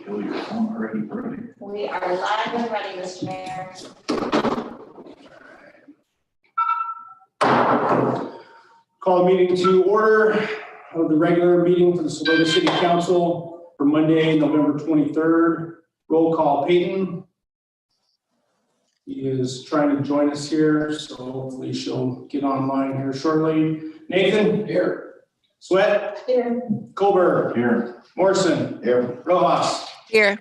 Kill your phone already, Brody. We are live and ready, Mr. Mayor. Call the meeting to order of the regular meeting for the Saluda City Council for Monday, November 23rd. Roll call, Peyton. He is trying to join us here, so hopefully she'll get online here shortly. Nathan? Here. Sweat? Here. Colbert? Here. Morrison? Here. Rojas? Here.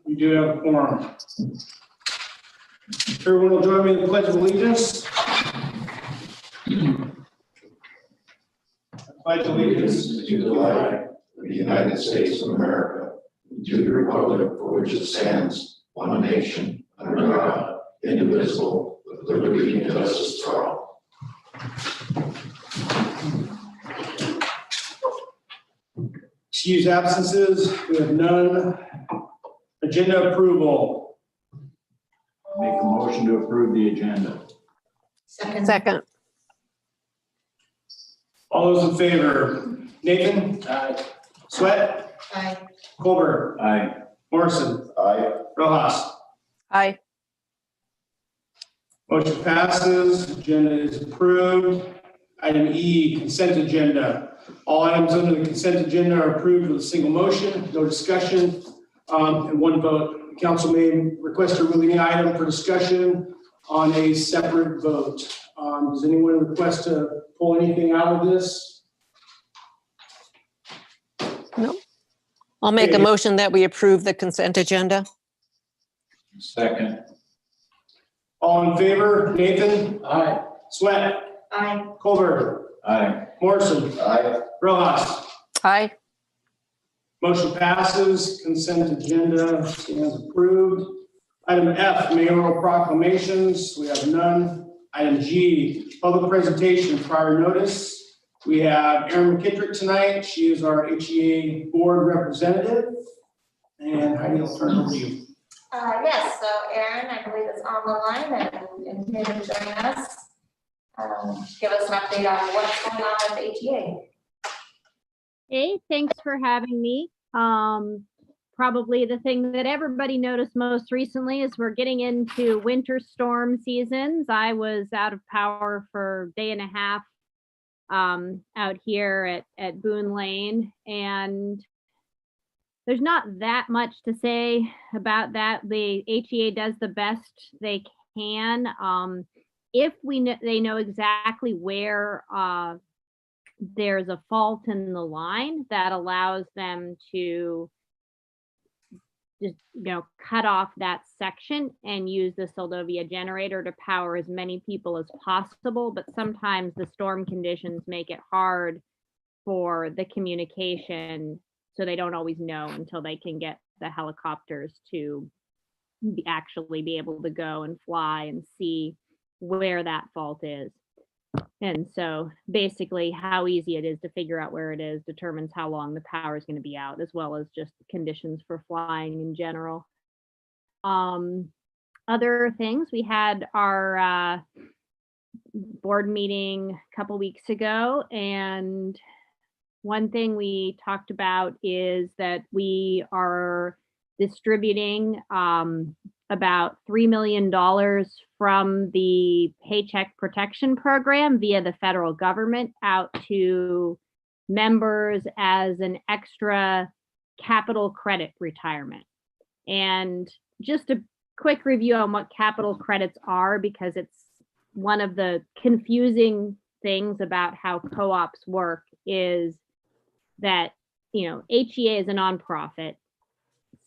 We do have a quorum. Everyone will join me in the Pledge of Allegiance. I pledge allegiance to the flag of the United States of America, and to the republic for which it stands, one nation, under God, indivisible, with liberty and justice for all. Excuse absences, we have none. Agenda approval. Make a motion to approve the agenda. Second. All those in favor? Nathan? Aye. Sweat? Aye. Colbert? Aye. Morrison? Aye. Rojas? Aye. Motion passes, agenda is approved. Item E, consent agenda. All items under the consent agenda are approved with a single motion, no discussion, and one vote. The council may request to remove any item for discussion on a separate vote. Does anyone request to pull anything out of this? I'll make a motion that we approve the consent agenda. Second. All in favor? Nathan? Aye. Sweat? Aye. Colbert? Aye. Morrison? Aye. Rojas? Aye. Motion passes, consent agenda stands approved. Item F, mayoral proclamations, we have none. Item G, public presentation prior notice. We have Erin McKittrick tonight, she is our HEA board representative. And Heidi, I'll turn it over to you. Yes, so Erin, I believe is on the line and here to join us. Give us an update on what's going on with the HEA. Hey, thanks for having me. Probably the thing that everybody noticed most recently is we're getting into winter storm seasons. I was out of power for a day and a half out here at Boone Lane, and there's not that much to say about that. The HEA does the best they can. If they know exactly where there's a fault in the line, that allows them to just, cut off that section and use the Seldovia generator to power as many people as possible. But sometimes the storm conditions make it hard for the communication, so they don't always know until they can get the helicopters to actually be able to go and fly and see where that fault is. And so basically how easy it is to figure out where it is determines how long the power is going to be out, as well as just conditions for flying in general. Other things, we had our board meeting a couple weeks ago, and one thing we talked about is that we are distributing about $3 million from the Paycheck Protection Program via the federal government out to members as an extra capital credit retirement. And just a quick review on what capital credits are, because it's one of the confusing things about how co-ops work, is that, HEA is a nonprofit.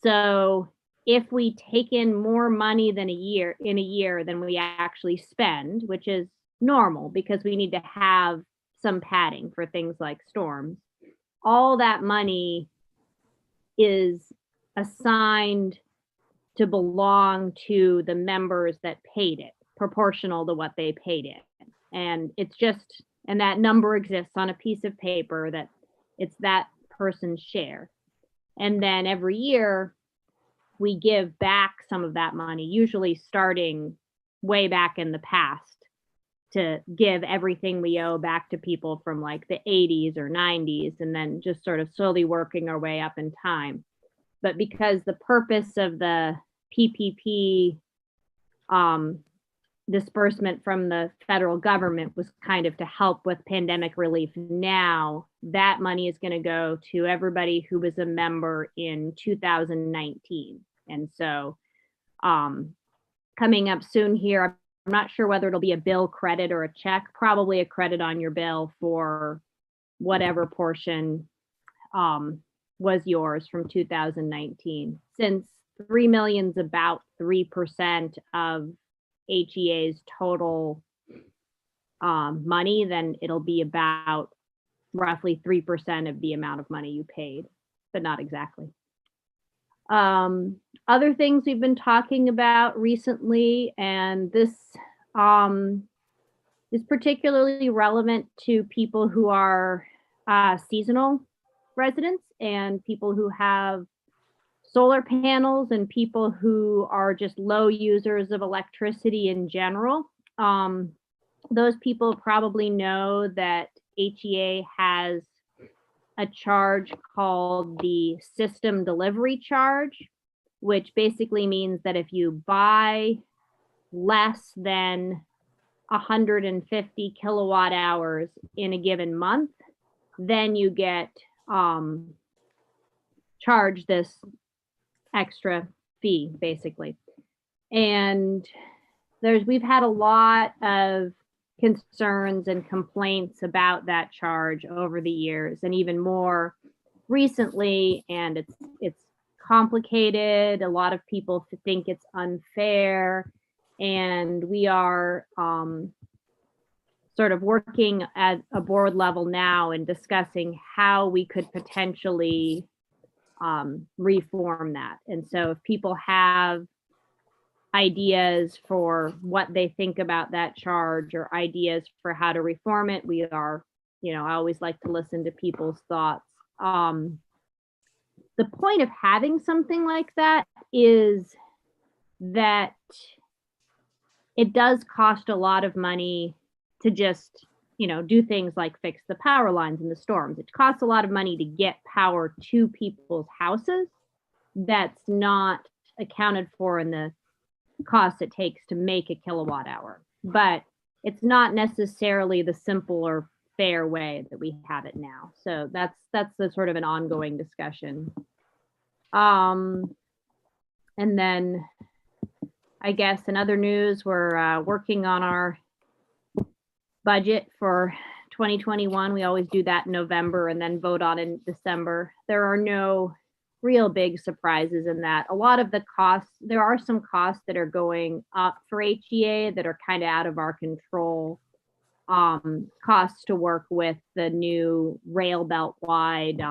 So if we take in more money than in a year than we actually spend, which is normal because we need to have some padding for things like storms, all that money is assigned to belong to the members that paid it, proportional to what they paid it. And and that number exists on a piece of paper that it's that person's share. And then every year, we give back some of that money, usually starting way back in the past, to give everything we owe back to people from like the 80s or 90s, and then just sort of slowly working our way up in time. But because the purpose of the PPP disbursement from the federal government was kind of to help with pandemic relief, now that money is going to go to everybody who was a member in 2019. And so coming up soon here, I'm not sure whether it'll be a bill credit or a check, probably a credit on your bill for whatever portion was yours from 2019. Since 3 million is about 3% of HEA's total money, then it'll be about roughly 3% of the amount of money you paid, but not exactly. Other things we've been talking about recently, and this is particularly relevant to people who are seasonal residents and people who have solar panels and people who are just low users of electricity in general. Those people probably know that HEA has a charge called the system delivery charge, which basically means that if you buy less than 150 kilowatt hours in a given month, then you get charged this extra fee, basically. And we've had a lot of concerns and complaints about that charge over the years, and even more recently, and it's complicated. A lot of people think it's unfair, and we are sort of working at a board level now and discussing how we could potentially reform that. And so if people have ideas for what they think about that charge or ideas for how to reform it, we are, I always like to listen to people's thoughts. The point of having something like that is that it does cost a lot of money to just, do things like fix the power lines in the storms. It costs a lot of money to get power to people's houses. That's not accounted for in the cost it takes to make a kilowatt hour. But it's not necessarily the simple or fair way that we have it now. So that's the sort of an ongoing discussion. And then I guess in other news, we're working on our budget for 2021. We always do that in November and then vote on it in December. There are no real big surprises in that. A lot of the costs, there are some costs that are going up for HEA that are kind of out of our control. Costs to work with the new rail belt wide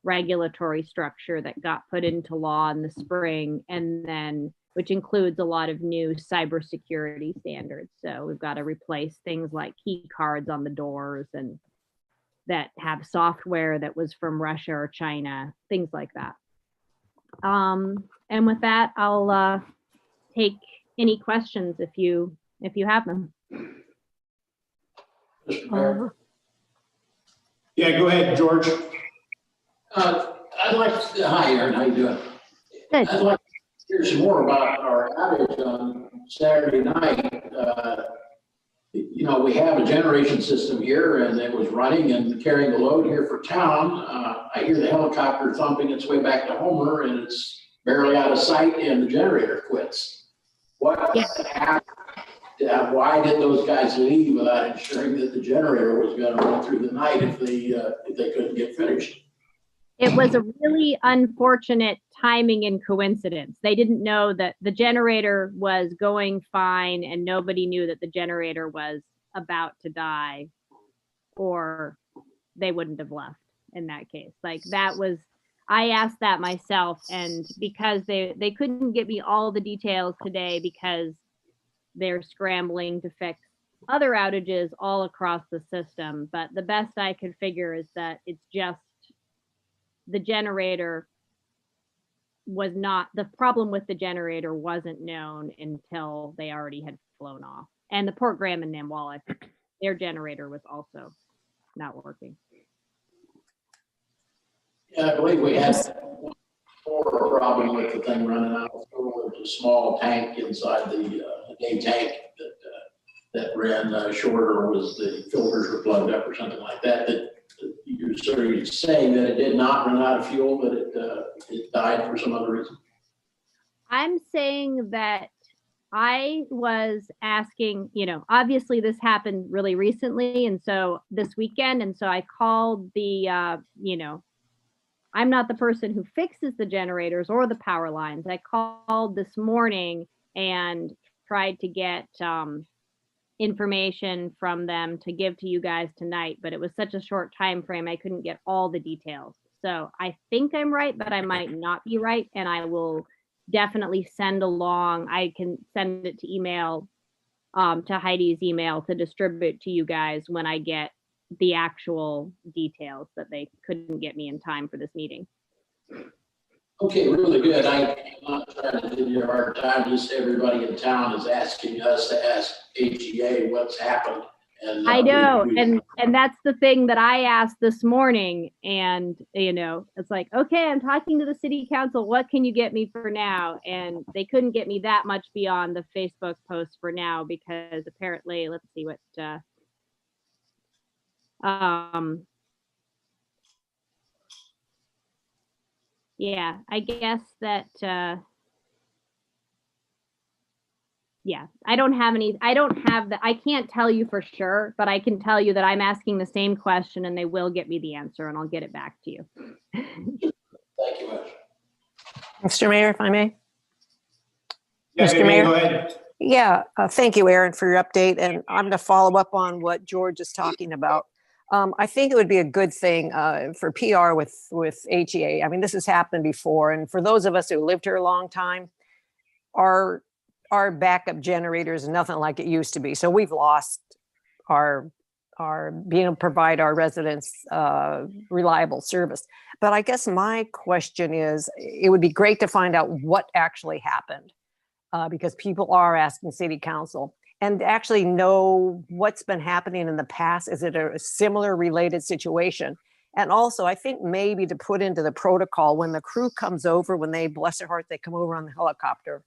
regulatory structure that got put into law in the spring, and then which includes a lot of new cybersecurity standards. So we've got to replace things like key cards on the doors and that have software that was from Russia or China, things like that. And with that, I'll take any questions if you have them. Mr. Mayor, Yeah, go ahead, George. I'd like to, hi Aaron, how you doing? Good. I'd like to hear some more about our outage on Saturday night. We have a generation system here and it was running and carrying the load here for town. I hear the helicopter thumping its way back to Homer and it's barely out of sight and the generator quits. What happened? Why did those guys leave without ensuring that the generator was going to run through the night if they couldn't get finished? It was a really unfortunate timing and coincidence. They didn't know that the generator was going fine and nobody knew that the generator was about to die, or they wouldn't have left in that case. I asked that myself, and because they couldn't get me all the details today because they're scrambling to fix other outages all across the system. But the best I could figure is that it's just the generator was not, the problem with the generator wasn't known until they already had flown off. And the Port Graham and Namwala, their generator was also not working. Yeah, I believe we had problem with the thing running out of fuel. There's a small tank inside the day tank that ran short, or was the filters were plugged up or something like that. That you're sort of saying that it did not run out of fuel, but it died for some other reason. I'm saying that I was asking, obviously this happened really recently, and so this weekend, and so I called the, I'm not the person who fixes the generators or the power lines. I called this morning and tried to get information from them to give to you guys tonight, but it was such a short time frame, I couldn't get all the details. So I think I'm right, but I might not be right, and I will definitely send along. I can send it to email, to Heidi's email to distribute to you guys when I get the actual details that they couldn't get me in time for this meeting. Okay, really good. I'm not trying to give you a hard time. Just everybody in town is asking us to ask HEA what's happened. And I know, and that's the thing that I asked this morning, and it's like, okay, I'm talking to the city council, what can you get me for now? And they couldn't get me that much beyond the Facebook post for now, because apparently, let's see what yeah, I guess that yeah, I don't have I can't tell you for sure, but I can tell you that I'm asking the same question and they will get me the answer, and I'll get it back to you. Thank you much. Mr. Mayor, if I may. Yeah, Mr. Amy, Mayor? go ahead. Yeah, thank you, Aaron, for your update. And I'm going to follow up on what George is talking about. I think it would be a good thing for PR with HEA. I mean, this has happened before. And for those of us who lived here a long time, our backup generator is nothing like it used to be. So we've lost our being able to provide our residents reliable service. But I guess my question is, it would be great to find out what actually happened, because people are asking city council, and actually know what's been happening in the past. Is it a similar related situation? And also, I think maybe to put into the protocol, when the crew comes over, when they, bless their heart, they come over on the helicopter,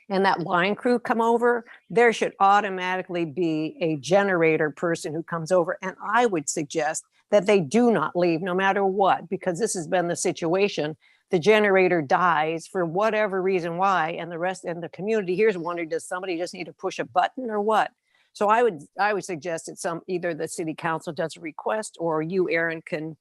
and that line crew come over, there should automatically be a generator person who comes over. And I would suggest that they do not leave no matter what, because this has been the situation. The generator dies for whatever reason why, and the rest and the community here is wondering, does somebody just need to push a button or what? So I would suggest that either the city council does a request, or you, Aaron, can,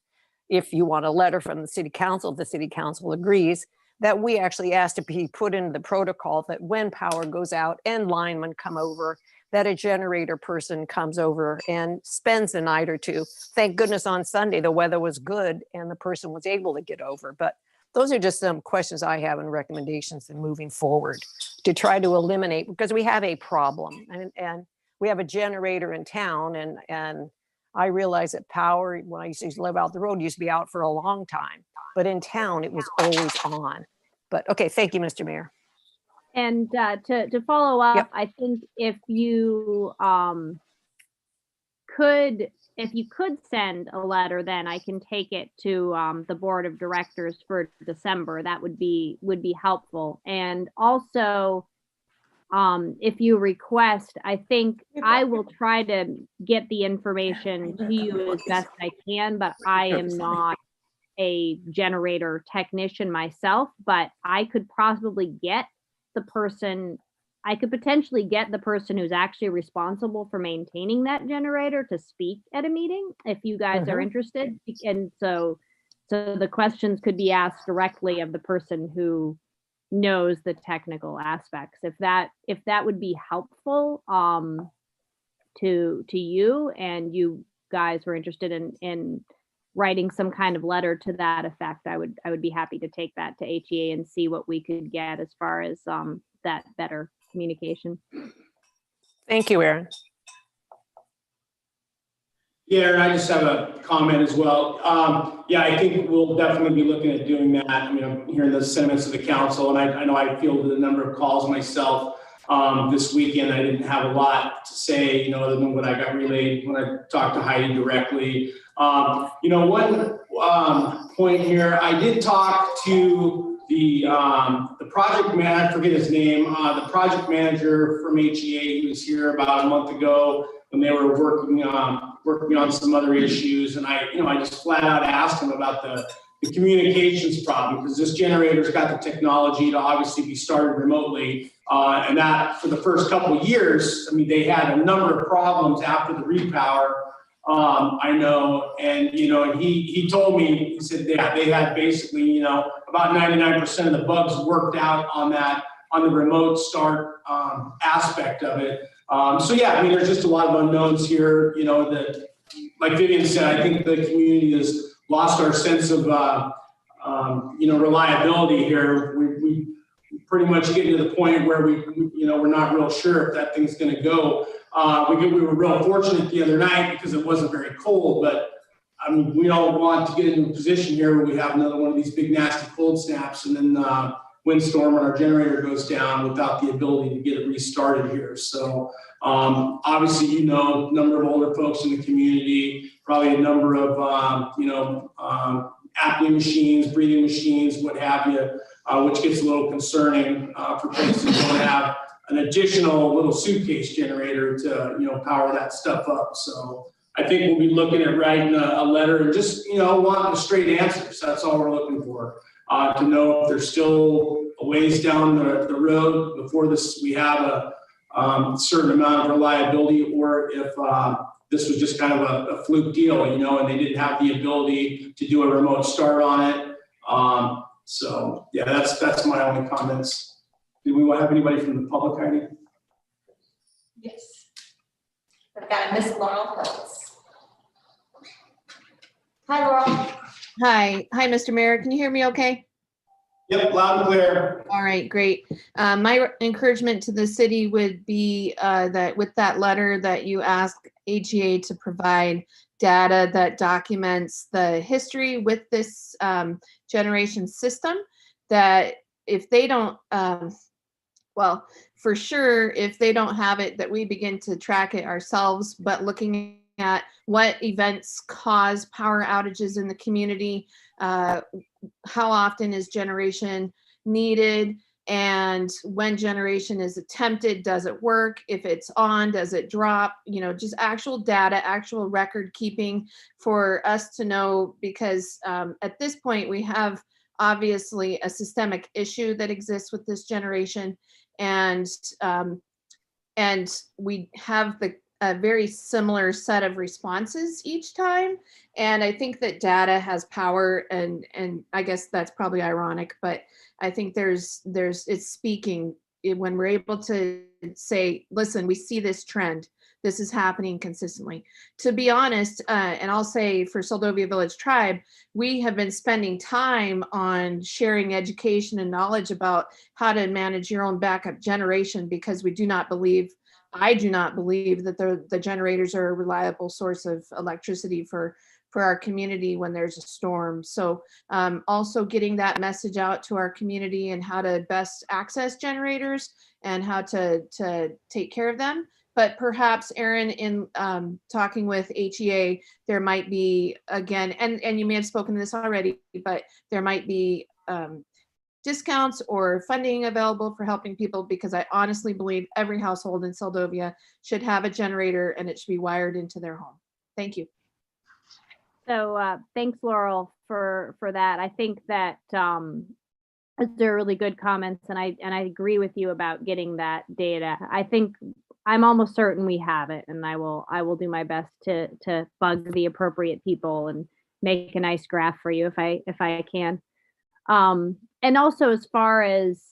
if you want a letter from the city council, if the city council agrees, that we actually ask to be put into the protocol that when power goes out and linemen come over, that a generator person comes over and spends a night or two. Thank goodness on Sunday, the weather was good and the person was able to get over. But those are just some questions I have and recommendations in moving forward to try to eliminate, because we have a problem, and we have a generator in town, and I realize that power, when I used to live out the road, used to be out for a long time, but in town it was always on. But okay, thank you, Mr. Mayor. And to follow up, Yep. I think if you could send a letter, then I can take it to the board of directors for December. That would be helpful. And also, if you request, I think I will try to get the information to you as best I can, but I am not a generator technician myself, but I could probably get potentially get the person who's actually responsible for maintaining that generator to speak at a meeting if you guys are interested. And so the questions could be asked directly of the person who knows the technical aspects. If that would be helpful to you, and you guys were interested in writing some kind of letter to that effect, I would be happy to take that to HEA and see what we could get as far as that better communication. Thank you, Aaron. Yeah, and I just have a comment as well. Yeah, I think we'll definitely be looking at doing that. I mean, I'm hearing the sentiments of the council, and I know I fielded a number of calls myself this weekend. I didn't have a lot to say, other than what I got relayed when I talked to Heidi directly. One point here, I did talk to the project man, I forget his name, the project manager from HEA, he was here about a month ago when they were working on some other issues. And I just flat out asked him about the communications problem, because this generator's got the technology to obviously be started remotely. And that for the first couple of years, I mean, they had a number of problems after the repower. I know, and he told me, he said they had basically, about 99% of the bugs worked out on the remote start aspect of it. So yeah, I mean, there's just a lot of unknowns here, that, like Vivian said, I think the community has lost our sense of, reliability here. We pretty much getting to the point where we're not real sure if that thing's going to go. We were real fortunate the other night because it wasn't very cold, but I mean, we don't want to get into a position here where we have another one of these big nasty cold snaps and then windstorm and our generator goes down without the ability to get it restarted here. So obviously, number of older folks in the community, probably a number of, apnea machines, breathing machines, what have you, which gets a little concerning for places that don't have an additional little suitcase generator to, power that stuff up. So I think we'll be looking at writing a letter and just, wanting straight answers. That's all we're looking for, to know if there's still a ways down the road before we have a certain amount of reliability, or if this was just kind of a fluke deal, and they didn't have the ability to do a remote start on it. So yeah, that's my only comments. Do we have anybody from the public, Heidi? Yes. We've got Miss Laurel Hills. Hi, Laurel. Hi, Mr. Mayor. Can you hear me okay? Yep, loud and clear. All right, great. My encouragement to the city would be that with that letter that you ask HEA to provide data that documents the history with this generation system, that if they don't, well, for sure, if they don't have it, that we begin to track it ourselves, but looking at what events cause power outages in the community, how often is generation needed, and when generation is attempted, does it work? If it's on, does it drop? Just actual data, actual record keeping for us to know, because at this point we have obviously a systemic issue that exists with this generation, and we have a very similar set of responses each time. And I think that data has power, and I guess that's probably ironic, but I think it's speaking when we're able to say, listen, we see this trend. This is happening consistently. To be honest, and I'll say for Seldovia Village Tribe, we have been spending time on sharing education and knowledge about how to manage your own backup generation, because I do not believe that the generators are a reliable source of electricity for our community when there's a storm. So also getting that message out to our community and how to best access generators and how to take care of them. But perhaps, Aaron, in talking with HEA, there might be, again, and you may have spoken to this already, but there might be discounts or funding available for helping people, because I honestly believe every household in Seldovia should have a generator and it should be wired into their home. Thank you. So thanks, Laurel, for that. I think that they're really good comments, and I agree with you about getting that data. I think I'm almost certain we have it, and I will do my best to bug the appropriate people and make a nice graph for you if I can. And also, as far as,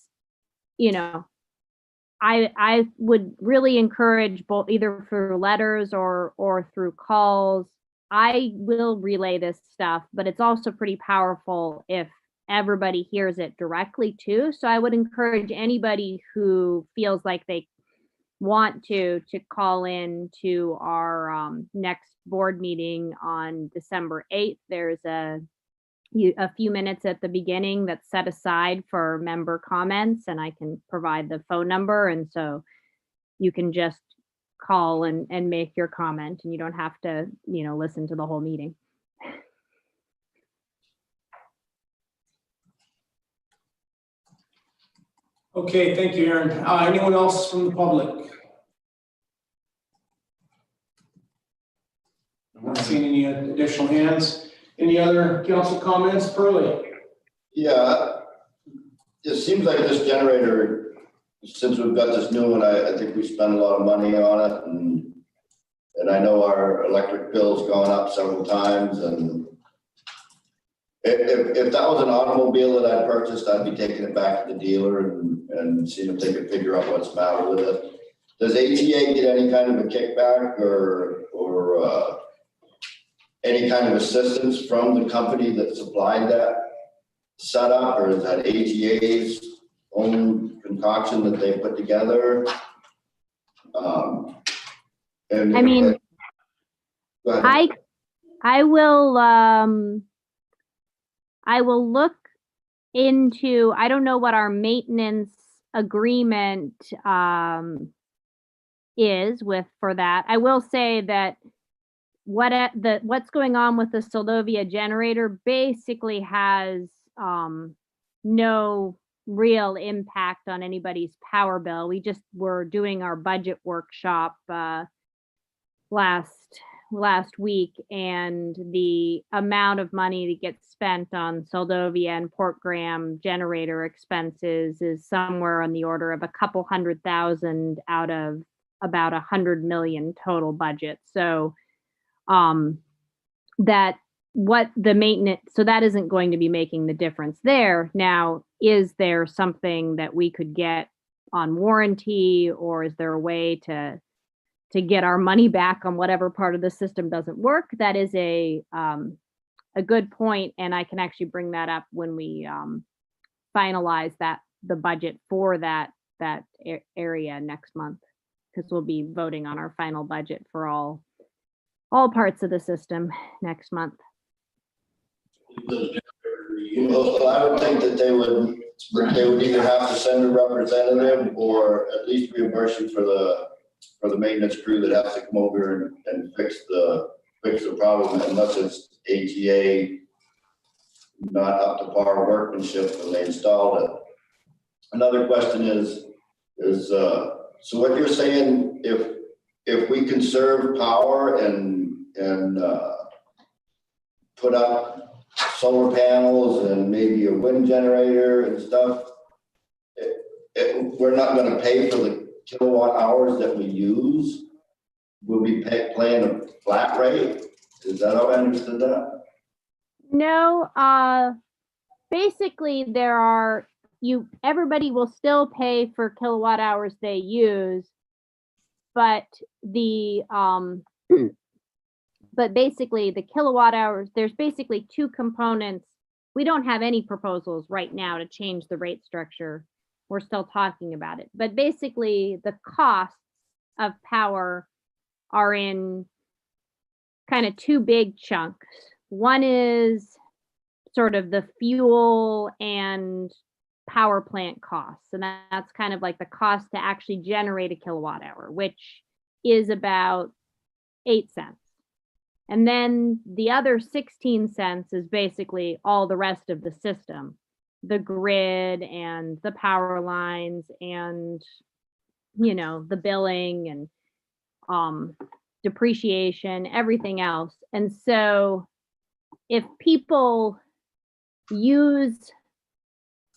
I would really encourage, both either through letters or through calls. I will relay this stuff, but it's also pretty powerful if everybody hears it directly too. So I would encourage anybody who feels like they want to call in to our next board meeting on December 8th. There's a few minutes at the beginning that's set aside for member comments, and I can provide the phone number, and so you can just call and make your comment, and you don't have to listen to the whole meeting. Okay, thank you, Aaron. Anyone else from the public? I'm not seeing any additional hands. Any other council comments? Pearlie? Yeah, it seems like this generator, since we've got this new one, I think we spent a lot of money on it, and I know our electric bill's gone up several times, and if that was an automobile that I purchased, I'd be taking it back to the dealer and seeing if they could figure out what's the matter with it. Does ATA get any kind of a kickback or any kind of assistance from the company that supplied that setup, or is that ATA's own concoction that they put together? And I mean, go ahead. I will look into, I don't know what our maintenance agreement is for that. I will say that what's going on with the Soldovia generator basically has no real impact on anybody's power bill. We just were doing our budget workshop last week, and the amount of money that gets spent on Soldovia and Port Graham generator expenses is somewhere on the order of a couple $100,000 out of about $100 million total budget. So that isn't going to be making the difference there. Now, is there something that we could get on warranty, or is there a way to get our money back on whatever part of the system doesn't work? That is a good point, and I can actually bring that up when we finalize the budget for that area next month, because we'll be voting on our final budget for all parts of the system next month. Well, I would think that they would either have to send a representative or at least reimburse you for the maintenance crew that has to come over and fix the problem, unless it's ATA not up to par workmanship when they installed it. Another question is so what you're saying, if we conserve power and put up solar panels and maybe a wind generator and stuff, we're not going to pay for the kilowatt hours that we use? We'll be paying a flat rate? Is that how I understood that? No, basically everybody will still pay for kilowatt hours they use, but but basically the kilowatt hours, there's basically two components. We don't have any proposals right now to change the rate structure. We're still talking about it, but basically the costs of power are in kind of two big chunks. One is sort of the fuel and power plant costs, and that's kind of like the cost to actually generate a kilowatt hour, which is about 8 cents. And then the other 16 cents is basically all the rest of the system, the grid and the power lines and, the billing and depreciation, everything else. And so if people use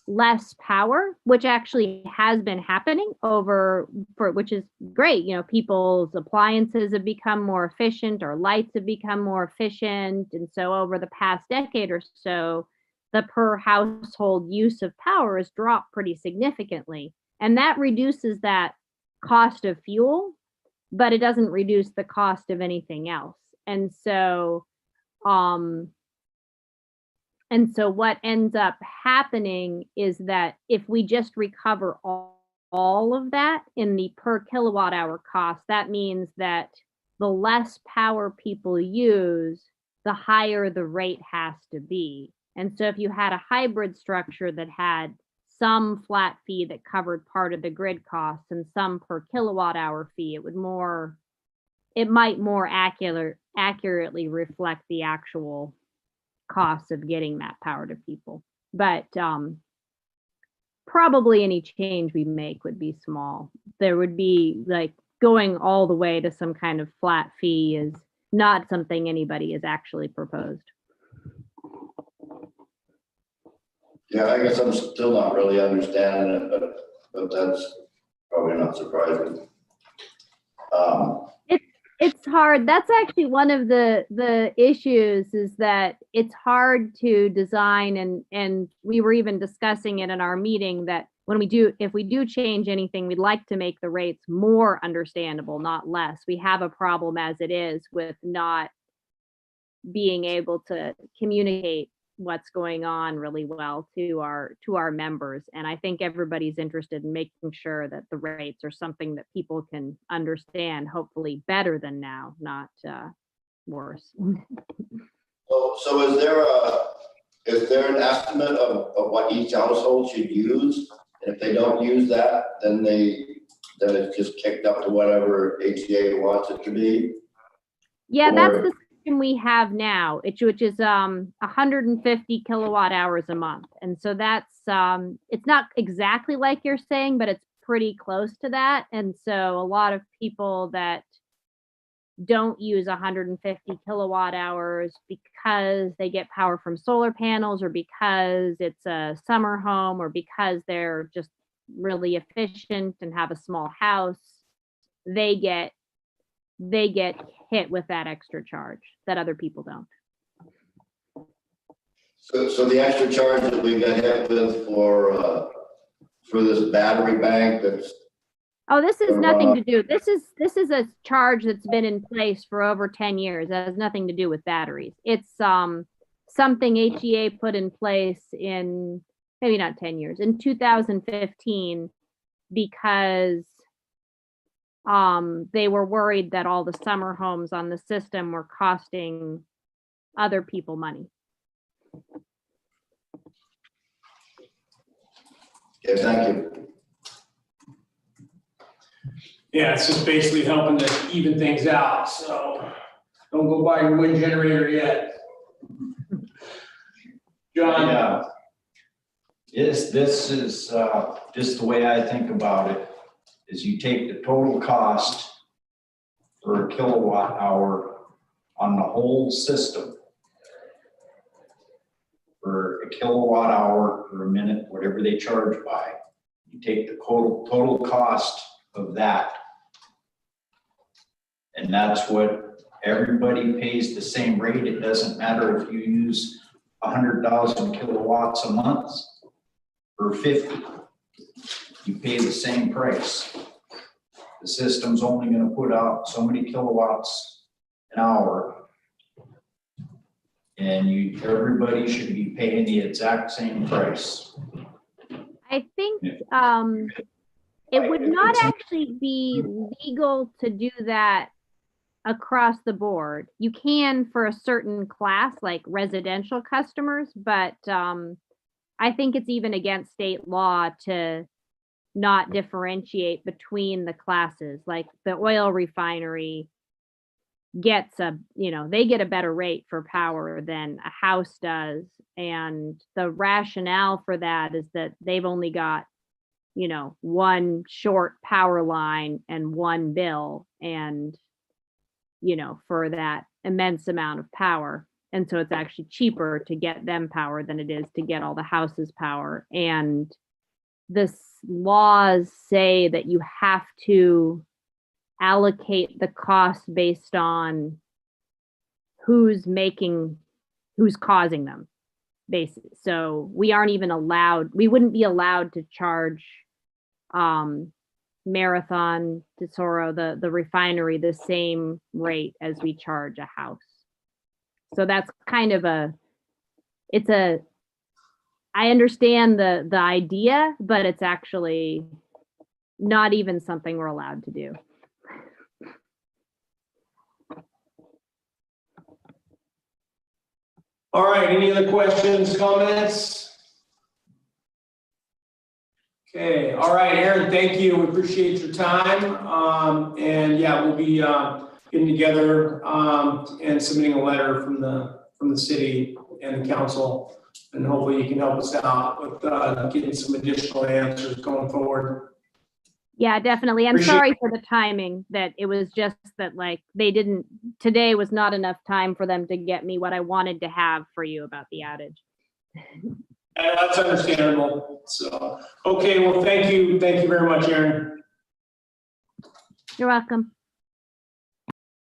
less power, which actually has been happening which is great. People's appliances have become more efficient, or lights have become more efficient. And so over the past decade or so, the per household use of power has dropped pretty significantly. And that reduces that cost of fuel, but it doesn't reduce the cost of anything else. And so what ends up happening is that if we just recover all of that in the per kilowatt hour cost, that means that the less power people use, the higher the rate has to be. And so if you had a hybrid structure that had some flat fee that covered part of the grid costs and some per kilowatt hour fee, it might more accurately reflect the actual costs of getting that power to people. But probably any change we make would be small. There would be like going all the way to some kind of flat fee is not something anybody has actually proposed. Yeah, I guess I'm still not really understanding it, but that's probably not surprising. It's hard. That's actually one of the issues, is that it's hard to design, and we were even discussing it in our meeting, that if we do change anything, we'd like to make the rates more understandable, not less. We have a problem as it is with not being able to communicate what's going on really well to our members. And I think everybody's interested in making sure that the rates are something that people can understand, hopefully better than now, not worse. So is there an estimate of what each household should use? And if they don't use that, then it's just kicked up to whatever HCA wants it to be? Yeah, that's Or- the system we have now, which is 150 kilowatt hours a month. And so that's it's not exactly like you're saying, but it's pretty close to that. And so a lot of people that don't use 150 kilowatt hours because they get power from solar panels, or because it's a summer home, or because they're just really efficient and have a small house, they get hit with that extra charge that other people don't. So the extra charge that we got hit with for this battery bank, that's, Oh, this is nothing to do. This is a charge that's been in place for over 10 years. That has nothing to do with batteries. It's something HEA put in place in, maybe not 10 years, in 2015, because they were worried that all the summer homes on the system were costing other people money. okay, thank you. Yeah, it's just basically helping to even things out, so don't go buy your wind generator yet. John? Yeah. This is just the way I think about it, is you take the total cost per kilowatt hour on the whole system, for a kilowatt hour per minute, whatever they charge by. You take the total cost of that, and that's what everybody pays the same rate. It doesn't matter if you use 100,000 kilowatts a month or 50. You pay the same price. The system's only going to put out so many kilowatts an hour, and everybody should be paying the exact same price. I think it would not actually be legal to do that across the board. You can for a certain class, like residential customers, but I think it's even against state law to not differentiate between the classes. Like the oil refinery gets they get a better rate for power than a house does. And the rationale for that is that they've only got, one short power line and one bill, and, for that immense amount of power. And so it's actually cheaper to get them power than it is to get all the houses power. And the laws say that you have to allocate the cost based on who's causing them, basically. So we wouldn't be allowed to charge Marathon, Tesoro, the refinery, the same rate as we charge a house. So that's kind of I understand the idea, but it's actually not even something we're allowed to do. All right, any other questions, comments? Okay, all right, Aaron, thank you. We appreciate your time. And yeah, we'll be getting together and submitting a letter from the city and the council And hopefully you can help us out with getting some additional answers going forward. Yeah, definitely. I'm Appreciate- sorry for the timing, that it was just that like today was not enough time for them to get me what I wanted to have for you about the outage. And that's understandable. So, okay, well, thank you. Thank you very much, Aaron. You're welcome.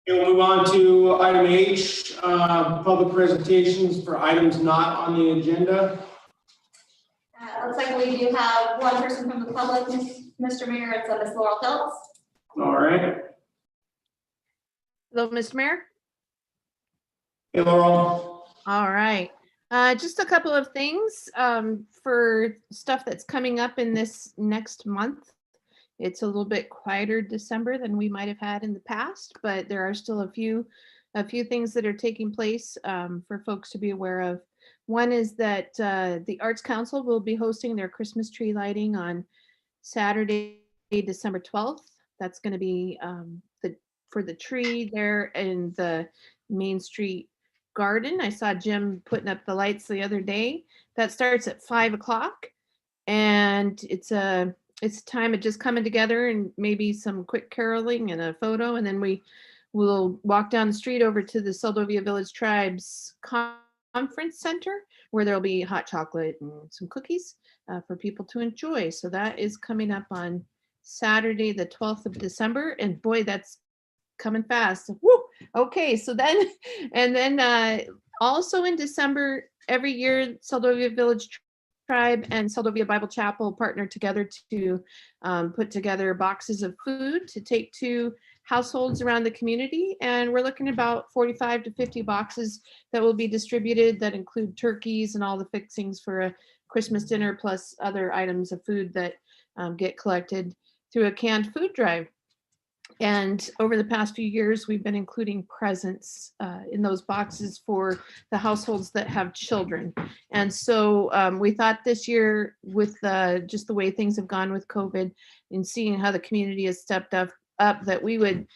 Okay, we'll move on to item H, public presentations for items not on the agenda. Looks like we do have one person from the public, Mr. Mayor, it's Ms. Laurel Phillips. All right. Hello, Mr. Mayor. Hey, Laurel. All right. Just a couple of things for stuff that's coming up in this next month. It's a little bit quieter December than we might have had in the past, but there are still a few things that are taking place for folks to be aware of. One is that the Arts Council will be hosting their Christmas tree lighting on Saturday, December 12th. That's going to be for the tree there in the Main Street Garden. I saw Jim putting up the lights the other day. That starts at 5 o'clock, and it's a time of just coming together and maybe some quick caroling and a photo, and then we will walk down the street over to the Seldovia Village Tribes Conference Center, where there'll be hot chocolate and some cookies for people to enjoy. So that is coming up on Saturday, the 12th of December, and boy, that's coming fast. Woo! Okay, so then, and then also in December, every year, Seldovia Village Tribe and Seldovia Bible Chapel partner together to put together boxes of food to take to households around the community. And we're looking at about 45 to 50 boxes that will be distributed that include turkeys and all the fixings for a Christmas dinner, plus other items of food that get collected through a canned food drive. And over the past few years, we've been including presents in those boxes for the households that have children. And so we thought this year, with just the way things have gone with COVID and seeing how the community has stepped up, that we would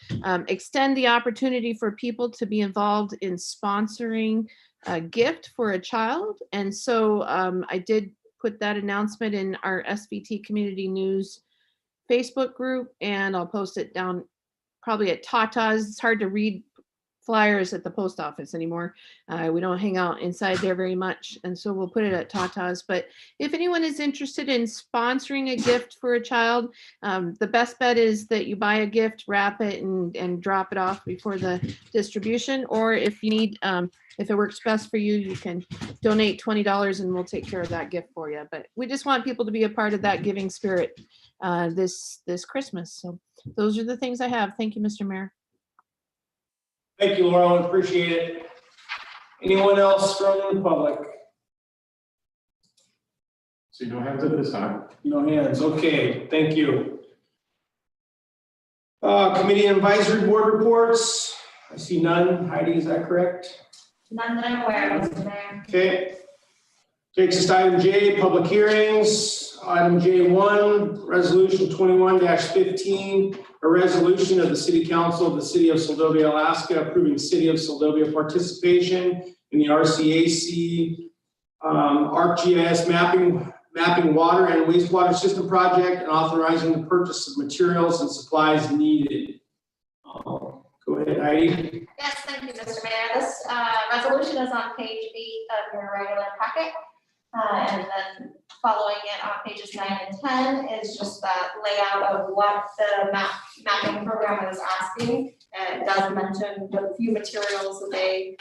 extend the opportunity for people to be involved in sponsoring a gift for a child. And so I did put that announcement in our SVT Community News Facebook group, and I'll post it down probably at Tata's. It's hard to read flyers at the post office anymore. We don't hang out inside there very much, and so we'll put it at Tata's. But if anyone is interested in sponsoring a gift for a child, the best bet is that you buy a gift, wrap it, and drop it off before the distribution. Or if you need, if it works best for you, you can donate $20 and we'll take care of that gift for you. But we just want people to be a part of that giving spirit this Christmas. So those are the things I have. Thank you, Mr. Mayor. Thank you, Laurel. Appreciate it. Anyone else from the public? See no hands at this time. No hands. Okay, thank you. Committee and advisory board reports. I see none. Heidi, is that correct? None that I'm aware of, Mr. Mayor. Okay. Takes us to item J, public hearings. Item J1, resolution 21-15, a resolution of the City Council of the City of Seldovia, Alaska, approving City of Seldovia participation in the RCAC ArcGIS mapping water and wastewater system project, and authorizing the purchase of materials and supplies needed. Go ahead, Heidi. Yes, thank you, Mr. Mayor. This resolution is on page 8 of your regular packet. And then following it on pages 9 and 10 is just that layout of what the mapping program is asking. And it does mention the few materials that they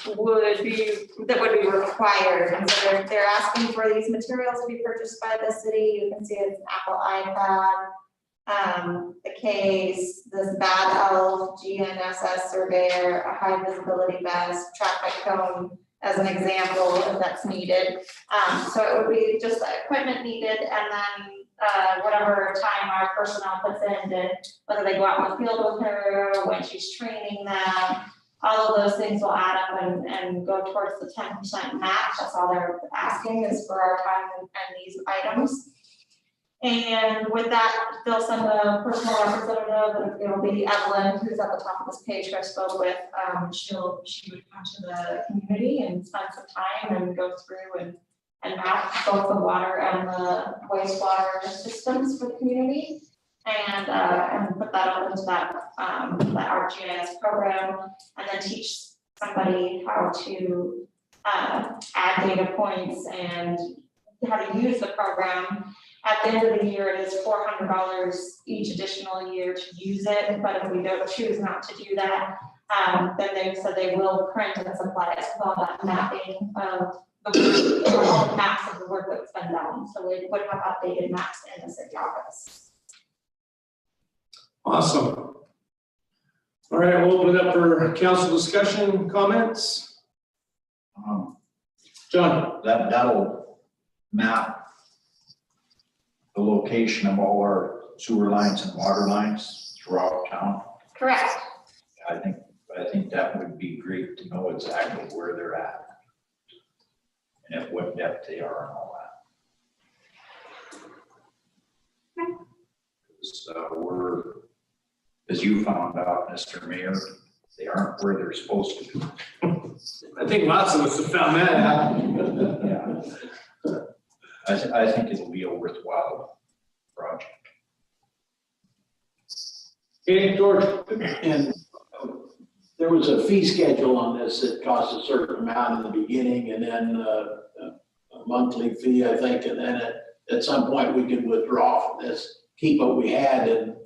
would be required. And so they're asking for these materials to be purchased by the city. You can see it's an Apple iPad, the case, this bad elf, GNSS surveyor, a high visibility vest, traffic cone, as an example, if that's needed. So it would be just the equipment needed, and then whatever time our personnel puts in, whether they go out in the field with her, when she's training them, all of those things will add up and go towards the 10% match. That's all they're asking is for our time and these items. And with that, they'll send a personal representative, it'll be Evelyn, who's at the top of this page who I spoke with. She would come to the community and spend some time and go through and map both the water and the wastewater systems for the community. And put that up into that ArcGIS program, and then teach somebody how to add data points and how to use the program. At the end of the year, it is $400 each additional year to use it, but if we don't choose not to do that, then they said they will print and supply us with all that mapping of all the maps of the work that's been done. So we would have updated maps in the city office. Awesome. All right, we'll open it up for council discussion, comments. John? That'll map the location of all our sewer lines and water lines throughout town. Correct. I think that would be great to know exactly where they're at and at what depth they are and all that. So as you found out, Mr. Mayor, they aren't where they're supposed to be. I think lots of us have found that out. Yeah. I think it'll be a worthwhile project. Okay, George? And there was a fee schedule on this that cost a certain amount in the beginning, and then a monthly fee, I think, and then at some point we could withdraw from this, keep what we had and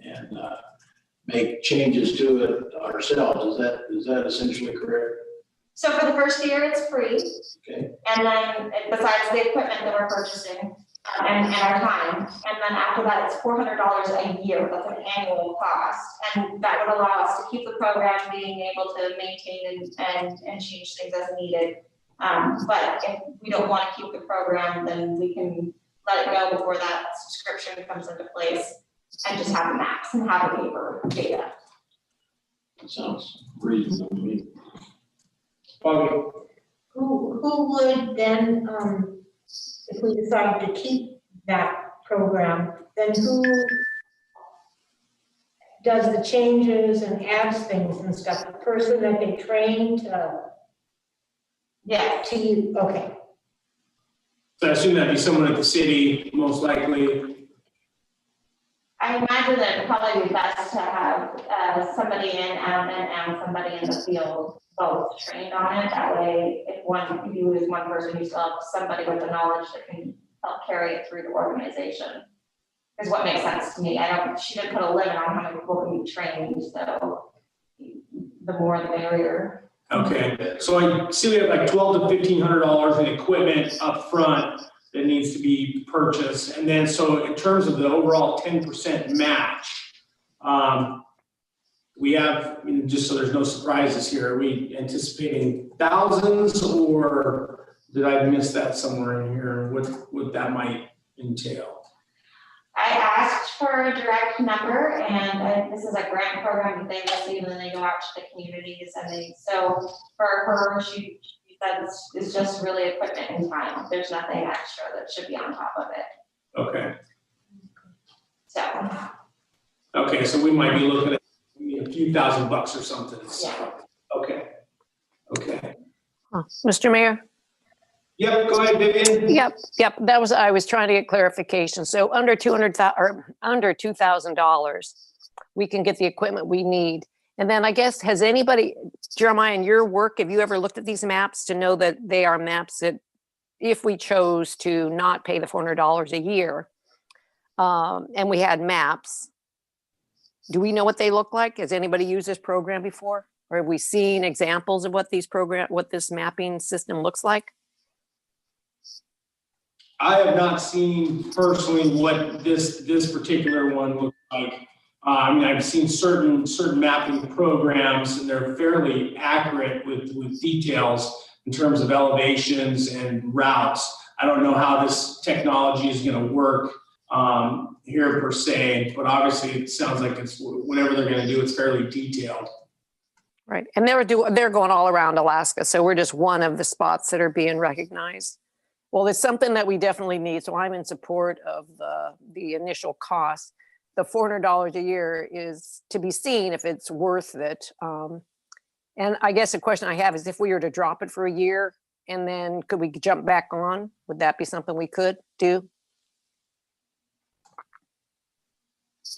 make changes to it ourselves. Is that essentially correct? So for the first year, it's free. Okay. And then besides the equipment that we're purchasing and our time, and then after that, it's $400 a year. That's an annual cost. And that would allow us to keep the program being able to maintain and change things as needed. But if we don't want to keep the program, then we can let it go before that subscription comes into place and just have maps and have a paper data. That sounds reasonable to me. Bobby? Who would then, if we decide to keep that program, then who does the changes and adds things and stuff? The person that they trained Yeah. to you, okay. So I assume that'd be someone at the city, most likely. I imagine that it'd probably be best to have somebody in admin and somebody in the field both trained on it. That way, if you lose one person, you still have somebody with the knowledge that can help carry it through the organization. Is what makes sense to me. She didn't put a limit on how many people can be trained, so the more the merrier. Okay, so I see we have like $1,200 to $1,500 in equipment up front that needs to be purchased. And then, so in terms of the overall 10% match, we have, I mean, just so there's no surprises here, are we anticipating thousands, or did I miss that somewhere in here? What that might entail? I asked for a direct number, and this is a grant program that they receive, and then they go out to the communities, so for her, she said it's just really equipment and time. There's nothing extra that should be on top of it. Okay. So. Okay, so we might be looking at a few $1,000 or something. Yeah. Okay. Okay. Mr. Mayor? Yep, go ahead, Vivian. Yep. I was trying to get clarification. So under $2,000, we can get the equipment we need. And then I guess, has anybody, Jeremiah, in your work, have you ever looked at these maps to know that they are maps that if we chose to not pay the $400 a year, and we had maps, do we know what they look like? Has anybody used this program before? Or have we seen examples of what this mapping system looks like? I have not seen personally what this particular one looks like. I mean, I've seen certain mapping programs, and they're fairly accurate with details in terms of elevations and routes. I don't know how this technology is going to work here per se, but obviously it sounds like it's whatever they're going to do, it's fairly detailed. Right, and they're going all around Alaska, so we're just one of the spots that are being recognized. Well, it's something that we definitely need, so I'm in support of the initial cost. The $400 a year is to be seen if it's worth it. And I guess the question I have is if we were to drop it for a year and then could we jump back on? Would that be something we could do?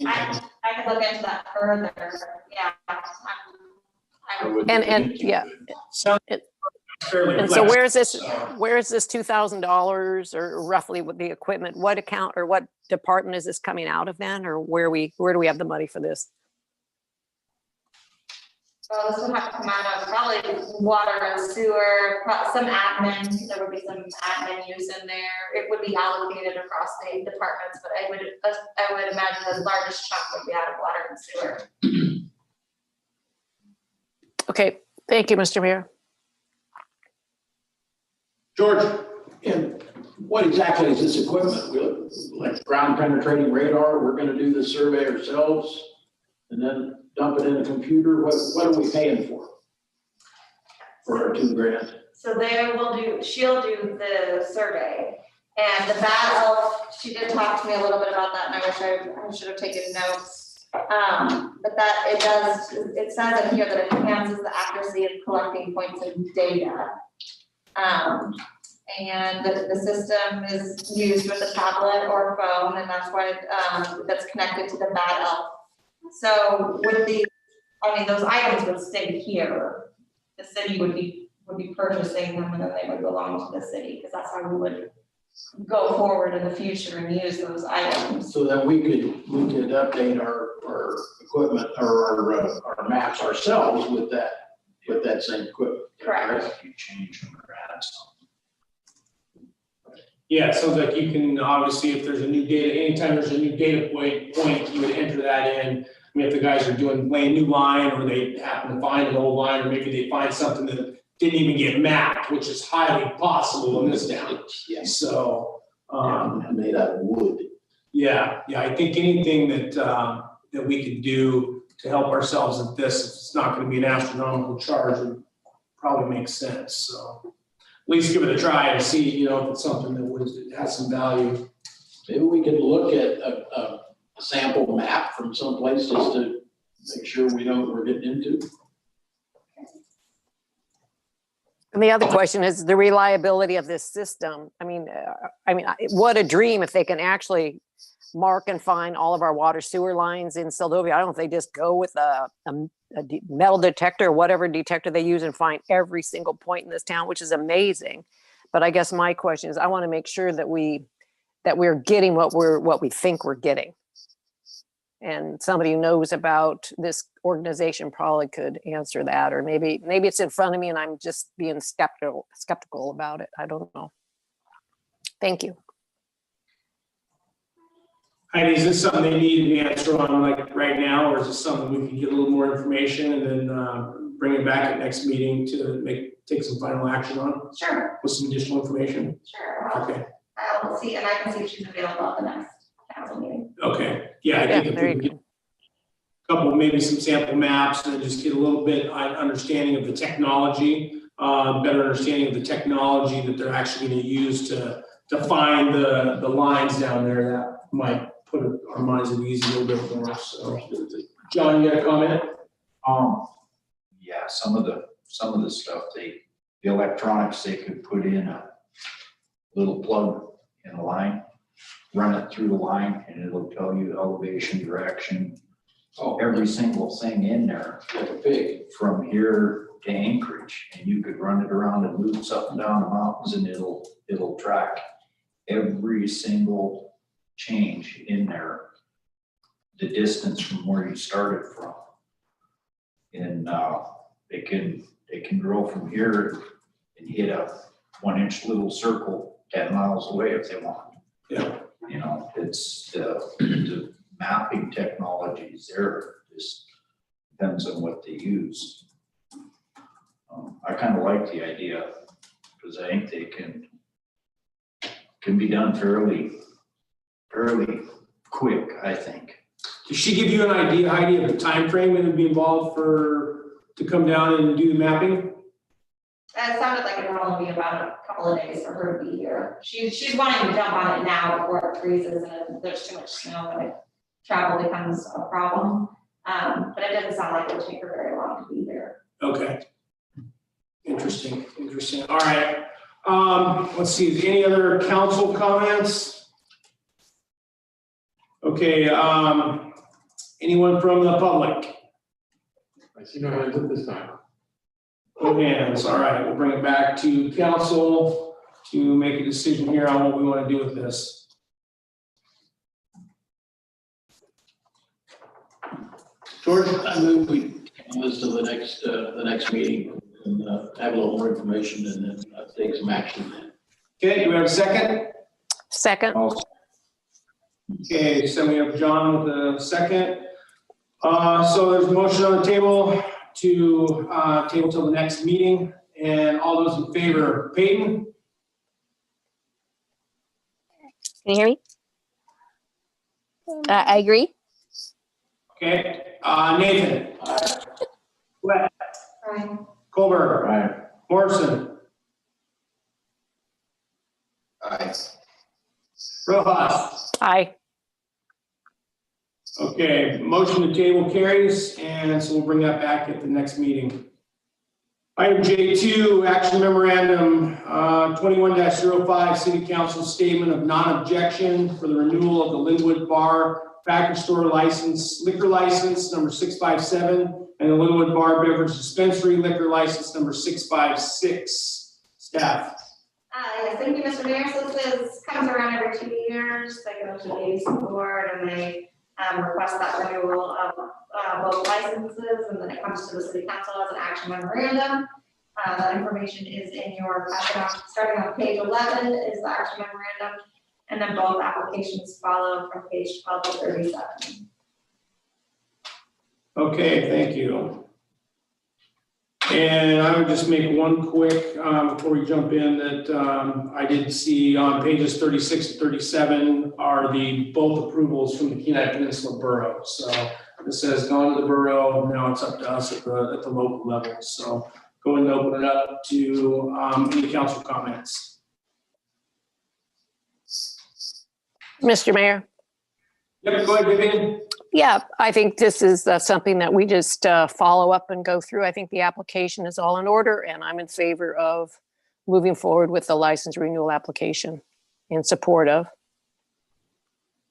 I could look into that further, yeah. And yeah. Sounds fairly And so flexible, where is this $2,000 or roughly with the equipment? What account or what department is this coming out of then? Or where do we have the money for this? Well, this would have to come out of probably water and sewer, some admin, there would be some admin use in there. It would be allocated across the departments, but I would imagine the largest chunk would be out of water and sewer. Okay, thank you, Mr. Mayor. George, And what exactly is this equipment? Like ground penetrating radar, we're gonna do this survey ourselves and then dump it in a computer? What are we paying for? For our $2,000? So she'll do the survey. And the Bad Elf, she did talk to me a little bit about that, and I wish I should have taken notes. But that it says in here that it enhances the accuracy of collecting points of data. And the system is used with a tablet or phone, and that's why that's connected to the Bad Elf. So those items would stay here. The city would be purchasing them, and then they would belong to the city, because that's how we would go forward in the future and use those items. So that we could update our equipment or our maps ourselves with that same equipment. Correct. You change them or add something. yeah, it sounds like you can, obviously, if there's a new data, anytime there's a new data point, you would enter that in. I mean, if the guys are laying new line, or they happen to find an old line, or maybe they find something that didn't even get mapped, which is highly possible in this town. Yes. So, Made out of wood. yeah, I think anything that we could do to help ourselves with this, if it's not gonna be an astronomical charge, would probably make sense, so. At least give it a try and see, if it's something that has some value. Maybe we could look at a sample map from someplace just to make sure we know what we're getting into. And the other question is the reliability of this system. I mean, what a dream if they can actually mark and find all of our water sewer lines in Seldovia. I don't know if they just go with a metal detector or whatever detector they use and find every single point in this town, which is amazing. But I guess my question is, I want to make sure that we're getting what we think we're getting. And somebody who knows about this organization probably could answer that, or maybe it's in front of me and I'm just being skeptical about it. I don't know. Thank you. Heidi, is this something they need an answer on like right now, or is this something we can get a little more information and then bring it back at next meeting to take some final action on Sure, with some additional information? sure. Okay. I'll see, and I can see if she's available at the next council meeting. Okay, yeah, I Yeah, think if there we you can get a couple, maybe some sample maps and just get a little bit understanding of the technology, better understanding of the technology that they're actually going to use to find the lines down there, that might put our minds at ease a little bit more. So, John, you got a comment? Yeah, some of the stuff the electronics, they could put in a little plug in the line, run it through the line, and it'll tell you elevation, direction, every single thing in there. Like a pig. From here to Anchorage, and you could run it around and loops up and down the mountains, and it'll track every single change in there, the distance from where you started from. And they can drill from here and hit a 1-inch little circle 10 miles away if they want. Yeah. It's the mapping technologies there. Just depends on what they use. I kind of like the idea because I think they can be done fairly quick, I think. Did she give you an idea, Heidi, of the time frame that would be involved to come down and do the mapping? It sounded like it would only be about a couple of days for her to be here. She's wanting to jump on it now before it freezes and there's too much snow and travel becomes a problem. But it doesn't sound like it would take her very long to be here. Okay. Interesting. All right. Let's see, is there any other council comments? Okay, anyone from the public? I see no hands at this time. No hands, all right, we'll bring it back to council to make a decision here on what we want to do with this. George? I move we take this to the next meeting and have a little more information and then take some action then. Okay, do we have a second? Second. Okay, so we have John with a second. So there's a motion on the table to table till the next meeting, and all those in favor, Peyton? Can you hear me? I agree. Okay, Nathan? Wet? Right. Colbert? Aye. Morrison? Aye. Rojas? Aye. Okay, motion to table carries, and so we'll bring that back at the next meeting. Item J2, action memorandum, 21-05, City Council Statement of Non-Objection for the renewal of the Linwood Bar Package Store License, Liquor License number 657, and the Linwood Bar Beverage Dispensary Liquor License number 656. Staff. Yes, thank you, Mr. Mayor. So this comes around every 2 years. They go to the ADC board and they request that renewal of both licenses, and then it comes to the city council as an action memorandum. That information is in your packet. Starting on page 11 is the action memorandum, and then both applications follow from page 12 to 37. Okay, thank you. And I would just make one quick, before we jump in, that I did see on pages 36 to 37 are the both approvals from the Kenai Peninsula Borough. So this has gone to the borough, now it's up to us at the local level. So go ahead and open it up to any council comments. Mr. Mayor? Yep, go ahead, Vivian. Yeah, I think this is something that we just follow up and go through. I think the application is all in order, and I'm in favor of moving forward with the license renewal application in support of.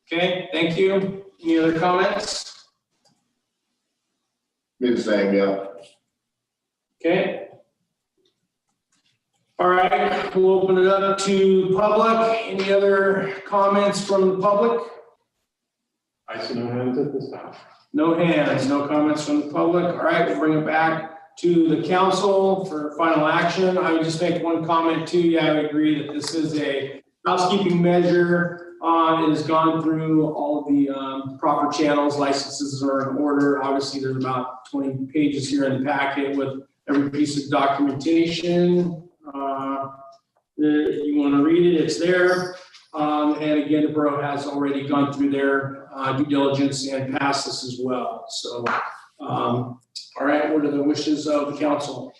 Okay, thank you. Any other comments? Be the same, yeah. Okay. All right, we'll open it up to public. Any other comments from the public? I see no hands at this time. No hands, no comments from the public. All right, we'll bring it back to the council for final action. I would just make one comment too. Yeah, I would agree that this is a housekeeping measure. It has gone through all of the proper channels. Licenses are in order. Obviously, there's about 20 pages here in the packet with every piece of documentation. If you want to read it, it's there. And again, the borough has already gone through their due diligence and passed this as well. So, all right, what are the wishes of the council?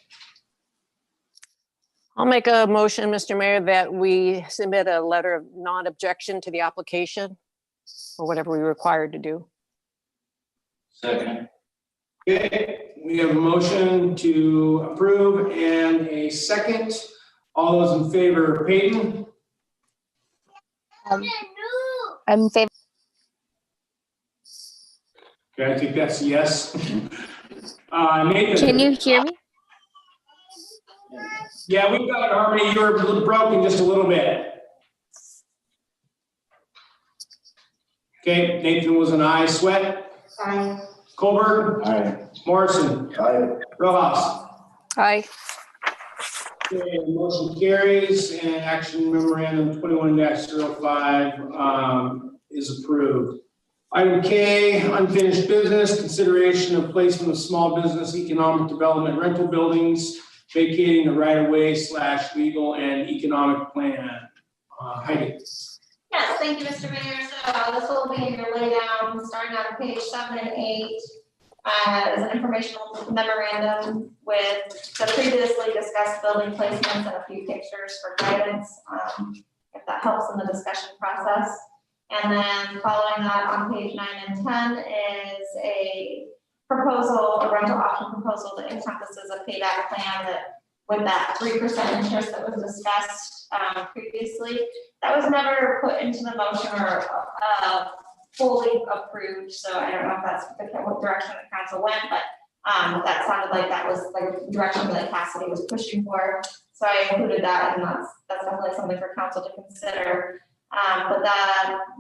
I'll make a motion, Mr. Mayor, that we submit a letter of non-objection to the application or whatever we're required to do. Second. Okay, we have a motion to approve and a second. All those in favor, Peyton? I'm in favor. Okay, I think that's a yes. Nathan? Can you hear me? Yeah, we've got harmony. You were broken just a little bit. Okay, Nathan was an aye. Sweat? Aye. Colbert? Aye. Morrison? Aye. Rojas? Aye. Okay, motion carries and action memorandum 21-05 is approved. Item K, unfinished business, consideration of placement of small business economic development rental buildings, vacating the right-of-way / legal and economic plan. Heidi. Yes, thank you, Mr. Mayor. So this will be in your laydown, starting on page 7 and 8. as an informational memorandum with the previously discussed building placements and a few pictures for guidance, if that helps in the discussion process. And then following that on page 9 and 10 is a proposal, a rental option proposal that encompasses a payback plan that with that 3% interest that was discussed previously. That was never put into the motion or fully approved, so I don't know if that's what direction the council went, but that sounded like that was like the direction that Cassidy was pushing for. So I included that, and that's definitely something for council to consider. But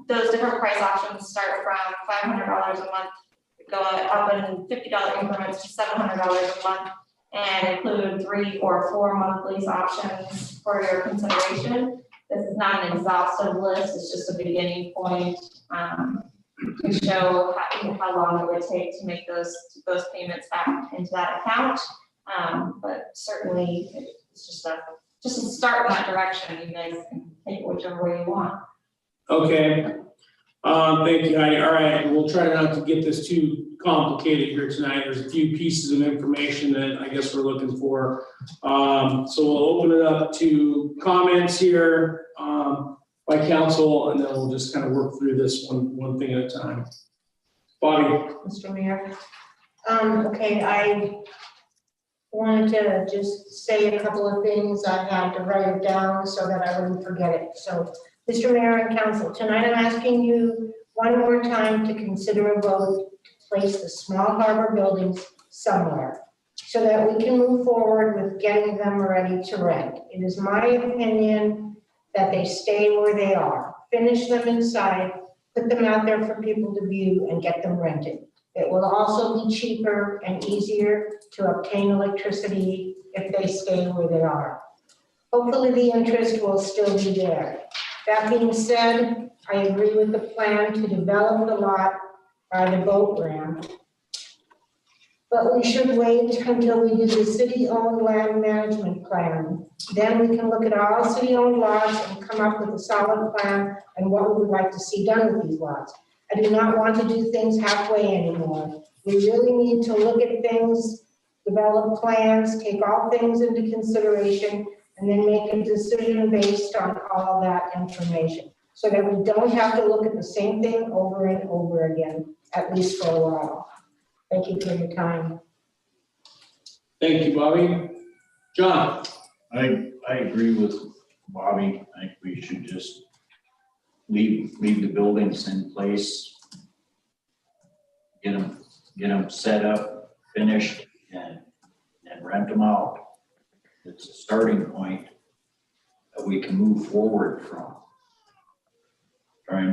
those different price options start from $500 a month, go up in $50 increments to $700 a month, and include 3 or 4 month lease options for your consideration. This is not an exhaustive list, it's just a beginning point to show how long it would take to make those payments back into that account. But certainly it's just a start in that direction. You guys can take it whichever way you want. Okay. Thank you, Heidi. All right, we'll try not to get this too complicated here tonight. There's a few pieces of information that I guess we're looking for. So we'll open it up to comments here by council, and then we'll just kind of work through this one thing at a time. Bobby. Mr. Mayor. Okay, I wanted to just say a couple of things. I had to write it down so that I wouldn't forget it. So, Mr. Mayor and Council, tonight I'm asking you one more time to consider a vote to place the small harbor buildings somewhere so that we can move forward with getting them ready to rent. It is my opinion that they stay where they are. Finish them inside, put them out there for people to view, and get them rented. It will also be cheaper and easier to obtain electricity if they stay where they are. Hopefully the interest will still be there. That being said, I agree with the plan to develop the lot by the boat ramp. But we should wait until we do the city-owned land management plan. Then we can look at all city-owned lots and come up with a solid plan and what we would like to see done with these lots. I do not want to do things halfway anymore. We really need to look at things, develop plans, take all things into consideration, and then make a decision based on all that information, so that we don't have to look at the same thing over and over again, at least for a while. Thank you for your time. Thank you, Bobby. John. I agree with Bobby. I think we should just leave the buildings in place. Get them set up, finished, and rent them out. It's a starting point that we can move forward from. Trying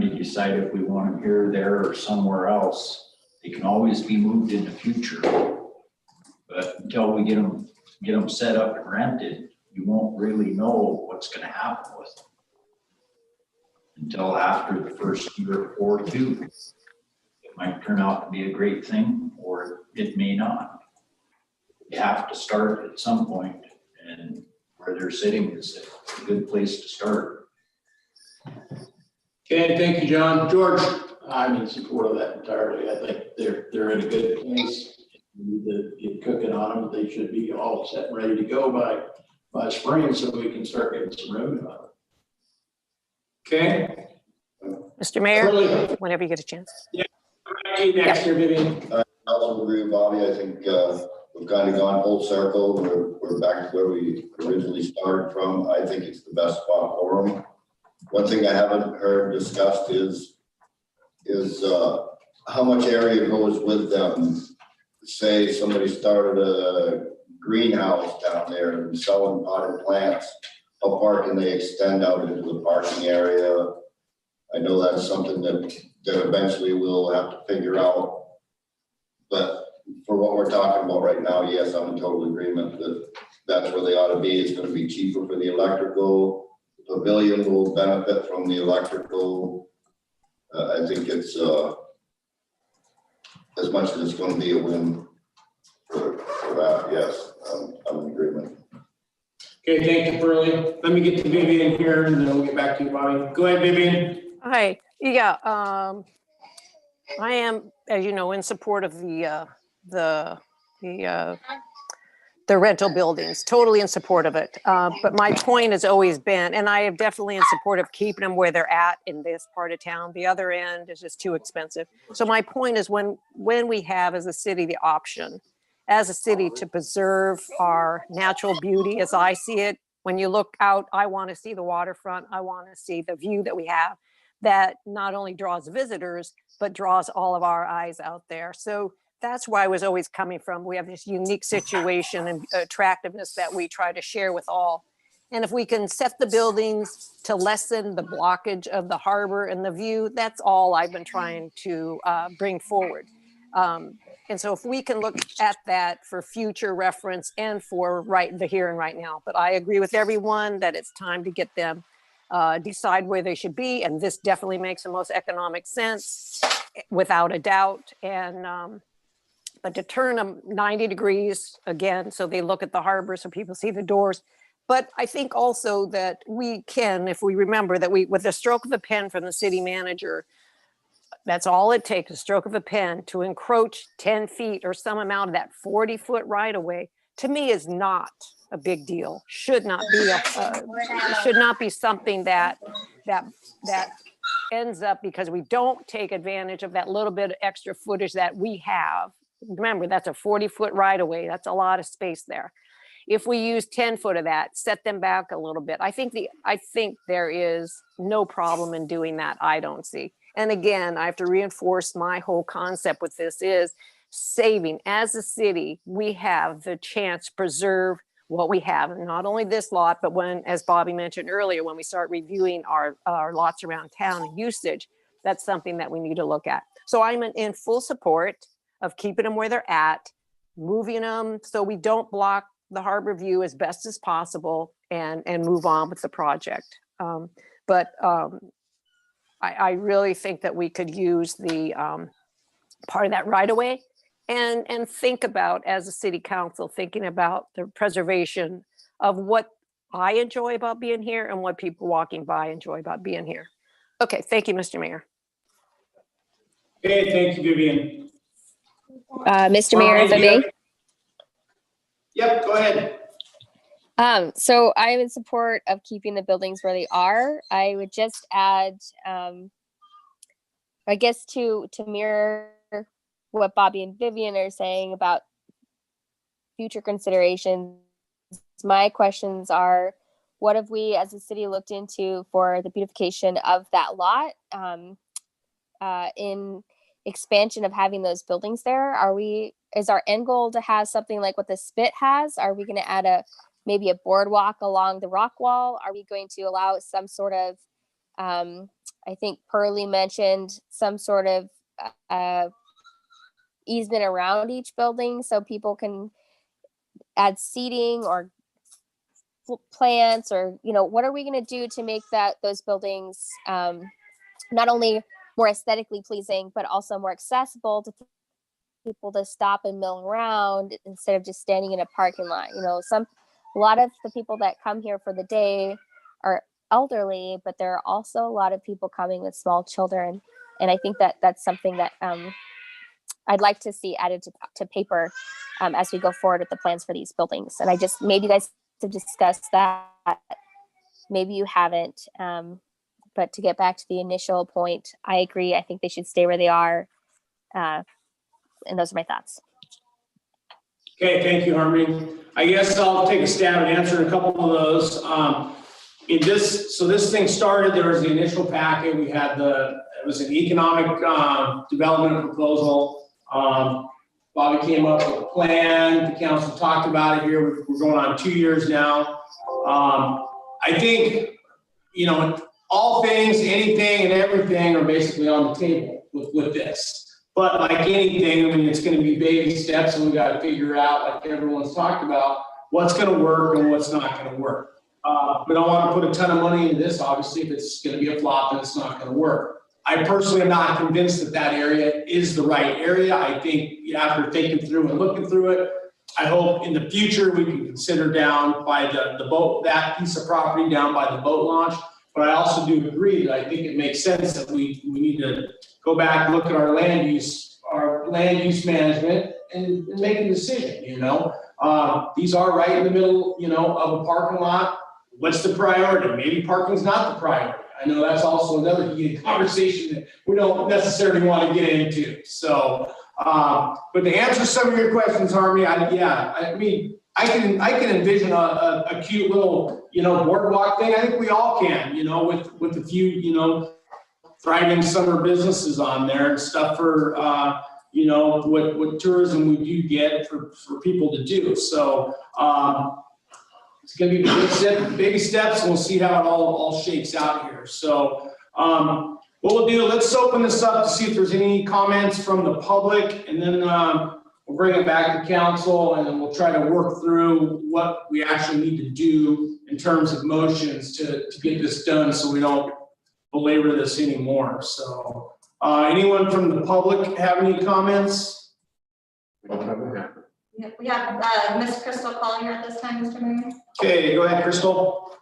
to decide if we want them here, there, or somewhere else. They can always be moved in the future. But until we get them set up and rented, you won't really know what's gonna happen with them until after the first year or two. It might turn out to be a great thing, or it may not. You have to start at some point, and where they're sitting is a good place to start. Okay, thank you, John. George. I'm in support of that entirely. I think they're in a good place. We need to get cooking on them. They should be all set and ready to go by spring, so we can start getting some revenue out of it. Okay. Mr. Mayor, Curly. whenever you get a chance. Hey, next here, Vivian. I also agree with Bobby. I think we've kind of gone full circle. We're back to where we originally started from. I think it's the best spot for them. One thing I haven't heard discussed is how much area goes with them. Say somebody started a greenhouse down there and selling potted plants. How far can they extend out into the parking area? I know that's something that eventually we'll have to figure out. But for what we're talking about right now, yes, I'm in total agreement that that's where they ought to be. It's going to be cheaper for the electrical. The pavilion will benefit from the electrical. I think it's as much as it's going to be a win for that. Yes, I'm in agreement. Okay, thank you, Curly. Let me get to Vivian here, and then we'll get back to you, Bobby. Go ahead, Vivian. Hi, yeah, I am, as you know, in support of the rental buildings, totally in support of it. But my point has always been, and I am definitely in support of keeping them where they're at in this part of town. The other end is just too expensive. So my point is when we have as a city the option, as a city, to preserve our natural beauty as I see it, when you look out, I want to see the waterfront. I want to see the view that we have that not only draws visitors, but draws all of our eyes out there. So that's where I was always coming from. We have this unique situation and attractiveness that we try to share with all. And if we can set the buildings to lessen the blockage of the harbor and the view, that's all I've been trying to bring forward. And so if we can look at that for future reference and for the here and right now, but I agree with everyone that it's time to get them decide where they should be. And this definitely makes the most economic sense without a doubt. And but to turn them 90 degrees again, so they look at the harbor, so people see the doors. But I think also that we can, if we remember that with the stroke of a pen from the city manager, that's all it takes, a stroke of a pen to encroach 10 feet or some amount of that 40-foot right of way, to me is not a big deal. Should not be something that ends up because we don't take advantage of that little bit of extra footage that we have. Remember, that's a 40-foot right of way. That's a lot of space there. If we use 10 foot of that, set them back a little bit. I think there is no problem in doing that. I don't see. And again, I have to reinforce my whole concept with this is saving. As a city, we have the chance to preserve what we have, and not only this lot, but when, as Bobby mentioned earlier, when we start reviewing our lots around town and usage, that's something that we need to look at. So I'm in full support of keeping them where they're at, moving them so we don't block the harbor view as best as possible, and move on with the project. I really think that we could use the part of that right away and think about, as a city council, thinking about the preservation of what I enjoy about being here and what people walking by enjoy about being here. Okay, thank you, Mr. Mayor. Okay, thank you, Vivian. Mr. Mayor, if I may. Yep, go ahead. So I am in support of keeping the buildings where they are. I would just add, I guess to mirror what Bobby and Vivian are saying about future considerations. My questions are, what have we as a city looked into for the beautification of that lot in expansion of having those buildings there? Is our end goal to have something like what the Spit has? Are we going to add maybe a boardwalk along the rock wall? Are we going to allow some sort of, I think Pearlie mentioned some sort of easement around each building so people can add seating or plants, or, what are we going to do to make those buildings not only more aesthetically pleasing, but also more accessible to people to stop and mill around instead of just standing in a parking lot? A lot of the people that come here for the day are elderly, but there are also a lot of people coming with small children. And I think that's something that I'd like to see added to paper as we go forward with the plans for these buildings. And maybe you guys have discussed that, maybe you haven't. But to get back to the initial point, I agree. I think they should stay where they are. And those are my thoughts. Okay, thank you, Harmony. I guess I'll take a stab at answering a couple of those. So this thing started, there was the initial packet. We had it was an economic development proposal. Bobby came up with a plan. The council talked about it here. We're going on 2 years now. I think, all things, anything and everything are basically on the table with this. But like anything, it's going to be baby steps, and we got to figure out, like everyone's talked about, what's going to work and what's not going to work. We don't want to put a ton of money into this, obviously, if it's going to be a flop and it's not going to work. I personally am not convinced that area is the right area. I think after thinking through and looking through it, I hope in the future we can consider down by the boat, that piece of property down by the boat launch. But I also do agree that I think it makes sense that we need to go back, look at our land use management and make a decision, you know? These are right in the middle, you know, of a parking lot. What's the priority? Maybe parking's not the priority. I know that's also another heated conversation that we don't necessarily want to get into. So, but to answer some of your questions, Harmony, I mean, I can envision a cute little, you know, boardwalk thing. I think we all can, you know, with a few, you know, thriving summer businesses on there and stuff for, you know, what tourism we do get for people to do. So, it's gonna be baby steps, and we'll see how it all shakes out here. So, what we'll do, let's open this up to see if there's any comments from the public, and then we'll bring it back to council, and then we'll try to work through what we actually need to do in terms of motions to get this done, so we don't belabor this anymore. So, anyone from the public have any comments? We don't have a hand. We have Miss Crystal Collier at this time, Mr. Mayor. Okay, go ahead, Crystal.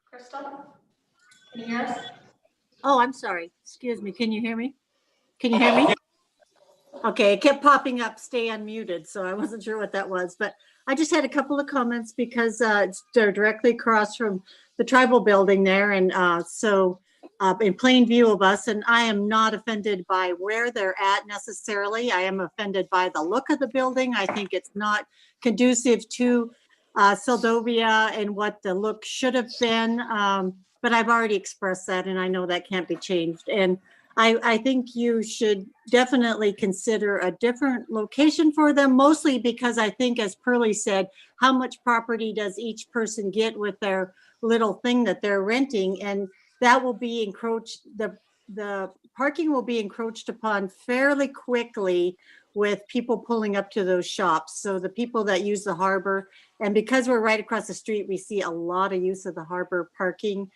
Crystal, can you hear us? Oh, I'm sorry. Excuse me. Can you hear me? Can you hear me? Okay, it kept popping up, stay unmuted, so I wasn't sure what that was. But I just had a couple of comments because they're directly across from the tribal building there. And so in plain view of us, and I am not offended by where they're at necessarily. I am offended by the look of the building. I think it's not conducive to Seldovia and what the look should have been. But I've already expressed that, and I know that can't be changed. And I think you should definitely consider a different location for them, mostly because I think, as Pearlie said, how much property does each person get with their little thing that they're renting? And that will be encroached, the parking will be encroached upon fairly quickly with people pulling up to those shops. So the people that use the harbor, and because we're right across the street, we see a lot of use of the harbor parking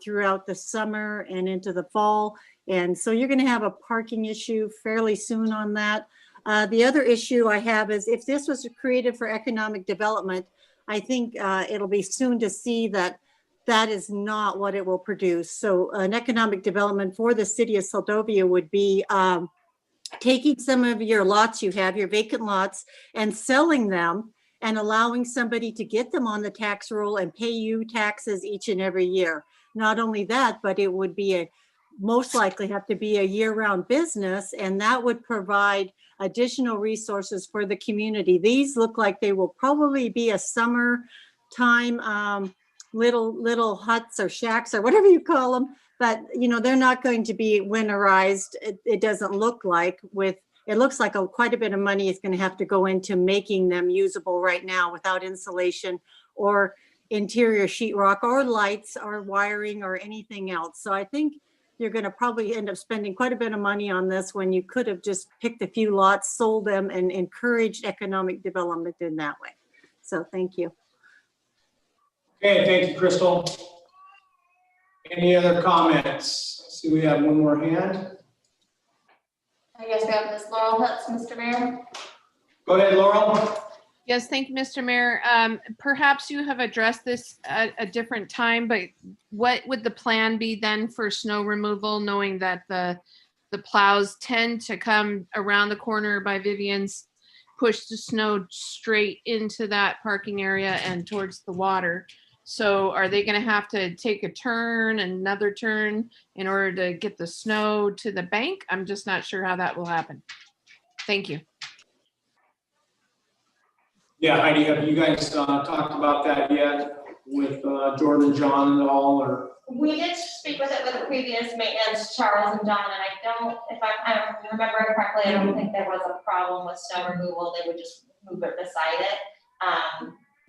throughout the summer and into the fall. And so you're going to have a parking issue fairly soon on that. The other issue I have is if this was created for economic development, I think it'll be soon to see that that is not what it will produce. So an economic development for the city of Seldovia would be taking some of your lots you have, your vacant lots, and selling them and allowing somebody to get them on the tax roll and pay you taxes each and every year. Not only that, but it would be most likely have to be a year-round business, and that would provide additional resources for the community. These look like they will probably be a summertime little huts or shacks or whatever you call them, but you know, they're not going to be winterized. It doesn't look like. It looks like quite a bit of money is going to have to go into making them usable right now without insulation or interior sheetrock or lights or wiring or anything else. So I think you're going to probably end up spending quite a bit of money on this when you could have just picked a few lots, sold them, and encouraged economic development in that way. So thank you. Okay, thank you, Crystal. Any other comments? See, we have one more hand. I guess we have Miss Laurel Hutz, Mr. Mayor. Go ahead, Laurel. Yes, thank you, Mr. Mayor. Perhaps you have addressed this at a different time, but what would the plan be then for snow removal, knowing that the plows tend to come around the corner by Vivian's, push the snow straight into that parking area and towards the water? So are they going to have to take a turn, another turn, in order to get the snow to the bank? I'm just not sure how that will happen. Thank you. Yeah, Heidi, have you guys talked about that yet with Jordan, John, and all, or? We did speak with it with the previous maintenance, Charles and John, and I don't, if I'm remembering correctly, I don't think there was a problem with snow removal. They would just move it beside it.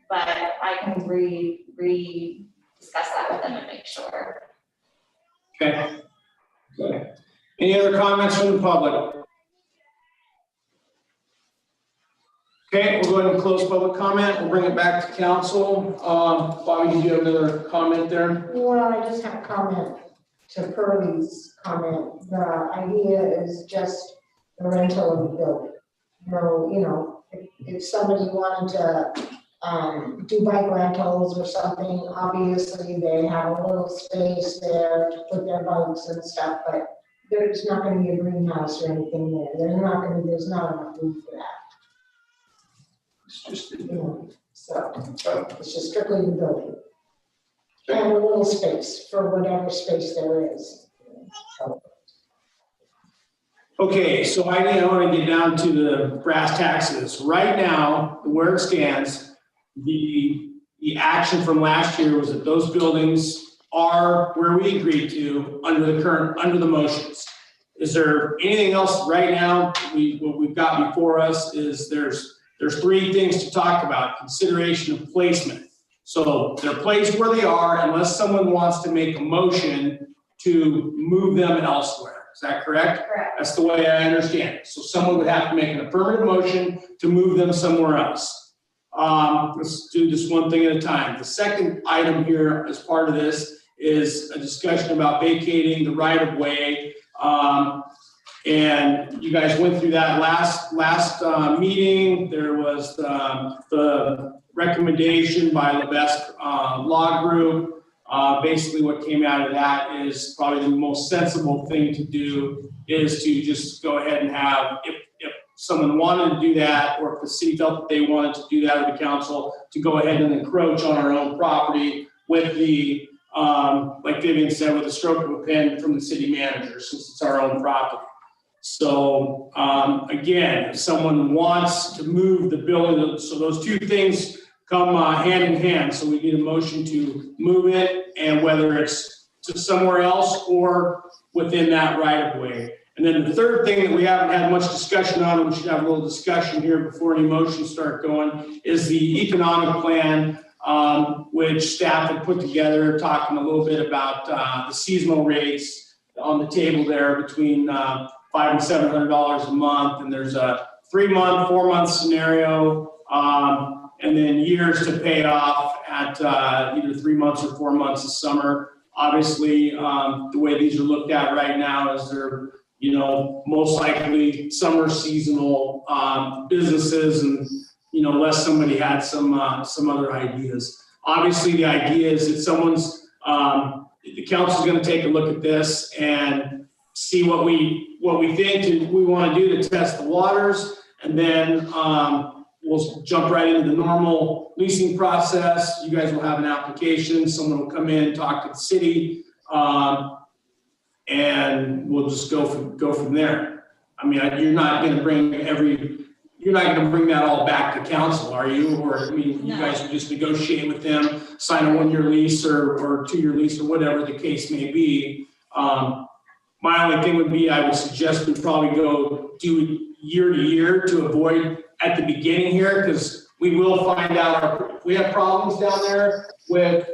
But I can discuss that with them and make sure. Okay. Okay. Any other comments from the public? Okay, we'll go ahead and close public comment. We'll bring it back to council. Bobby, did you have another comment there? Well, I just have a comment to Pearlie's comment. The idea is just the rental of the building. If somebody wanted to, do bike rentals or something, obviously they have a little space there to put their bikes and stuff, but there's not gonna be a greenhouse or anything there. There's not enough room for that, It's just, so it's just strictly the building. And a little space for whatever space there is. So, Okay, so I want to get down to the brass taxes. Right now, where it stands, the action from last year was that those buildings are where we agreed to under the motions. Is there anything else right now? What we've got before us is there's three things to talk about. Consideration of placement. So they're placed where they are unless someone wants to make a motion to move them elsewhere. Is that correct? Correct. That's the way I understand it. So someone would have to make an affirmative motion to move them somewhere else. Let's do this one thing at a time. The second item here as part of this is a discussion about vacating the right of way. And you guys went through that last meeting. There was the recommendation by Levesque Law Group. Basically what came out of that is probably the most sensible thing to do is to just go ahead and have, if someone wanted to do that, or if the city felt that they wanted to do that, or the council, to go ahead and encroach on our own property with the, like Vivian said, with a stroke of a pen from the city manager, since it's our own property. So again, if someone wants to move the building, so those two things come hand in hand. So we need a motion to move it, and whether it's to somewhere else or within that right of way. And then the third thing that we haven't had much discussion on, and we should have a little discussion here before any motions start going, is the economic plan, which staff had put together, talking a little bit about the seasonal rates on the table there between $500 and $700 a month. And there's a 3-month, 4-month scenario, and then years to pay off at either 3 months or 4 months of summer. Obviously, the way these are looked at right now is they're, most likely summer seasonal businesses, and unless somebody had some other ideas. Obviously, the idea is that the council's going to take a look at this and see what we think we want to do to test the waters, and then we'll jump right into the normal leasing process. You guys will have an application. Someone will come in, talk to the city, and we'll just go from there. I mean, you're not going to bring that all back to council, are you? Or I mean, you guys will just negotiate with them, sign a 1-year lease or 2-year lease or whatever the case may be. My only thing would be, I would suggest we probably go do year to year to avoid at the beginning here, because we will find out if we have problems down there with,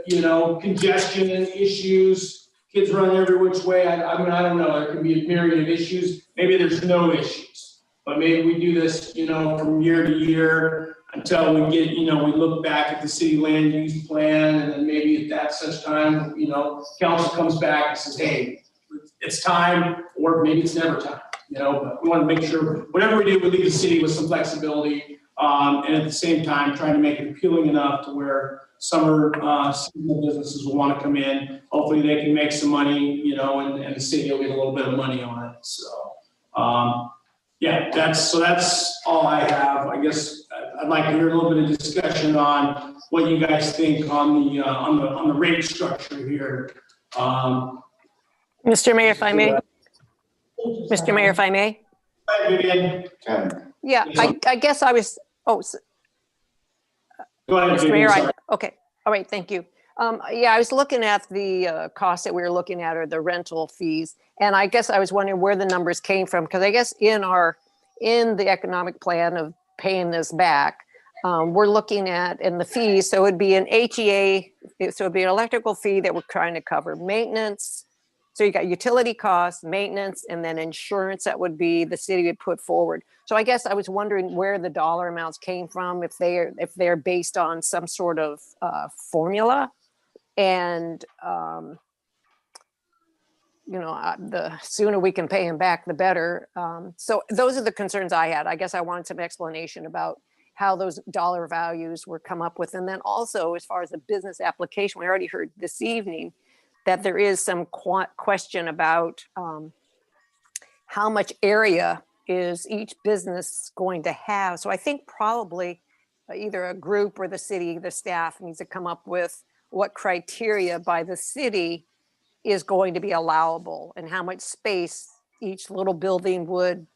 congestion issues, kids running every which way. I mean, I don't know, there can be a myriad of issues. Maybe there's no issues, but maybe we do this, from year to year until we get, we look back at the city land use plan, and then maybe at that such time, council comes back and says, hey, it's time, or maybe it's never time. But we want to make sure whatever we do, we leave the city with some flexibility, and at the same time, trying to make it appealing enough to where summer seasonal businesses will want to come in. Hopefully, they can make some money, and the city will get a little bit of money on it. So, yeah, that's all I have. I guess I'd like to hear a little bit of discussion on what you guys think on the rate structure here. Mr. Mayor, if I may. Mr. Mayor, if I may. Hi, Vivian. Yeah, I guess I was, Go ahead, Mr. Mayor, Vivian, okay, all right, thank you. Yeah, I was looking at the costs that we were looking at, or the rental fees, and I guess I was wondering where the numbers came from, because I guess in the economic plan of paying this back, we're looking at in the fees, so it'd be an HEA, so it'd be an electrical fee that we're trying to cover maintenance. So you got utility costs, maintenance, and then insurance that would be the city would put forward. So I guess I was wondering where the dollar amounts came from, if they're based on some sort of formula. And the sooner we can pay him back, the better. So those are the concerns I had. I guess I wanted some explanation about how those dollar values were come up with. And then also, as far as the business application, we already heard this evening that there is some question about how much area is each business going to have. So I think probably either a group or the city, the staff needs to come up with what criteria by the city is going to be allowable and how much space each little building would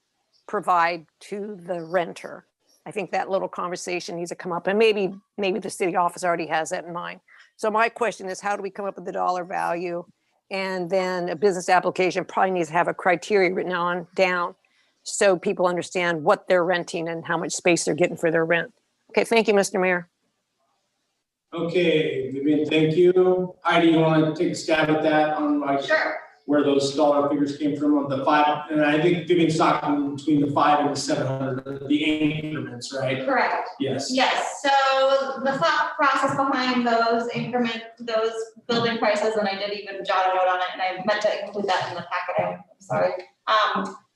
provide to the renter. I think that little conversation needs to come up, and maybe the city office already has that in mind. So my question is, how do we come up with the dollar value? And then a business application probably needs to have a criteria written on down so people understand what they're renting and how much space they're getting for their rent. Okay, thank you, Mr. Mayor. Okay, Vivian, thank you. Heidi, you want to take a stab at that on like Sure. where those dollar figures came from on the 5? And I think Vivian's talking between the 5 and the 700, the increments, right? Correct. Yes. Yes, so the thought process behind those building prices, and I did even jot a note on it, and I meant to include that in the packet, I'm sorry,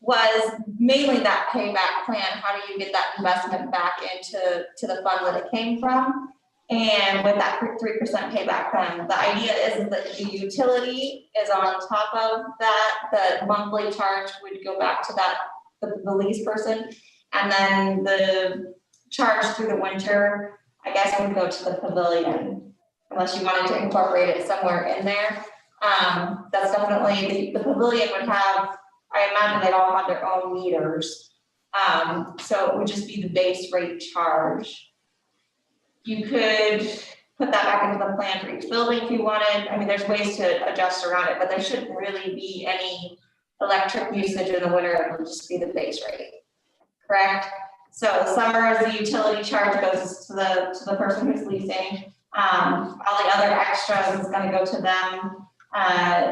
was mainly that payback plan. How do you get that investment back into the fund that it came from? And with that 3% payback plan, the idea is that the utility is on top of that. The monthly charge would go back to the lease person. And then the charge through the winter, I guess, would go to the pavilion, unless you wanted to incorporate it somewhere in there. That's definitely, the pavilion would have, I imagine they'd all have their own meters. So it would just be the base rate charge. You could put that back into the plan for each building if you wanted. I mean, there's ways to adjust around it, but there shouldn't really be any electric usage in the winter. It would just be the base rate, correct? So summer, the utility charge goes to the person who's leasing. All the other extras is gonna go to them,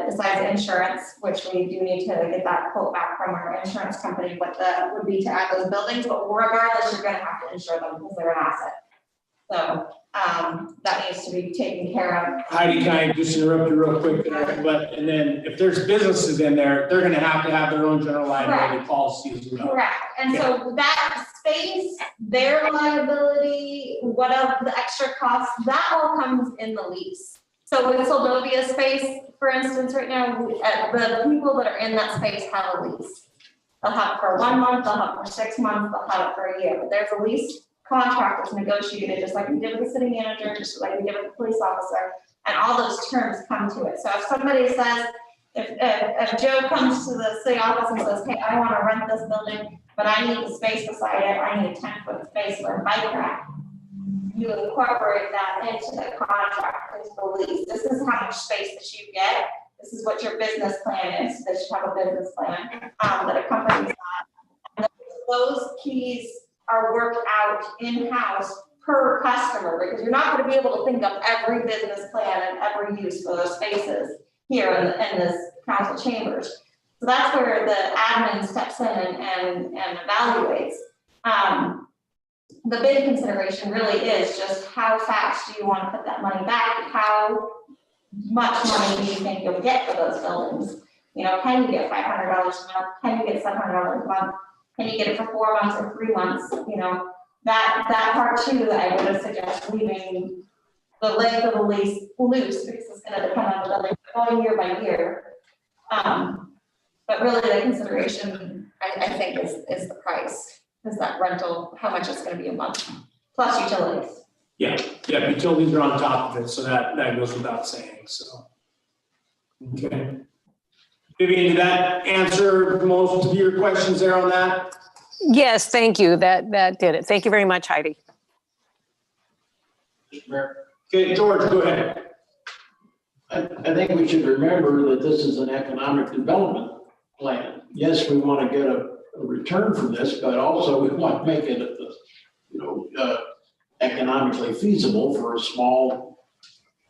besides insurance, which we do need to get that quote back from our insurance company, what that would be to add those buildings, but regardless, you're gonna have to insure them because they're an asset. So that needs to be taken care of. Heidi, can I just interrupt you real quick there? And then if there's businesses in there, they're gonna have to have their own general liability policy as well. Correct, and so that space, their liability, what of the extra costs, that all comes in the lease. So with Soldovia space, for instance, right now, the people that are in that space have a lease. They'll have it for 1 month, they'll have it for 6 months, they'll have it for a year, but there's a lease contract that's negotiated, just like we did with the city manager, just like we did with the police officer, and all those terms come to it. So if somebody says, if Joe comes to the city office and says, hey, I wanna rent this building, but I need the space beside it, I need a 10-foot space for a bike rack, you incorporate that into the contract, into the lease. This is how much space that you get. This is what your business plan is. They should have a business plan that accompanies that. And those keys are worked out in-house per customer, because you're not going to be able to think of every business plan and every use for those spaces here in this council chambers. So that's where the admin steps in and evaluates. The big consideration really is just how fast do you want to put that money back? How much money do you think you'll get for those buildings? You know, can you get $500 a month? Can you get $700 a month? Can you get it for 4 months or 3 months? You know, that part too, I would suggest leaving the length of the lease loose, because it's going to depend on the building, going year by year. But really the consideration, I think, is the price, is that rental, how much it's going to be a month, plus utilities. Yeah, utilities are on top of it, so that goes without saying, so. Okay. Vivian, did that answer most of your questions there on that? Yes, thank you. That did it. Thank you very much, Heidi. Mr. Mayor, Okay, George, go ahead. I think we should remember that this is an economic development plan. Yes, we want to get a return from this, but also we want to make it, economically feasible for a small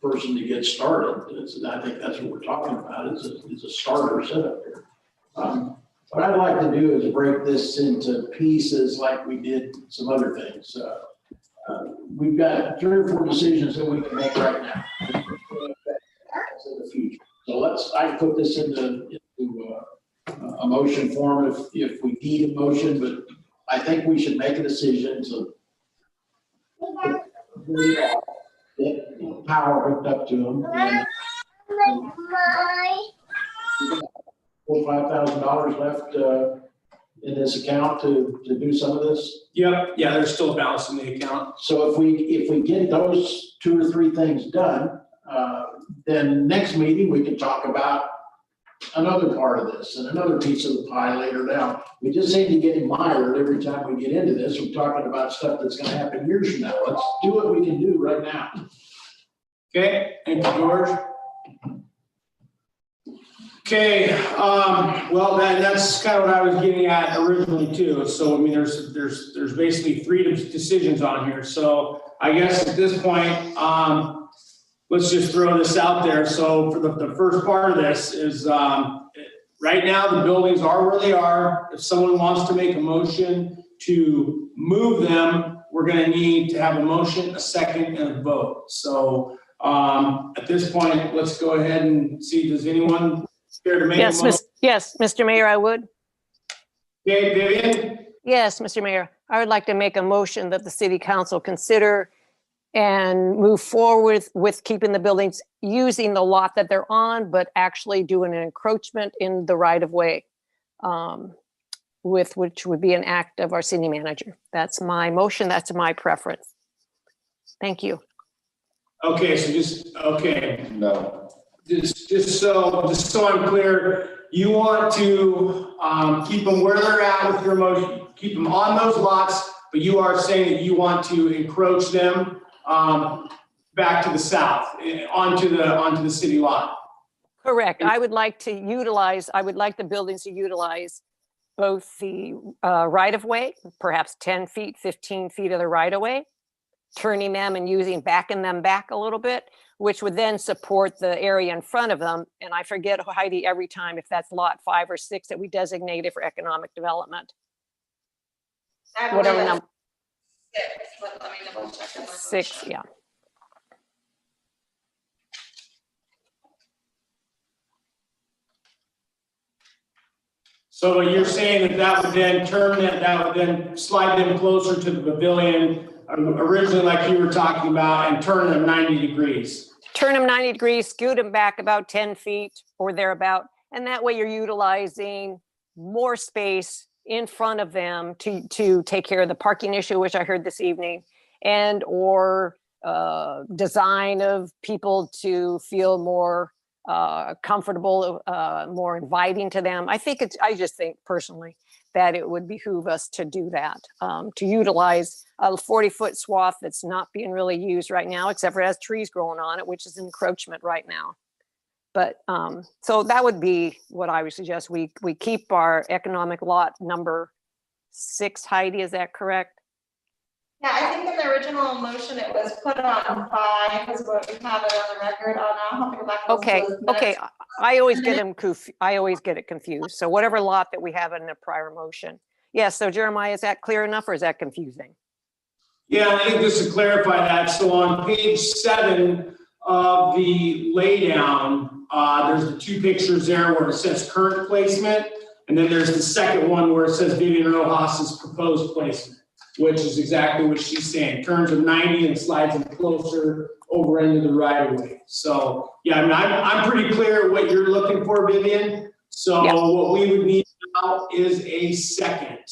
person to get started. I think that's what we're talking about. It's a starter setup here. What I'd like to do is break this into pieces like we did some other things. We've got 3 or 4 decisions that we can make right now. In the future. So I put this into a motion form if we need a motion, but I think we should make a decision to get power hooked up to them. And $4,000-5,000 left in this account to do some of this. Yep, yeah, there's still a balance in the account. So if we get those 2 or 3 things done, then next meeting, we can talk about another part of this and another piece of the pie later down. We just seem to get mired every time we get into this. We're talking about stuff that's gonna happen years from now. Let's do what we can do right now. Okay, thank you, George. Okay, well, that's kind of what I was getting at originally too. So, I mean, there's basically 3 decisions on here. So I guess at this point, let's just throw this out there. So for the first part of this is, right now, the buildings are where they are. If someone wants to make a motion to move them, we're gonna need to have a motion, a second, and a vote. So at this point, let's go ahead and see, does anyone care to make a motion? Yes, Mr. Mayor, I would. Okay, Vivian? Yes, Mr. Mayor, I would like to make a motion that the city council consider and move forward with keeping the buildings, using the lot that they're on, but actually doing an encroachment in the right of way, which would be an act of our city manager. That's my motion. That's my preference. Thank you. Okay, so okay. No. Just so I'm clear, you want to keep them where they're at with your motion, keep them on those lots, but you are saying that you want to encroach them back to the south, onto the city lot. Correct. I would like the buildings to utilize both the right of way, perhaps 10 feet, 15 feet of the right of way, turning them and backing them back a little bit, which would then support the area in front of them. And I forget, Heidi, every time if that's lot 5 or 6 that we designated for economic development. Whatever number. 6, but let me double check. on my 6, motion. yeah. So you're saying that would then that would then slide them closer to the pavilion, originally like you were talking about, and turn them 90 degrees. Turn them 90 degrees, scoot them back about 10 feet or thereabout. And that way you're utilizing more space in front of them to take care of the parking issue, which I heard this evening, and or design of people to feel more comfortable, more inviting to them. I just think personally that it would behoove us to do that, to utilize a 40-foot swath that's not being really used right now, except for it has trees growing on it, which is encroachment right now. But so that would be what I would suggest. We keep our economic lot number 6, Heidi, is that correct? Yeah, I think in the original motion, it was put on 5, is what we have it on the record on. I'll have to go back. and listen to those Okay. minutes. I always get it confused. So whatever lot that we have in the prior motion. Yes, so Jeremiah, is that clear enough or is that confusing? Yeah, I think just to clarify that, so on page 7 of the laydown, there's the 2 pictures there where it says current placement, and then there's the second one where it says Vivian Rojas's proposed placement, which is exactly what she's saying, turns them 90 and slides them closer over into the right of way. So, yeah, I mean, I'm pretty clear what you're looking for, Vivian. So Yeah. what we would need now is a second.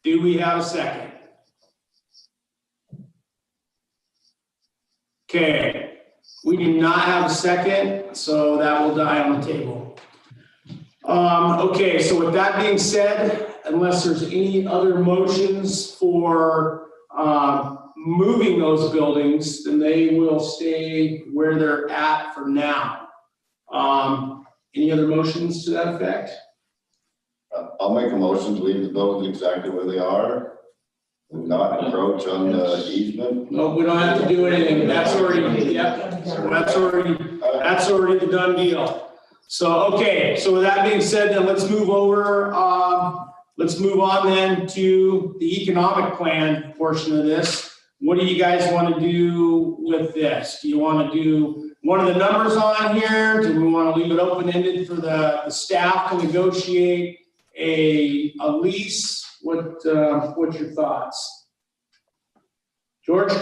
Do we have a second? Okay, we do not have a second, so that will die on the table. Okay, so with that being said, unless there's any other motions for moving those buildings, then they will stay where they're at for now. Any other motions to that effect? I'll make a motion to leave the buildings exactly where they are. Not encroach on the easement. No, we don't have to do anything. That's already, yep, that's already the done deal. So, okay, so with that being said, then let's move over, let's move on then to the economic plan portion of this. What do you guys want to do with this? Do you want to do one of the numbers on here? Do we want to leave it open-ended for the staff to negotiate a lease? What's your thoughts? George?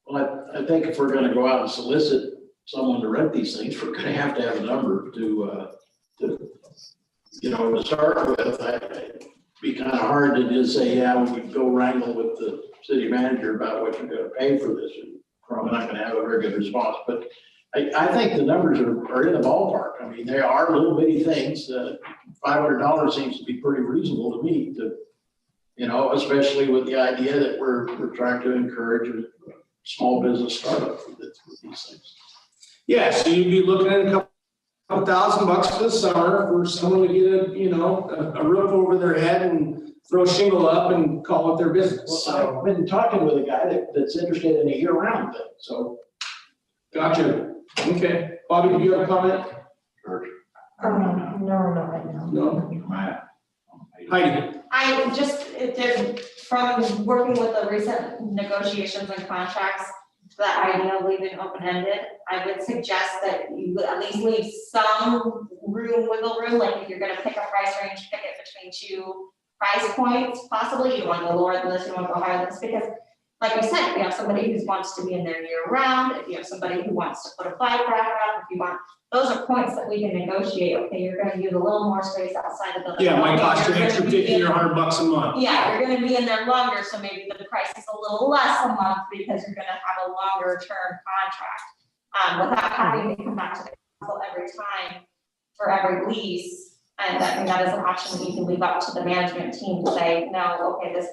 Well, I think if we're gonna go out and solicit someone to rent these things, we're gonna have a number to start with. It'd be kind of hard to just say, yeah, we could go wrangle with the city manager about what you're gonna pay for this. You're probably not gonna have a very good response, but I think the numbers are in the ballpark. I mean, they are little bitty things. $500 seems to be pretty reasonable to me especially with the idea that we're trying to encourage a small business startup with these things. Yeah, so you'd be looking at a couple $1,000 for the summer for someone to get a roof over their head and throw a shingle up and call it their business. Well, I've been talking with a guy that's interested in a year-round thing, so. Gotcha. Okay. Bobby, do you have a comment? George? No, not right now. No. Matt? Heidi? From working with the recent negotiations and contracts, the idea of leaving open-ended, I would suggest that you would at least leave some wiggle room, like if you're gonna pick a price range, pick it between two price points, possibly. You want to go lower than this, you want to go higher than this, because like you said, if you have somebody who wants to be in there year round, if you have somebody who wants to put a flag rack up, if you want, those are points that we can negotiate. Okay, you're gonna use a little more space outside the building. Yeah, might Okay, cost you an you're extra gonna be $50 in- or $100 a month. Yeah, you're gonna be in there longer, so maybe the price is a little less a month because you're gonna have a longer term contract. Without having to come back to the council every time for every lease. And that is an option that you can leave up to the management team to say, no, okay, this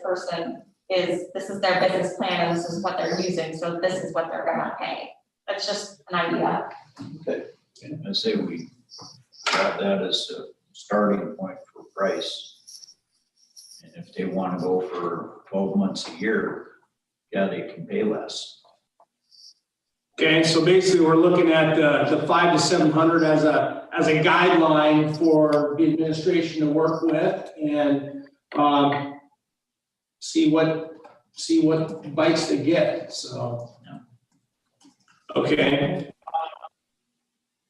is their business plan and this is what they're using, so this is what they're gonna pay. That's just an idea. I say we got that as a starting point for price. And if they want to go for 12 months a year, yeah, they can pay less. Okay, so basically we're looking at the 500 to 700 as a guideline for the administration to work with and see what bites they get. So, okay.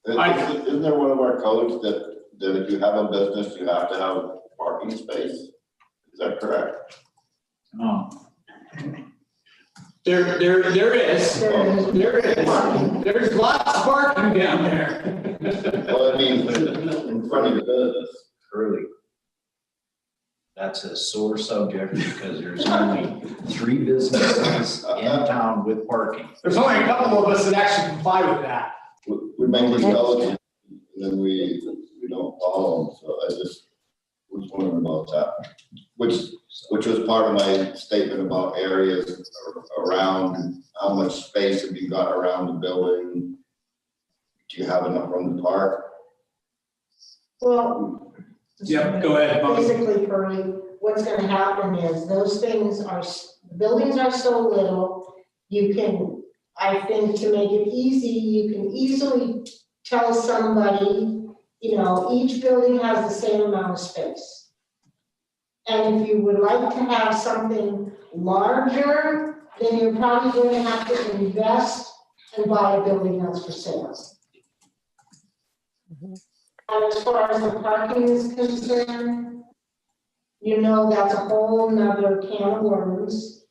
Isn't there one of our codes that if you have a business, you have to have parking space? Is that correct? No. There is. There's lots of parking down there. Well, I mean, in front of your business. Early. That's a sore subject because there's only 3 businesses in town with parking. There's only a couple of us that actually comply with that. We make these codes and then we don't follow them, so I just was wondering about that. Which was part of my statement about areas around, how much space have you got around the building? Do you have enough room to park? Well. Yep, go ahead, Bobby. Basically, Curly, what's gonna happen is those things buildings are so little, you can, I think to make it easy, you can easily tell somebody, each building has the same amount of space. And if you would like to have something larger, then you're probably going to have to invest and buy a building that's for sale. And as far as the parking is concerned, that's a whole nother can of worms.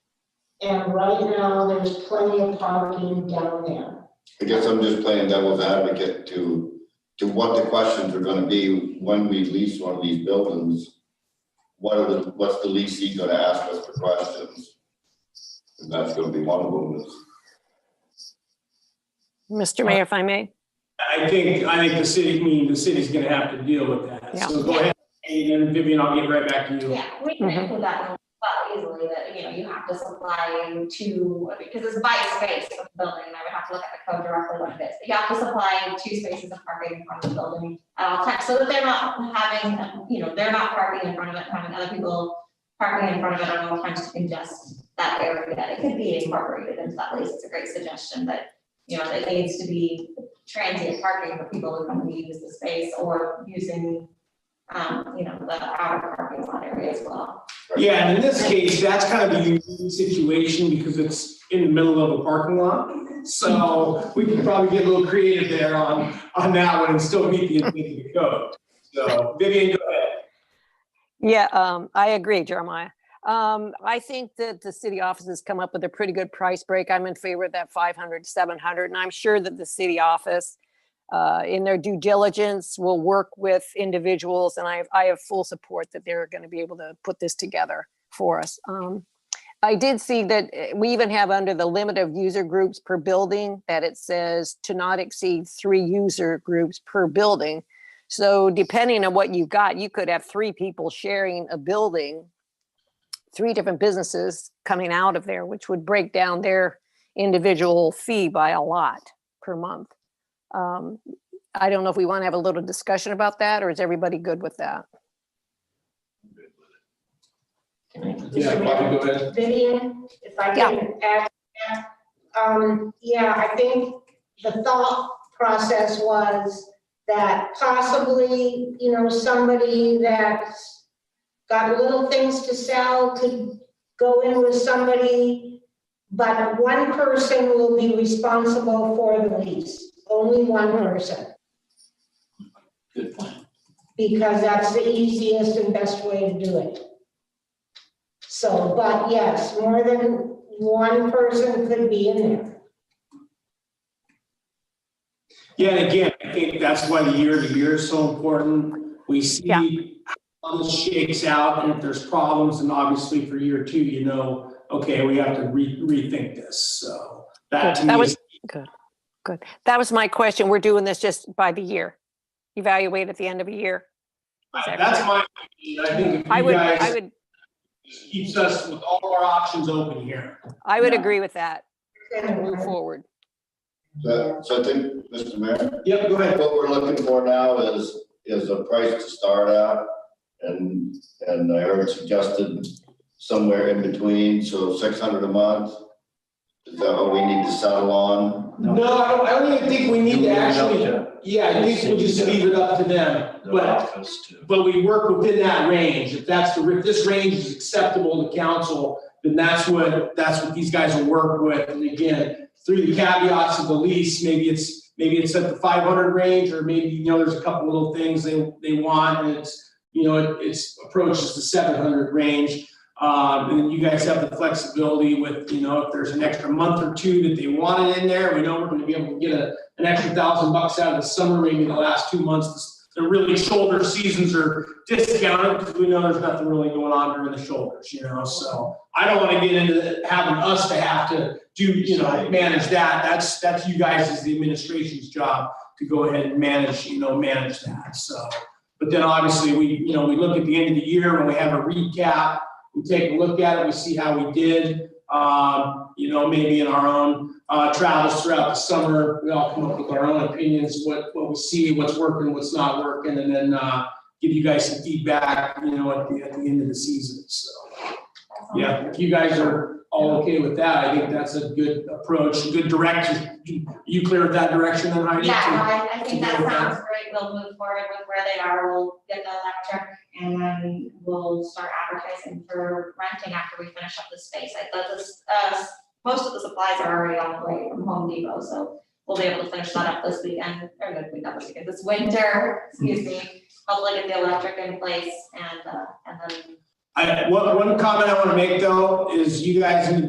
And right now, there's plenty of parking down there. I guess I'm just playing devil's advocate to what the questions are gonna be when we lease one of these buildings. What's the leasing gonna ask us for questions? And that's gonna be one of them. Mr. Mayor, if I may. I think the city's gonna have to deal with that. Yeah. So go ahead, and Vivian, I'll get right back to you. Yeah, we can include that in easily that, you have to supply because it's by space of the building, and I would have to look at the code directly what it is. But you have to supply 2 spaces of parking in front of the building at all times, so that they're not having, they're not parking in front of it, having other people parking in front of it at all times to congest that area. It could be incorporated into that lease. It's a great suggestion, but it needs to be transient parking for people who come to use the space or using the outer parking lot area as well. Yeah, and in this case, that's kind of a unique situation because it's in the middle of a parking lot. So we can probably get a little creative there on that one and still meet the intent of the code. So Vivian, go ahead. Yeah, I agree, Jeremiah. I think that the city offices come up with a pretty good price break. I'm in favor of that 500, 700, and I'm sure that the city office, in their due diligence, will work with individuals, and I have full support that they're going to be able to put this together for us. I did see that we even have under the limit of user groups per building that it says to not exceed 3 user groups per building. So depending on what you got, you could have 3 people sharing a building, 3 different businesses coming out of there, which would break down their individual fee by a lot per month. I don't know if we want to have a little discussion about that, or is everybody good with that? Yeah, Bobby, go ahead. Vivian, if I can add, yeah, I think the thought process was that possibly, you know, somebody that's got little things to sell could go in with somebody, but one person will be responsible for the lease, only one person. Good plan. Because that's the easiest and best way to do it. So, but yes, more than one person could be in there. Yeah, and again, I think that's why the year to year is so important. We see how this shakes out, and if there's problems, and obviously for year 2, you know, okay, we have to rethink this. So that to me That was is good. That was my question. We're doing this just by the year. Evaluate at the end of a year. that's my opinion. I think if I you would guys keeps us with all our options open here. I would agree with that. Move forward. So I think, Mr. Mayor, Yep, go ahead. what we're looking for now is a price to start at. And I heard suggested somewhere in between, so 600 a month. Is that what we need to settle on? No, I don't even think we need to actually, yeah, I think we'll just leave it up to them. But we work within that range. If this range is acceptable to council, then that's what these guys will work with. And again, through the caveats of the lease, maybe it's at the 500 range, or maybe, you know, there's a couple little things they want, and it's, you know, it's approaches the 700 range. And then you guys have the flexibility with, you know, if there's an extra month or 2 that they want it in there, we know we're going to be able to get an extra $1,000 out of the summer, maybe the last 2 months. The really shoulder seasons are discounted because we know there's nothing really going on during the shoulders, you know. So I don't want to get into having us to have to do, you know, manage that. That's you guys as the administration's job to go ahead and manage that. So, but then obviously we look at the end of the year when we have a recap. We take a look at it, we see how we did, you know, maybe in our own travels throughout the summer. We all come up with our own opinions, what we see, what's working, what's not working, and then give you guys some feedback, you know, at the end of the season. So, yeah, if you guys are all okay with that, I think that's a good approach, a good direction. You clear with that direction then, Heidi? Yeah, I think that sounds great. We'll move forward with where they are. We'll get the electric, and then we'll start advertising for renting after we finish up the space. Most of the supplies are already on the way from Home Depot, so we'll be able to finish that up this weekend, or this winter, excuse me. Hopefully get the electric in place, and then. One comment I want to make though is you guys need to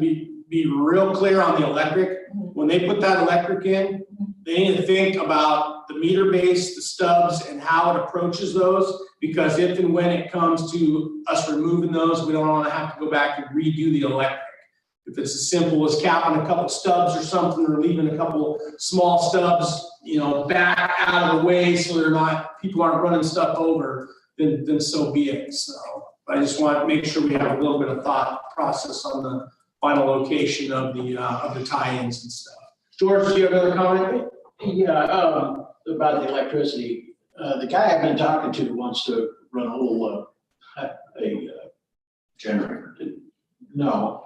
be real clear on the electric. When they put that electric in, they need to think about the meter base, the stubs, and how it approaches those. Because if and when it comes to us removing those, we don't want to have to go back and redo the electric. If it's as simple as capping a couple stubs or something, or leaving a couple small stubs, you know, back out of the way so people aren't running stuff over, then so be it. So I just want to make sure we have a little bit of thought process on the final location of the tie-ins and stuff. George, do you have another comment? Yeah, about the electricity. The guy I've been talking to wants to run a whole Generator. No,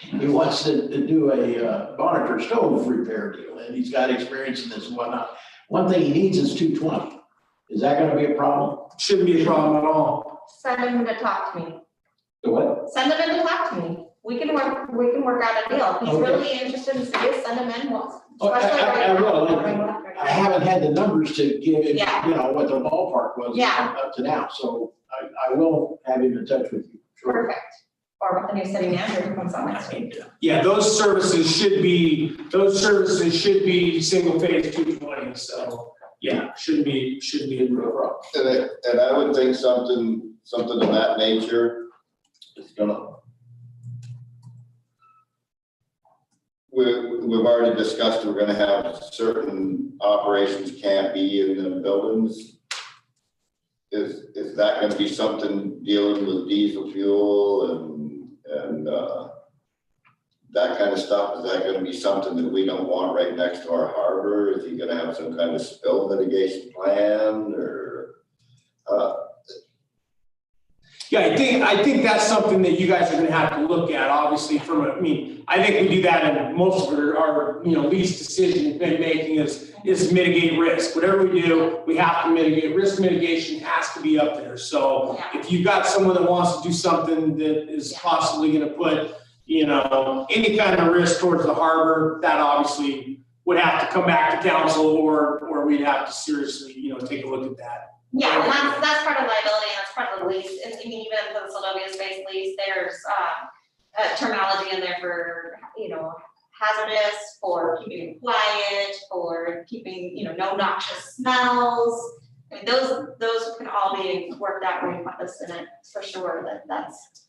he wants to do a monitor stove repair deal, and he's got experience in this and whatnot. One thing he needs is 220. Is that going to be a problem? Shouldn't be a problem at all. Send them to talk to me. The what? Send them in to talk to me. we can work out a deal. If he's Okay. really interested in cities, send him in, Oh, especially right I now. will. I haven't had the numbers to give him, Yeah. you know, what the ballpark was Yeah. up to now, so I will have him in touch with you. Perfect. Or with the new city manager who comes on next week. Yeah, those services should be single phase 220, so, yeah, shouldn't be a real problem. And I would think something of that nature is gonna. We've already discussed, we're gonna have certain operations can't be in the buildings. Is that gonna be something dealing with diesel fuel and that kind of stuff? Is that gonna be something that we don't want right next to our harbor? Is he gonna have some kind of spill mitigation plan or? Yeah, I think that's something that you guys are gonna have to look at, obviously, I think we do that in most of our least decision making is mitigate risk. Whatever we do, we have to mitigate. Risk mitigation has to be up there. So if you've got someone that wants to do something that is possibly gonna put, any kind of risk towards the harbor, that obviously would have to come back to council or we'd have to seriously, take a look at that. Yeah, and that's part of liability, and that's part of the lease. And even in the Sylvania space lease, there's terminology in there for, hazardous, for keeping quiet, for keeping, no noxious smells. I mean, those can all be worked out and encompassed in it for sure. That's,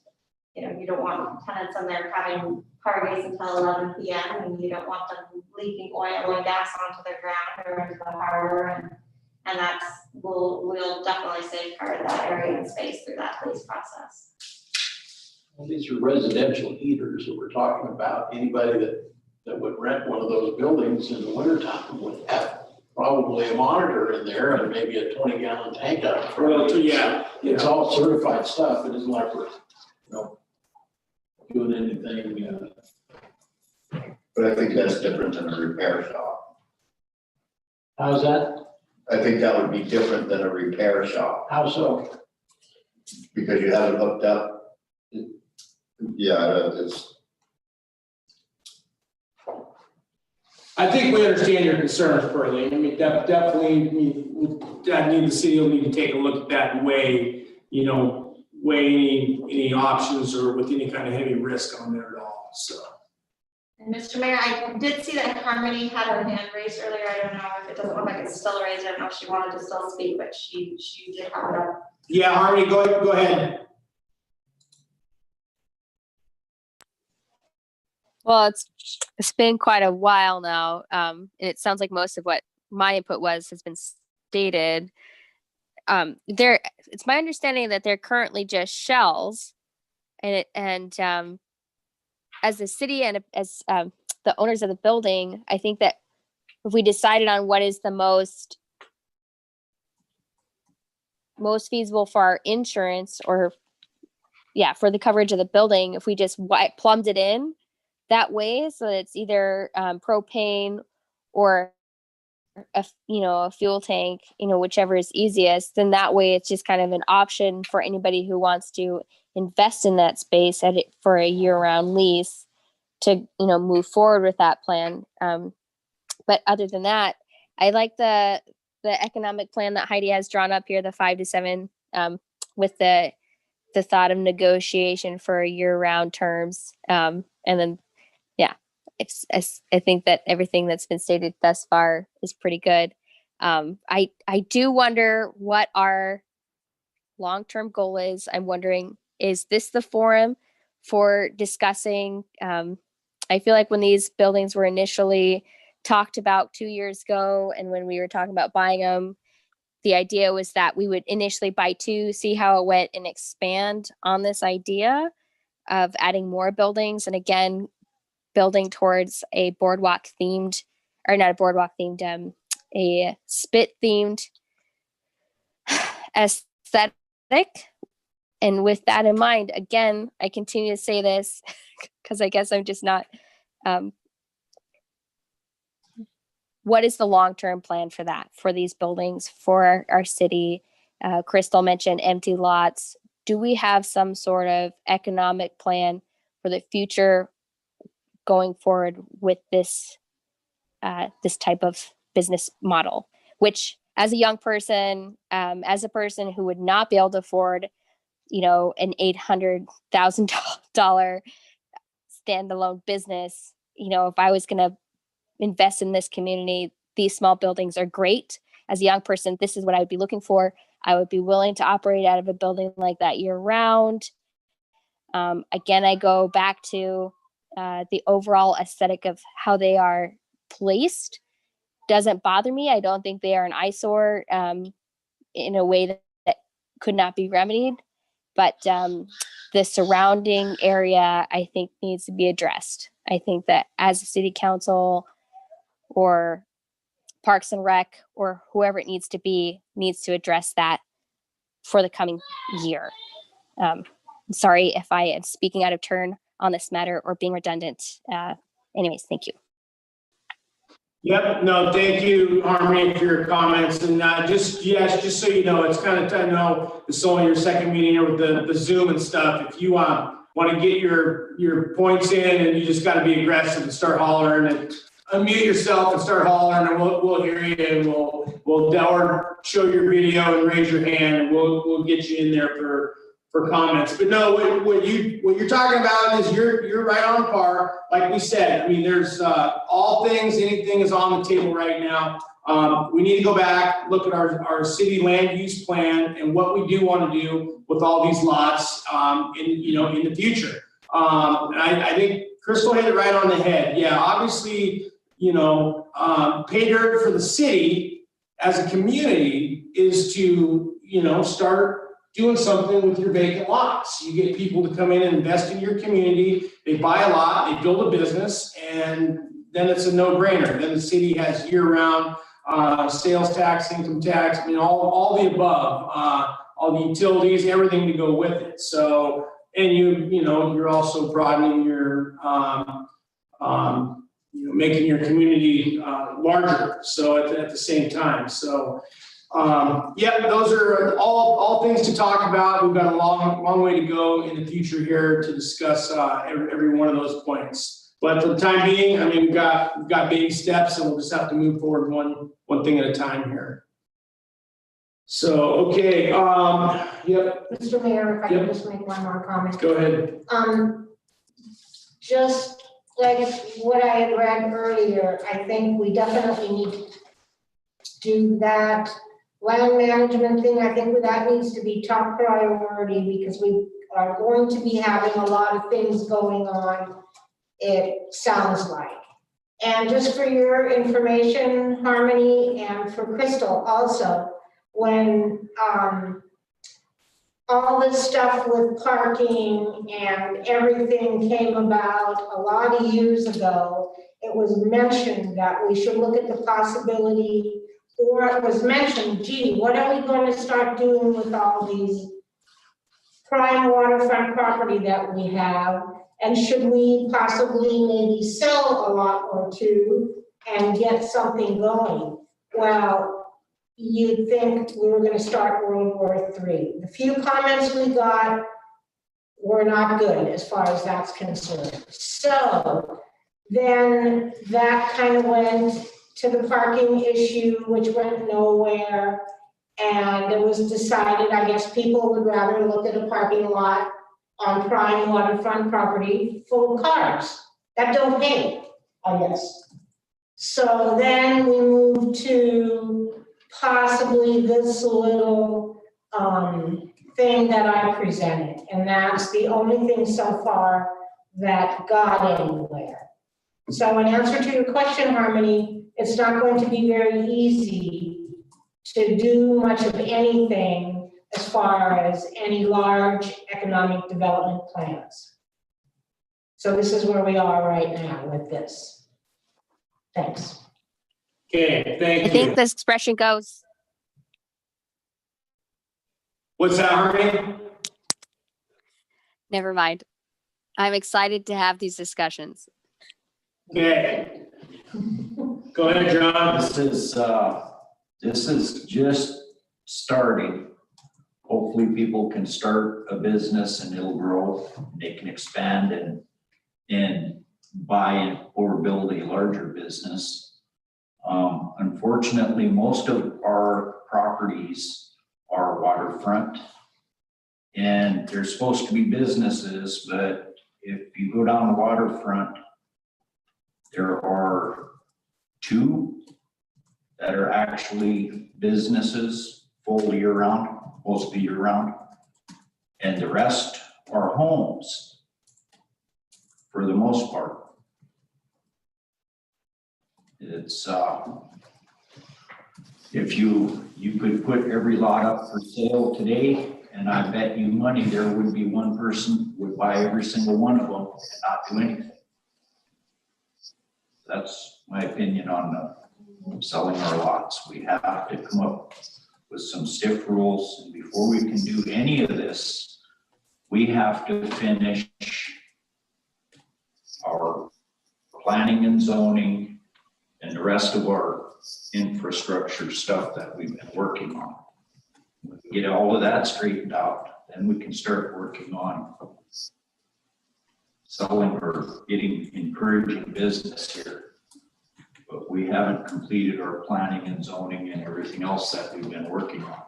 you don't want tenants in there having parties until 11 p.m. and you don't want them leaking oil and gas onto their ground or into the harbor, and that's, we'll definitely safeguard that area and space through that lease process. Well, these are residential heaters that we're talking about. Anybody that would rent one of those buildings in the wintertime would have probably a monitor in there and maybe a 20-gallon tank up front. Yeah. It's all certified stuff. It isn't like we're, doing anything. But I think that's different than a repair shop. How's that? I think that would be different than a repair shop How so? because you have it hooked up. Yeah, it's. I think we understand your concerns, Pearlie. I mean, definitely, the city will need to take a look at that and weigh any options or with any kind of heavy risk on there at all, so. And Mr. Mayor, I did see that Harmony had her hand raised earlier. I don't know if it doesn't look like it's still raised. I don't know if she wanted to still speak, but she did have it up. Yeah, Harmony, go ahead. Well, it's been quite a while now, and it sounds like most of what my input has been stated. It's my understanding that they're currently just shells, and as the city and as the owners of the building, I think that if we decided on what is the most feasible for our insurance or for the coverage of the building, if we just plumbed it in that way, so that it's either propane or a fuel tank, whichever is easiest, then that way it's just kind of an option for anybody who wants to invest in that space for a year-round lease to move forward with that plan. But other than that, I like the economic plan that Heidi has drawn up here, the 5 to 7, with the thought of negotiation for year-round terms, and then I think that everything that's been stated thus far is pretty good. I do wonder what our long-term goal is. I'm wondering, is this the forum for discussing? I feel like when these buildings were initially talked about 2 years ago, and when we were talking about buying them, the idea was that we would initially buy 2, see how it went, and expand on this idea of adding more buildings. And again, building towards a boardwalk themed, or not a boardwalk themed, a spit themed aesthetic. And with that in mind, again, I continue to say this because I guess I'm just not, what is the long-term plan for that, for these buildings, for our city? Crystal mentioned empty lots. Do we have some sort of economic plan for the future going forward with this this type of business model, which as a young person, as a person who would not be able to afford, you know, an $800,000 standalone business, you know, if I was going to invest in this community, these small buildings are great. As a young person, this is what I would be looking for. I would be willing to operate out of a building like that year round. Again, I go back to the overall aesthetic of how they are placed. Doesn't bother me. I don't think they are an eyesore in a way that could not be remedied. But the surrounding area, I think, needs to be addressed. I think that as a city council or Parks and Rec or whoever it needs to be needs to address that for the coming year. Sorry if I am speaking out of turn on this matter or being redundant. Anyways, thank you. Yep, no, thank you, Harmony, for your comments. And just so you know, it's kind of, I know it's only your second meeting here with the Zoom and stuff. If you want to get your points in, and you just got to be aggressive and start hollering and unmute yourself and start hollering, and we'll hear you, and we'll or show your video and raise your hand, and we'll get you in there for comments. But no, what you're talking about is you're right on par. Like we said, I mean, there's anything is on the table right now. We need to go back, look at our city land use plan and what we do want to do with all these lots in the future. And I think Crystal hit it right on the head. Yeah, obviously, pay dirt for the city as a community is to, start doing something with your vacant lots. You get people to come in and invest in your community. They buy a lot, they build a business, and then it's a no-brainer. Then the city has year-round sales tax, income tax, all the above, all the utilities, everything to go with it. So, and you're also broadening your, making your community larger. So at the same time, so. Those are all things to talk about. We've got a long way to go in the future here to discuss every one of those points. But for the time being, I mean, we've got baby steps, and we'll just have to move forward one thing at a time here. So, okay, Mr. Mayor, if I could just make one more comment. Go ahead. Just like what I had read earlier, I think we definitely need to do that land management thing. I think that needs to be top priority because we are going to be having a lot of things going on, it sounds like. And just for your information, Harmony, and for Crystal also, when all this stuff with parking and everything came about a lot of years ago, it was mentioned that we should look at the possibility, or it was mentioned, gee, what are we going to start doing with all these prime waterfront property that we have? And should we possibly maybe sell a lot or two and get something going? Well, you'd think we were going to start World War III. The few comments we got were not good as far as that's concerned. So then that kind of went to the parking issue, which went nowhere. And it was decided, I guess people would rather look at a parking lot on prime waterfront property full of cars that don't pay, I guess. So then we moved to possibly this little thing that I presented. And that's the only thing so far that got anywhere. So in answer to your question, Harmony, it's not going to be very easy to do much of anything as far as any large economic development plans. So this is where we are right now with this. Thanks. Okay, thank you. I think this expression goes. What's that, Harmony? Never mind. I'm excited to have these discussions. Okay. Go ahead, John. This is just starting. Hopefully people can start a business and it'll grow. They can expand and and buy or build a larger business. Unfortunately, most of our properties are waterfront. And they're supposed to be businesses, but if you go down the waterfront, there are 2 that are actually businesses full year round, mostly year round. And the rest are homes for the most part. It's, if you could put every lot up for sale today, and I bet you money there would be one person would buy every single one of them and not do anything. That's my opinion on selling our lots. We have to come up with some stiff rules, and before we can do any of this, we have to finish our planning and zoning and the rest of our infrastructure stuff that we've been working on. When we get all of that straightened out, then we can start working on selling or encouraging business here. But we haven't completed our planning and zoning and everything else that we've been working on.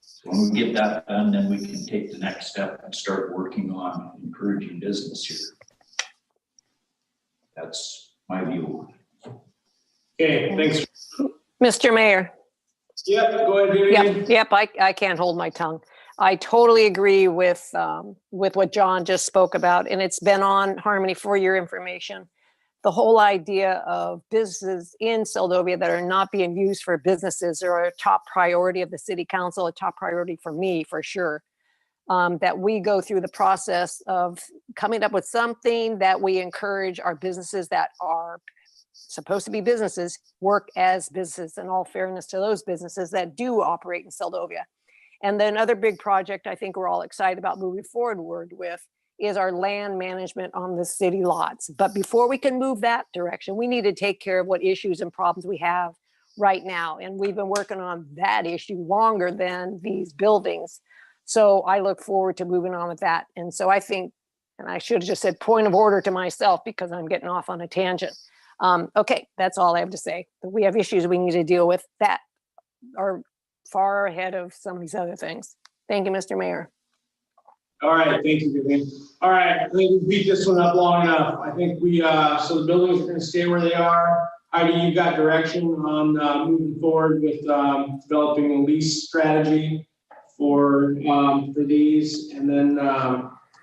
So when we get that done, then we can take the next step and start working on encouraging business here. That's my view. Okay, thanks. Mr. Mayor. Yep, go ahead, Vivian. Yep, I can't hold my tongue. I totally agree with what John just spoke about, and it's been on Harmony for your information. The whole idea of businesses in Seldovia that are not being used for businesses are a top priority of the city council, a top priority for me, for sure. That we go through the process of coming up with something that we encourage our businesses that are supposed to be businesses work as businesses, in all fairness to those businesses that do operate in Seldovia. And then another big project I think we're all excited about moving forward with is our land management on the city lots. But before we can move that direction, we need to take care of what issues and problems we have right now. And we've been working on that issue longer than these buildings. So I look forward to moving on with that. And so I think, and I should have just said point of order to myself because I'm getting off on a tangent. Okay, that's all I have to say. We have issues we need to deal with that are far ahead of some of these other things. Thank you, Mr. Mayor. All right, thank you, Vivian. All right, I think we beat this one up long enough. I think so the buildings are gonna stay where they are. Heidi, you got direction on moving forward with developing a lease strategy for these, and then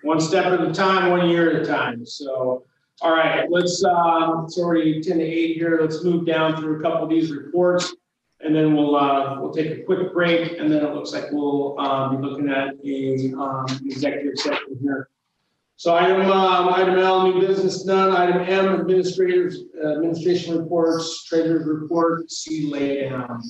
one step at a time, 1 year at a time. So, all right, let's, it's already 10 to 8 here. Let's move down through a couple of these reports, and then we'll take a quick break, and then it looks like we'll be looking at a executive session here. So item L, new business done. Item M, administration reports, treasurer's report, C laydown.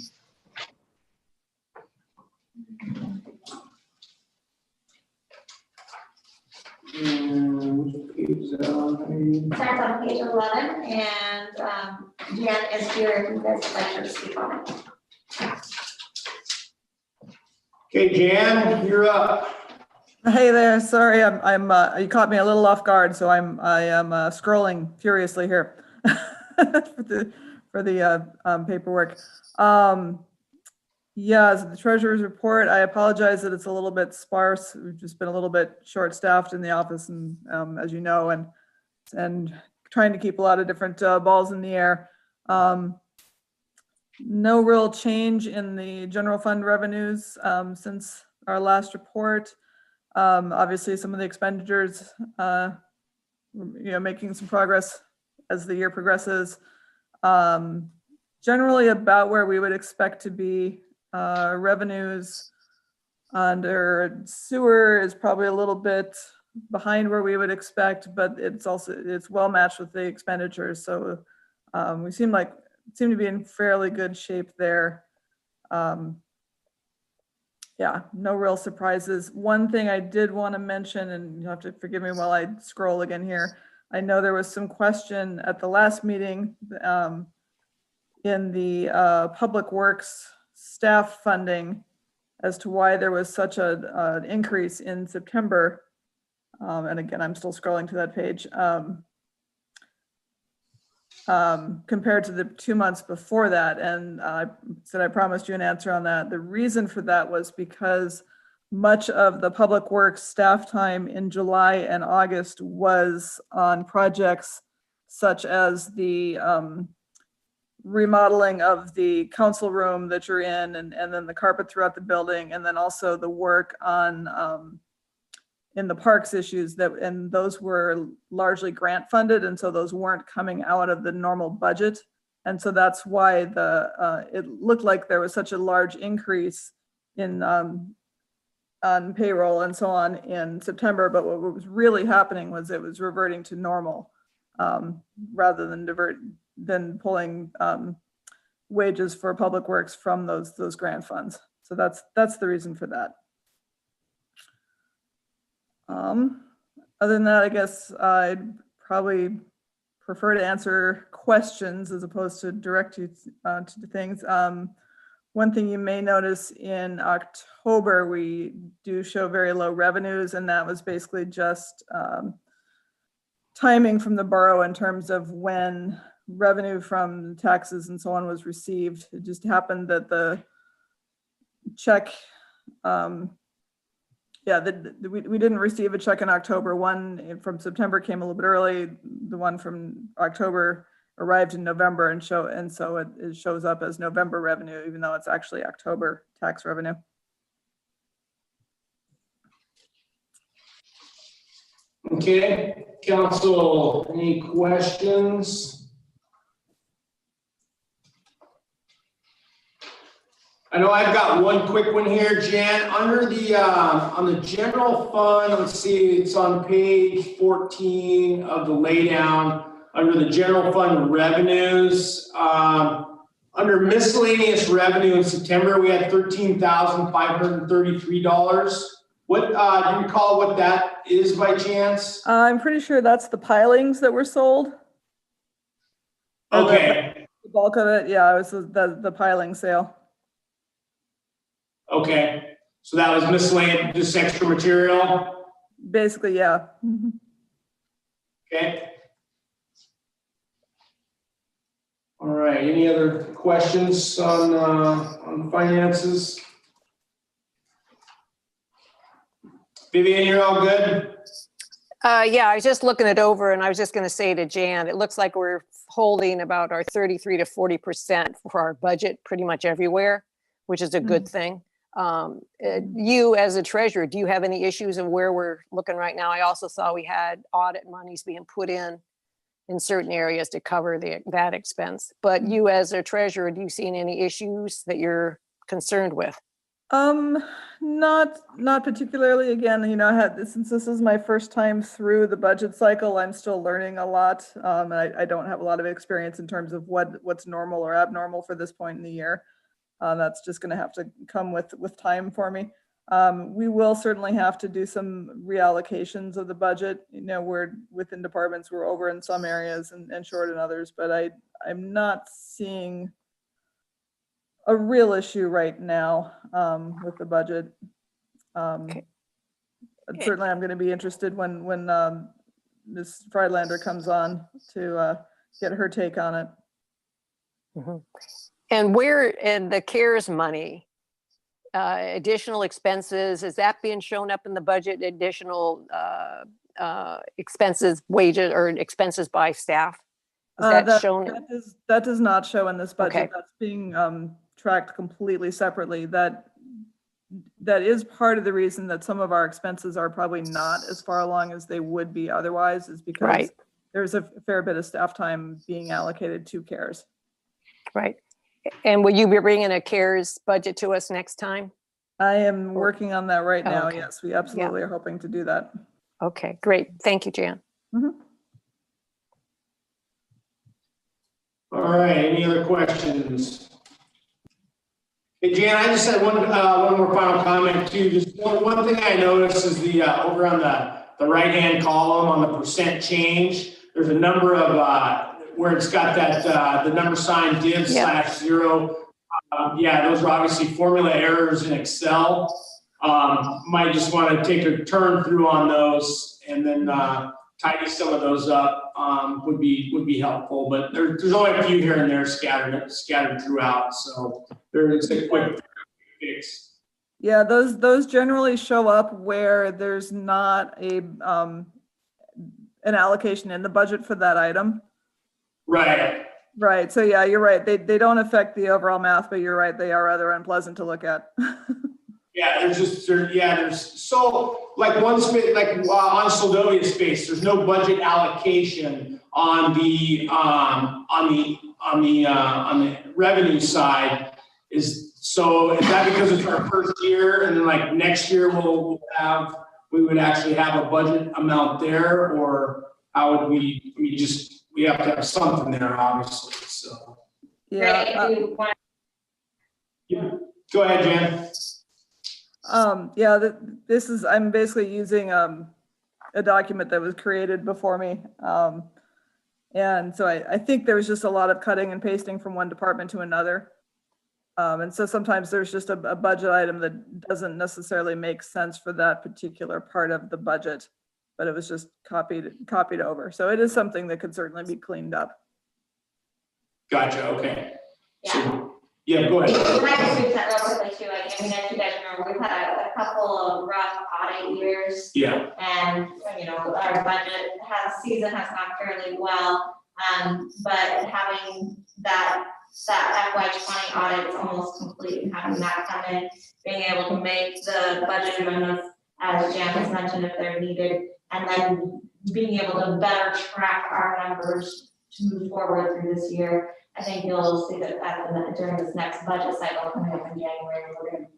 Starts on page 11, and Jan is here if you guys would like her to speak on it. Okay, Jan, you're up. Hey there, sorry, you caught me a little off guard, so I am scrolling furiously here for the paperwork. Yeah, so the treasurer's report, I apologize that it's a little bit sparse. We've just been a little bit short-staffed in the office, and as you know, and trying to keep a lot of different balls in the air. No real change in the general fund revenues since our last report. Obviously, some of the expenditures, making some progress as the year progresses. Generally about where we would expect to be. Revenues under sewer is probably a little bit behind where we would expect, but it's well matched with the expenditures. So we seem to be in fairly good shape there. Yeah, no real surprises. One thing I did want to mention, and you'll have to forgive me while I scroll again here. I know there was some question at the last meeting in the Public Works staff funding as to why there was such an increase in September. And again, I'm still scrolling to that page. Compared to the 2 months before that. And I said I promised you an answer on that. The reason for that was because much of the public works staff time in July and August was on projects such as the remodeling of the council room that you're in, and then the carpet throughout the building, and then also the work on in the parks issues and those were largely grant funded, and so those weren't coming out of the normal budget. And so that's why it looked like there was such a large increase in on payroll and so on in September. But what was really happening was it was reverting to normal rather than pulling wages for public works from those grant funds. So that's the reason for that. Other than that, I guess I'd probably prefer to answer questions as opposed to direct you to things. One thing you may notice in October, we do show very low revenues, and that was basically just timing from the borough in terms of when revenue from taxes and so on was received. It just happened that the check, we didn't receive a check in October. One from September came a little bit early. The one from October arrived in November, and so it shows up as November revenue, even though it's actually October tax revenue. Okay, council, any questions? I know I've got one quick one here, Jan. Under the, on the general fund, let's see, it's on page 14 of the laydown, under the general fund revenues. Under miscellaneous revenue in September, we had $13,533. What, do you recall what that is by chance? I'm pretty sure that's the pilings that were sold. Okay. The bulk of it, yeah, it was the piling sale. Okay, so that was miscellaneous, just extra material? Basically, yeah. Okay. All right, any other questions on finances? Vivian, you're all good? Yeah, I was just looking it over and I was just going to say to Jan, it looks like we're holding about our 33 to 40% for our budget pretty much everywhere, which is a good thing. You as a treasurer, do you have any issues of where we're looking right now? I also saw we had audit monies being put in certain areas to cover that expense. But you as a treasurer, do you see any issues that you're concerned with? Not particularly. Again, you know, since this is my first time through the budget cycle, I'm still learning a lot. I don't have a lot of experience in terms of what's normal or abnormal for this point in the year. That's just going to have to come with time for me. We will certainly have to do some reallocations of the budget. You know, we're within departments, we're over in some areas and short in others, but I'm not seeing a real issue right now with the budget. Okay. Certainly I'm going to be interested when Ms. Friedlander comes on to get her take on it. Mm-hmm. And where in the CARES money, additional expenses, is that being shown up in the budget, additional expenses, wages or expenses by staff? Is that shown? That does not show in this budget. Okay. That's being tracked completely separately. That is part of the reason that some of our expenses are probably not as far along as they would be otherwise, is because Right. there's a fair bit of staff time being allocated to CARES. Right. And will you be bringing a CARES budget to us next time? I am working on that right now. Okay. Yes, we absolutely are hoping to do that. Okay, great. Thank you, Jan. Mm-hmm. All right, any other questions? Hey, Jan, I just had one more final comment too. Just one thing I noticed is the over on the right-hand column on the percent change, there's a number of where it's got that the number sign div/0. Yeah, those are obviously formula errors in Excel. Might just want to take a turn through on those. and then tidy some of those up would be helpful. But there's only a few here and there scattered throughout, so there's a quick fix. Yeah, those generally show up where there's not an allocation in the budget for that item. Right. Right. So yeah, you're right. They don't affect the overall math, but you're right. They are rather unpleasant to look at. Yeah, there's so like one space, like on Soldovia space, there's no budget allocation on the revenue side. Is that because it's our first year, and then like next year we would actually have a budget amount there, or how would we have to have something there, obviously, so. Yeah. Yeah. Go ahead, Jan. Yeah, I'm basically using a document that was created before me. And so I think there was just a lot of cutting and pasting from one department to another. And so sometimes there's just a budget item that doesn't necessarily make sense for that particular part of the budget, but it was just copied over. So it is something that could certainly be cleaned up. Gotcha, okay. Yeah. So, yeah, go ahead. Can I just reach that real quickly too? As you guys remember, we've had a couple of rough audit years. Yeah. And, our budget season has gone fairly well. But having that FY20 audit is almost complete, and having that come in, being able to make the budget amendments, as Jan has mentioned, if they're needed, and then being able to better track our numbers to move forward through this year. I think you'll see that during this next budget cycle coming up in January, we're going to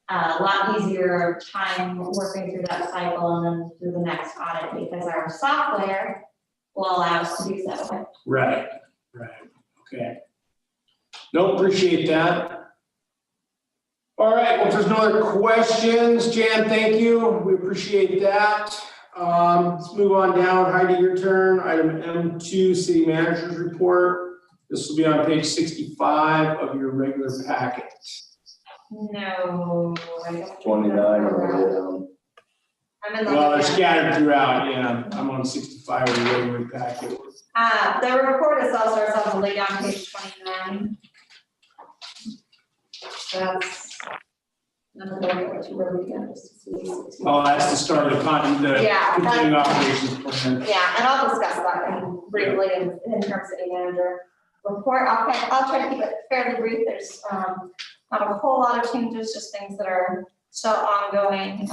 have a lot easier time working through that cycle and then through the next audit, because our software will allow us to do so. Right, okay. No, appreciate that. All right, well, if there's no other questions, Jan, thank you. We appreciate that. Let's move on down. Heidi, your turn. Item M2, City Manager's Report. This will be on page 65 of your regular packet. No. 29 or Well, they're scattered throughout, yeah. I'm on 65 of the regular packet. The report itself starts on the way down page 29. That's Oh, that's the start of the Yeah, continuing operations plan. Yeah, and I'll discuss that briefly in terms of city manager report. I'll try to keep it fairly brief. There's not a whole lot of changes, just things that are still ongoing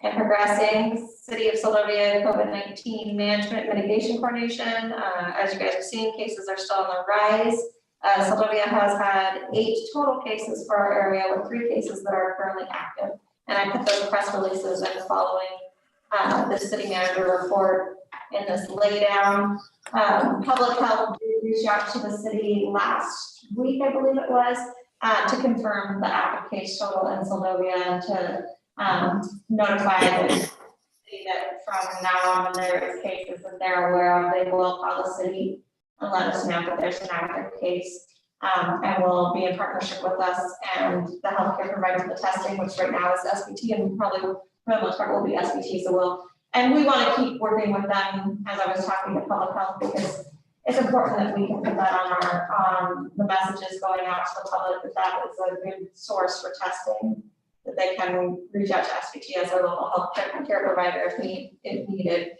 and progressing. City of Soldovia COVID-19 management mitigation coordination. As you guys are seeing, cases are still on the rise. Soldovia has had 8 total cases for our area, with 3 cases that are currently active. And I put those press releases in following the city manager report in this laydown. Public health did reach out to the city last week, I believe it was, to confirm the active case total in Soldovia and to notify the city that from now on, when there is cases that they're aware of, they will call the city and let us know that there's an active case, and will be in partnership with us and the healthcare provider for the testing, which right now is SBT, and probably for the most part will be SBT. So we want to keep working with them, as I was talking to public health, because it's important that we can put that on the messages going out to the public, that is a good source for testing, that they can reach out to SBT as our local healthcare provider if needed.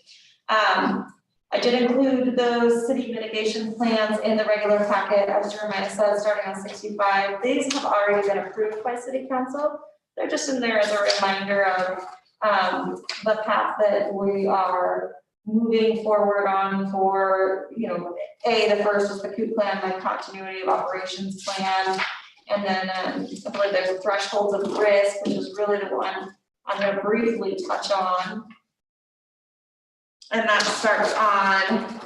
I did include those city mitigation plans in the regular packet. As Jeremiah said, starting on 65. These have already been approved by City Council. They're just in there as a reminder of the path that we are moving forward on for, the first was the COOP plan, the continuity of operations plan. And then I believe there's thresholds of risk, which is really the one I'm going to briefly touch on. And that starts on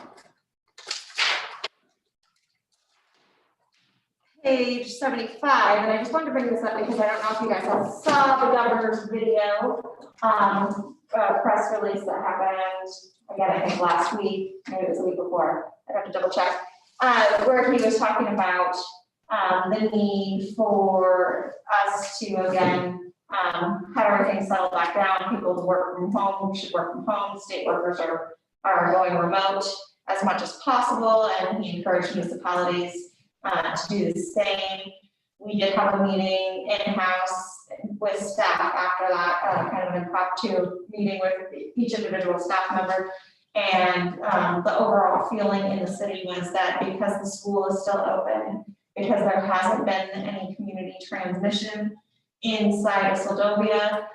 page 75. And I just wanted to bring this up because I don't know if you guys saw the governor's video, press release that happened, again, I think last week, maybe it was the week before, I'd have to double check, where he was talking about the need for us to, again, had everything settled back down, people to work from home, should work from home, state workers are going remote as much as possible, and he encouraged municipalities to do the same. We did have a meeting in-house with staff after that, kind of an impromptu meeting with each individual staff member. And the overall feeling in the city was that because the school is still open, because there hasn't been any community transmission inside of Seldovia,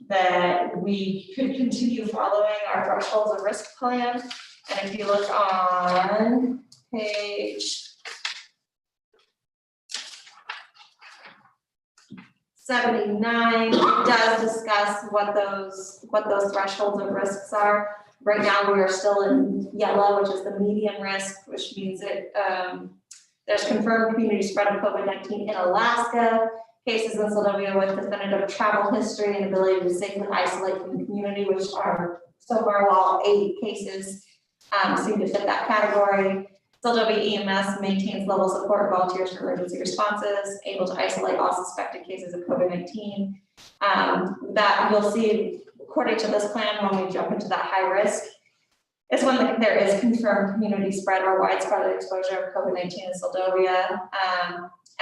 that we could continue following our thresholds of risk plan. And if you look on page 79, it does discuss what those thresholds of risks are. Right now, we are still in yellow, which is the medium risk, which means that there's confirmed community spread of COVID-19 in Alaska, cases in Seldovia with definitive travel history and ability to safely isolate from the community, which are so far all 8 cases seem to fit that category. Seldovia EMS maintains level support volunteers for emergency responses, able to isolate all suspected cases of COVID-19. That you'll see, according to this plan, when we jump into that high risk, is when there is confirmed community spread or widespread exposure of COVID-19 in Seldovia.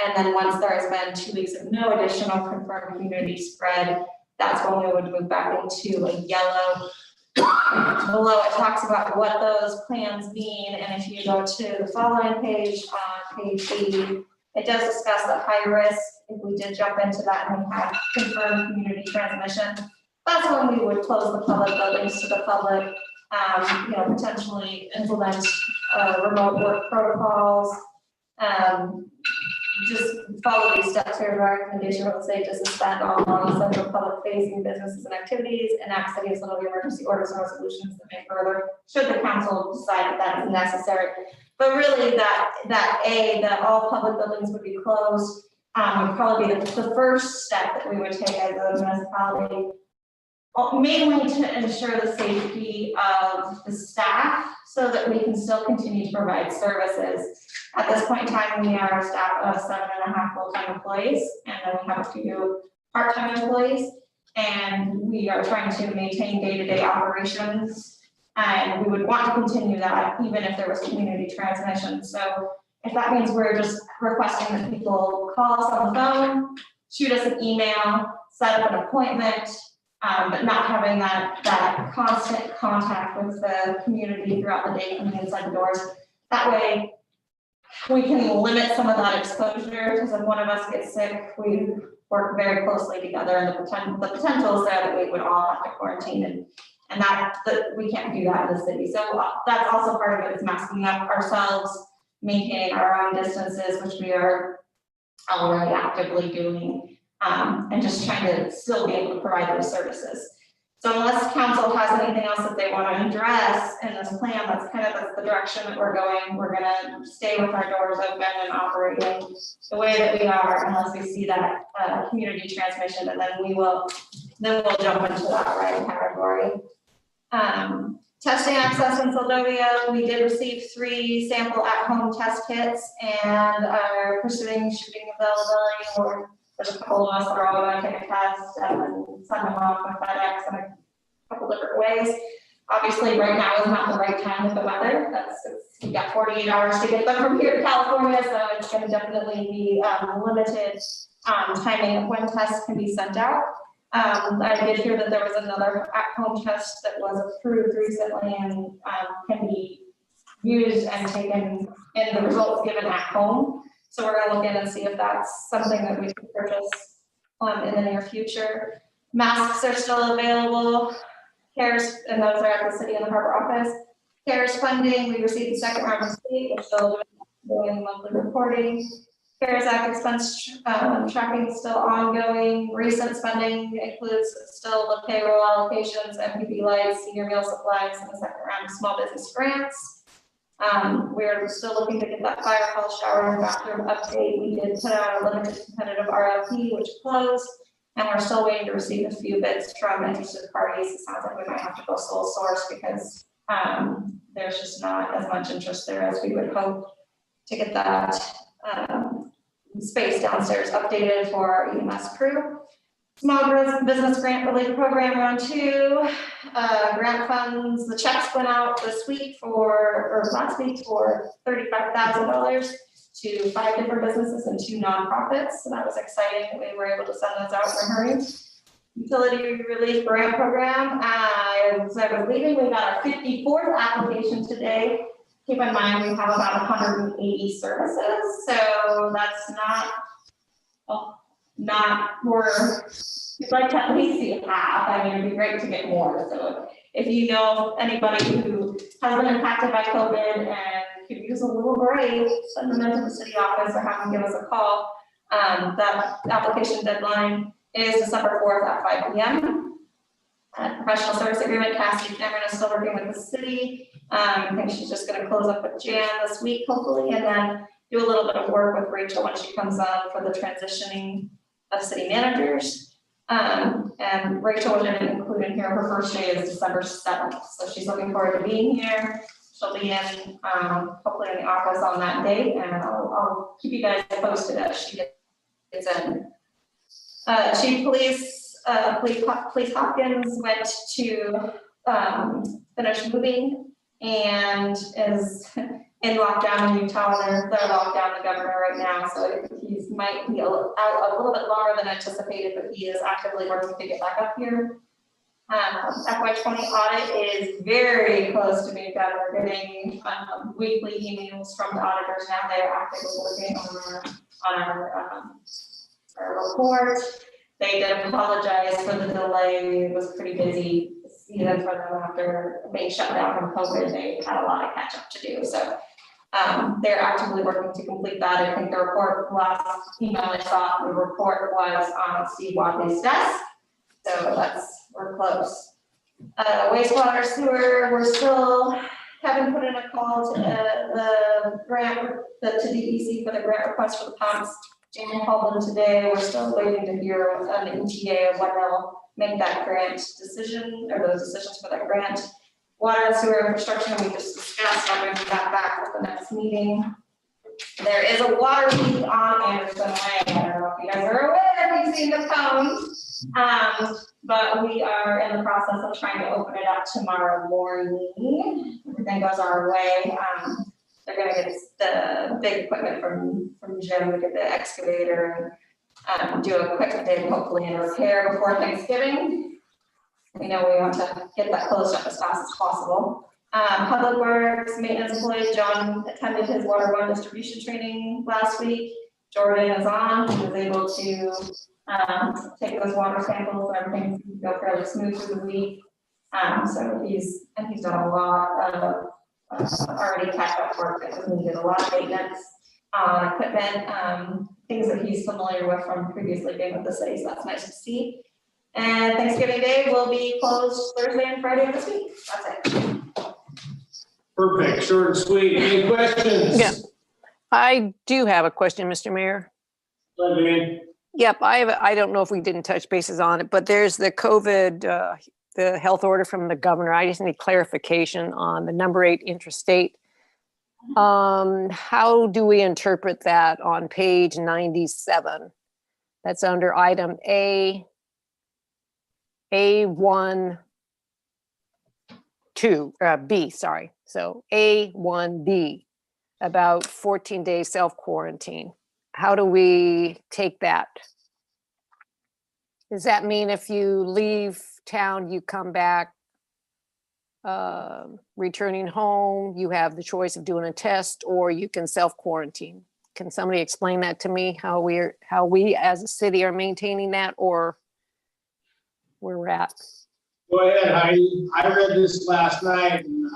And then once there has been 2 weeks of no additional confirmed community spread, that's when we would move back into a yellow. Below it talks about what those plans mean, and if you go to the following page, on page 80, it does discuss the high risk. If we did jump into that and we had confirmed community transmission, that's when we would close the public buildings to the public, potentially implement remote work protocols, just follow these steps here. Our recommendation would say to suspend all non-essential public facing businesses and activities, enact city of Seldovia emergency orders and resolutions that may further, should the council decide that is necessary. But really that all public buildings would be closed would probably be the first step that we would take as a municipality, mainly to ensure the safety of the staff so that we can still continue to provide services. At this point in time, we are a staff of 7.5 full-time employees, and then we have a few part-time employees, and we are trying to maintain day-to-day operations, and we would want to continue that even if there was community transmission. So if that means we're just requesting that people call us on the phone, shoot us an email, set up an appointment, but not having that constant contact with the community throughout the day coming inside the doors. That way, we can limit some of that exposure, because if one of us gets sick, we work very closely together, and the potential is there that we would all have to quarantine, and that we can't do that in the city. So that's also part of it, is masking up ourselves, maintaining our own distances, which we are already actively doing, and just trying to still be able to provide those services. So unless council has anything else that they want to address in this plan, that's the direction that we're going. We're gonna stay with our doors open and operating the way that we are, unless we see that community transmission, and then we'll jump into that right category. Testing access in Seldovia, we did receive 3 sample at-home test kits and are pursuing shipping availability. There's a couple of us that are all going to take a test and send them off with FedEx in a couple different ways. Obviously, right now is not the right time with the weather. We got 48 hours to get them from here to California, so it's going to definitely be limited timing of when tests can be sent out. I did hear that there was another at-home test that was approved recently and can be used and taken, and the results given at home. So we're gonna look in and see if that's something that we can purchase in the near future. Masks are still available. CARES, and those are at the city and the harbor office. CARES funding, we received the second round of state, we're still doing monthly reporting. CARES Act expense tracking is still ongoing. Recent spending includes still the payroll allocations, MPP lights, senior meal supplies, and the second round of small business grants. We're still looking to get that fire hall shower and bathroom update. We did put out a limited competitive RFP, which closed, and we're still waiting to receive a few bids from interested parties. It sounds like we might have to go sole source because there's just not as much interest there as we would hope to get that space downstairs updated for our EMS crew. Small Business Grant Relief Program Round 2, grant funds, the checks went out this week or last week for $35,000 to 5 different businesses and 2 nonprofits. So that was exciting that we were able to send those out in a hurry. Utility Relief Grant Program, as I was leaving, we got our 54th application today. Keep in mind, we have about 180 services, so that's not more, we'd like to at least see half. I mean, it'd be great to get more. So if you know anybody who has been impacted by COVID and could use a little break, send them into the city office or have them give us a call. That application deadline is December 4th at 5 p.m. Professional service agreement, Cassidy Cameron is still working with the city. I think she's just going to close up with Jan this week, hopefully, and then do a little bit of work with Rachel when she comes on for the transitioning of city managers. And Rachel didn't include in here, her first day is December 7th. So she's looking forward to being here. She'll be in, hopefully in the office on that date, and I'll keep you guys posted as she gets in. Chief Police Hopkins went to finish moving and is in lockdown in Utah. They're locked down the governor right now, so he might be out a little bit longer than anticipated, but he is actively working to get back up here. FY20 audit is very close to being done. We're getting weekly emails from the auditors now. They're actively working on our report. They did apologize for the delay. It was pretty busy season for them after being shut down from COVID. They had a lot of catch up to do. So they're actively working to complete that. I think the report, last email I saw, the report was on Steve Wadley's desk. So we're close. Wastewater sewer, we're still haven't put in a call to the grant, to DEC for the grant request for the pumps. Jamie called them today. We're still waiting to hear an ETA of when they'll make that grant decision or those decisions for that grant. Water and sewer infrastructure, we just discussed. I'll bring that back at the next meeting. There is a water leak on Anderson Way. I don't know if you guys are aware, if you've seen the cones. But we are in the process of trying to open it up tomorrow morning. Everything goes our way. They're going to get the big equipment from Jim to get the excavator and do a quick dig, hopefully, and repair before Thanksgiving. We know we want to get that closed up as fast as possible. Public Works maintenance employee John attended his water one distribution training last week. Jordan is on. He was able to take those water samples and everything go fairly smooth through the week. So he's done a lot of already catch up work that was needed, a lot of maintenance on equipment, things that he's familiar with from previously being with the city, so that's nice to see. And Thanksgiving Day will be closed Thursday and Friday of this week. That's it. Perfect, short and sweet. Any questions? Yeah. I do have a question, Mr. Mayor. Go ahead, Dan. Yep, I don't know if we didn't touch bases on it, but there's the COVID, the health order from the governor. I just need clarification on the number 8 interstate. How do we interpret that on page 97? That's under item A1, 2, B, sorry. So A1B, about 14 days self-quarantine. How do we take that? Does that mean if you leave town, you come back returning home, you have the choice of doing a test, or you can self-quarantine? Can somebody explain that to me, how we as a city are maintaining that, or where we're at? Go ahead, Heidi. I read this last night, and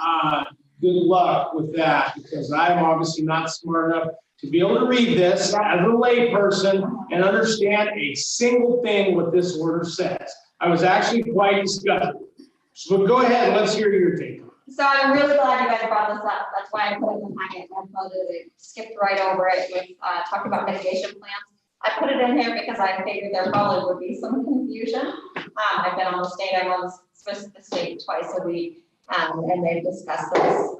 good luck with that, because I'm obviously not smart enough to be able to read this as a layperson and understand a single thing what this order says. I was actually quite disgusted. So go ahead, let's hear your take. So I'm really glad you guys brought this up. That's why I put it in the packet. I thought it skipped right over it with talking about mitigation plans. I put it in here because I figured there probably would be some confusion. I've been on the state, I'm on the state twice a week, and they've discussed this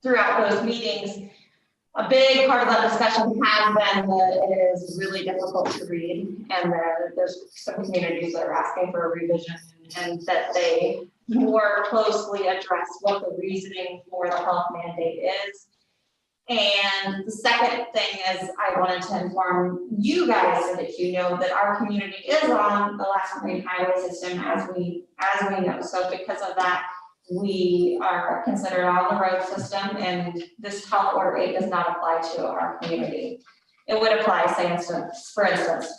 throughout those meetings. A big part of that discussion has been that it is really difficult to read, and there's some communities that are asking for a revision, and that they more closely address what the reasoning for the health mandate is. And the second thing is I wanted to inform you guys so that you know that our community is on the Alaska Marine Highway System as we know. So because of that, we are considered on the road system, and this health order 8 does not apply to our community. It would apply, for instance,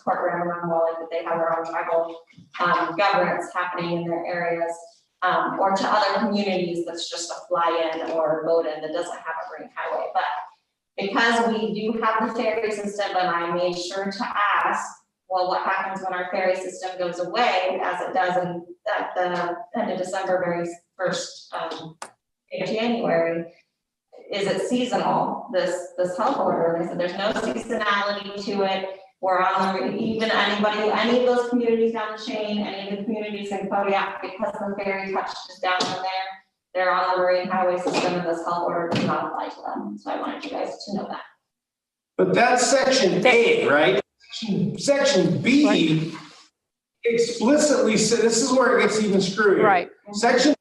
Port Ramon, that they have their own tribal governance happening in their areas, or to other communities that's just a fly-in or a boat-in that doesn't have a marine highway. But because we do have the ferry system, and I made sure to ask, well, what happens when our ferry system goes away, as it does at the end of December, very first in January? Is it seasonal, this health order? And they said there's no seasonality to it. We're on the, even any of those communities down the chain, any of the communities in Kodiak, because the ferry touches down in there, they're on the marine highway system, and this health order does not apply to them. So I wanted you guys to know that. But that's section A, right? Section B explicitly says, this is where it gets even screwier. Right. Section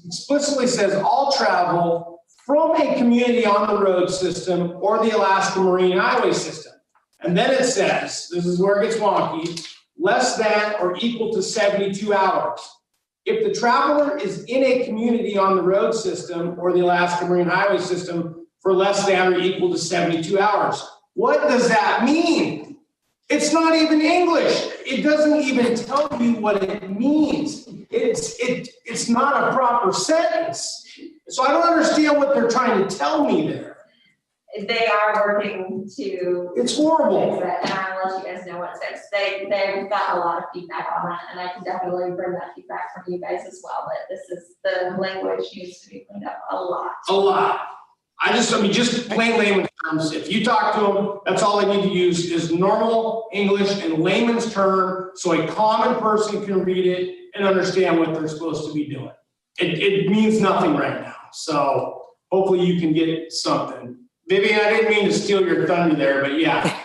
explicitly says all travel from a community on the road system or the Alaska Marine Highway System. And then it says, this is where it gets wonky, less than or equal to 72 hours. If the traveler is in a community on the road system or the Alaska Marine Highway System for less than or equal to 72 hours. What does that mean? It's not even English. It doesn't even tell you what it means. It's not a proper sentence. So I don't understand what they're trying to tell me there. They are working to. It's horrible. Fix it, and I'll let you guys know what it says. They've got a lot of feedback on that, and I can definitely bring that feedback from you guys as well. But the language needs to be cleaned up a lot. A lot. Just plain layman's terms. If you talk to them, that's all they need to use is normal English and layman's term, so a common person can read it and understand what they're supposed to be doing. It means nothing right now. So hopefully you can get something. Vivian, I didn't mean to steal your thunder there, but yeah.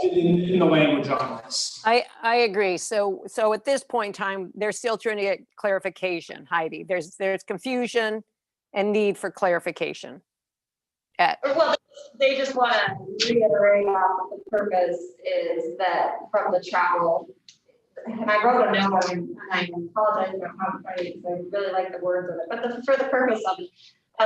in the language on this. I agree. So at this point in time, they're still trying to get clarification, Heidi. There's confusion and need for clarification. Well, they just want to reiterate that the purpose is that from the travel, and I wrote a note, and I apologize about how because I really like the words of it, but for the purpose of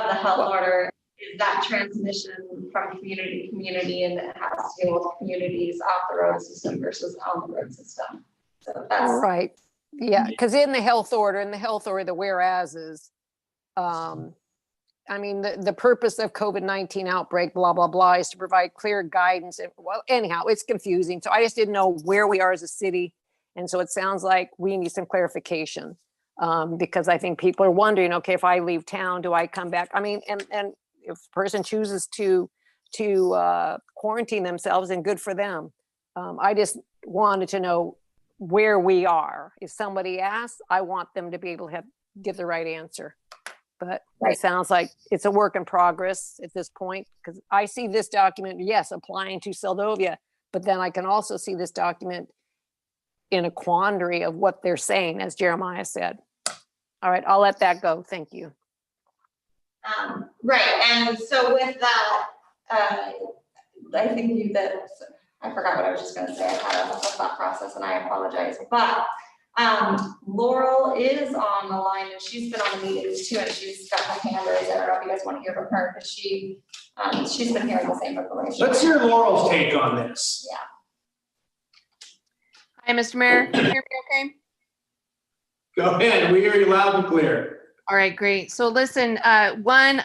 the health order is that transmission from community to community, and it has to do with communities off the road system versus on the road system. So that's right. Yeah, because in the health order, the whereas is, I mean, the purpose of COVID-19 outbreak, blah, blah, blah, is to provide clear guidance. Well, anyhow, it's confusing. So I just didn't know where we are as a city. And so it sounds like we need some clarification, because I think people are wondering, okay, if I leave town, do I come back? I mean, and if a person chooses to quarantine themselves, then good for them. I just wanted to know where we are. If somebody asks, I want them to be able to give the right answer. But it sounds like it's a work in progress at this point, because I see this document, yes, applying to Seldovia, but then I can also see this document in a quandary of what they're saying, as Jeremiah said. All right, I'll let that go. Thank you. Right, and so with that, I think I forgot what I was just going to say. I had a thought process, and I apologize. But Laurel is on the line, and she's been on the meetings too, and she's got her hand raised. I don't know if you guys want to hear from her, because she's been hearing the same information. Let's hear Laurel's take on this. Yeah. Hi, Mr. Mayor. Can you hear me okay? Go ahead. We hear you loud and clear. All right, great. So listen, one,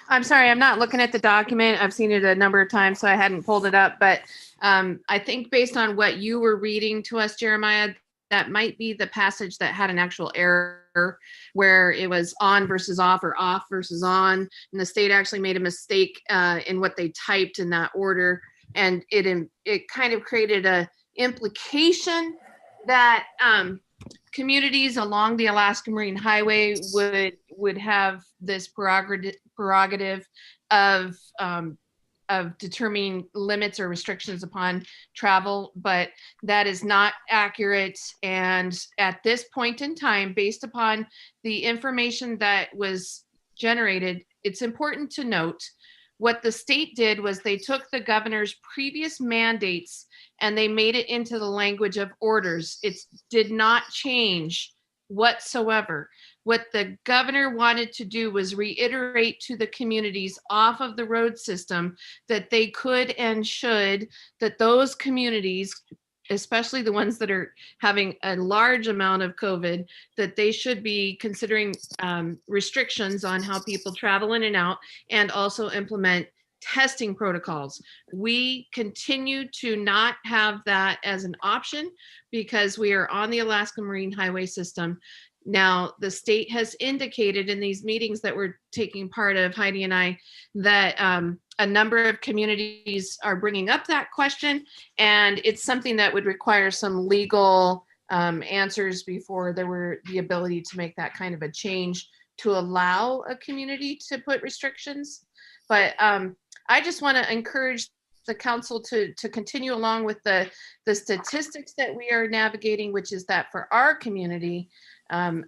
I'm sorry, I'm not looking at the document. I've seen it a number of times, so I hadn't pulled it up. But I think based on what you were reading to us, Jeremiah, that might be the passage that had an actual error where it was on versus off or off versus on. And the state actually made a mistake in what they typed in that order. And it kind of created a implication that communities along the Alaska Marine Highway would have this prerogative of of determining limits or restrictions upon travel, but that is not accurate. And at this point in time, based upon the information that was generated, it's important to note what the state did was they took the governor's previous mandates and they made it into the language of orders. It did not change whatsoever. What the governor wanted to do was reiterate to the communities off of the road system that they could and should, that those communities, especially the ones that are having a large amount of COVID, that they should be considering restrictions on how people travel in and out, and also implement testing protocols. We continue to not have that as an option because we are on the Alaska Marine Highway System. Now, the state has indicated in these meetings that we're taking part of, Heidi and I, that a number of communities are bringing up that question, and it's something that would require some legal answers before there were the ability to make that kind of a change to allow a community to put restrictions. But I just want to encourage the council to continue along with the statistics that we are navigating, which is that for our community,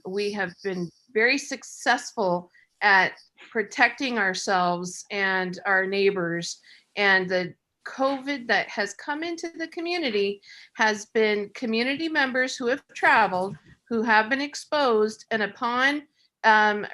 we have been very successful at protecting ourselves and our neighbors. And the COVID that has come into the community has been community members who have traveled, who have been exposed, and upon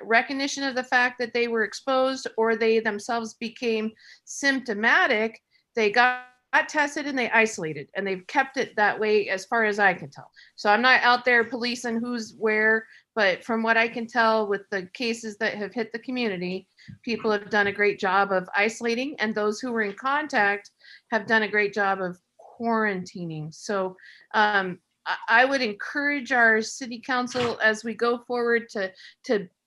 recognition of the fact that they were exposed or they themselves became symptomatic, they got tested and they isolated, and they've kept it that way as far as I can tell. So I'm not out there policing who's where, but from what I can tell with the cases that have hit the community, people have done a great job of isolating, and those who were in contact have done a great job of quarantining. So I would encourage our city council as we go forward to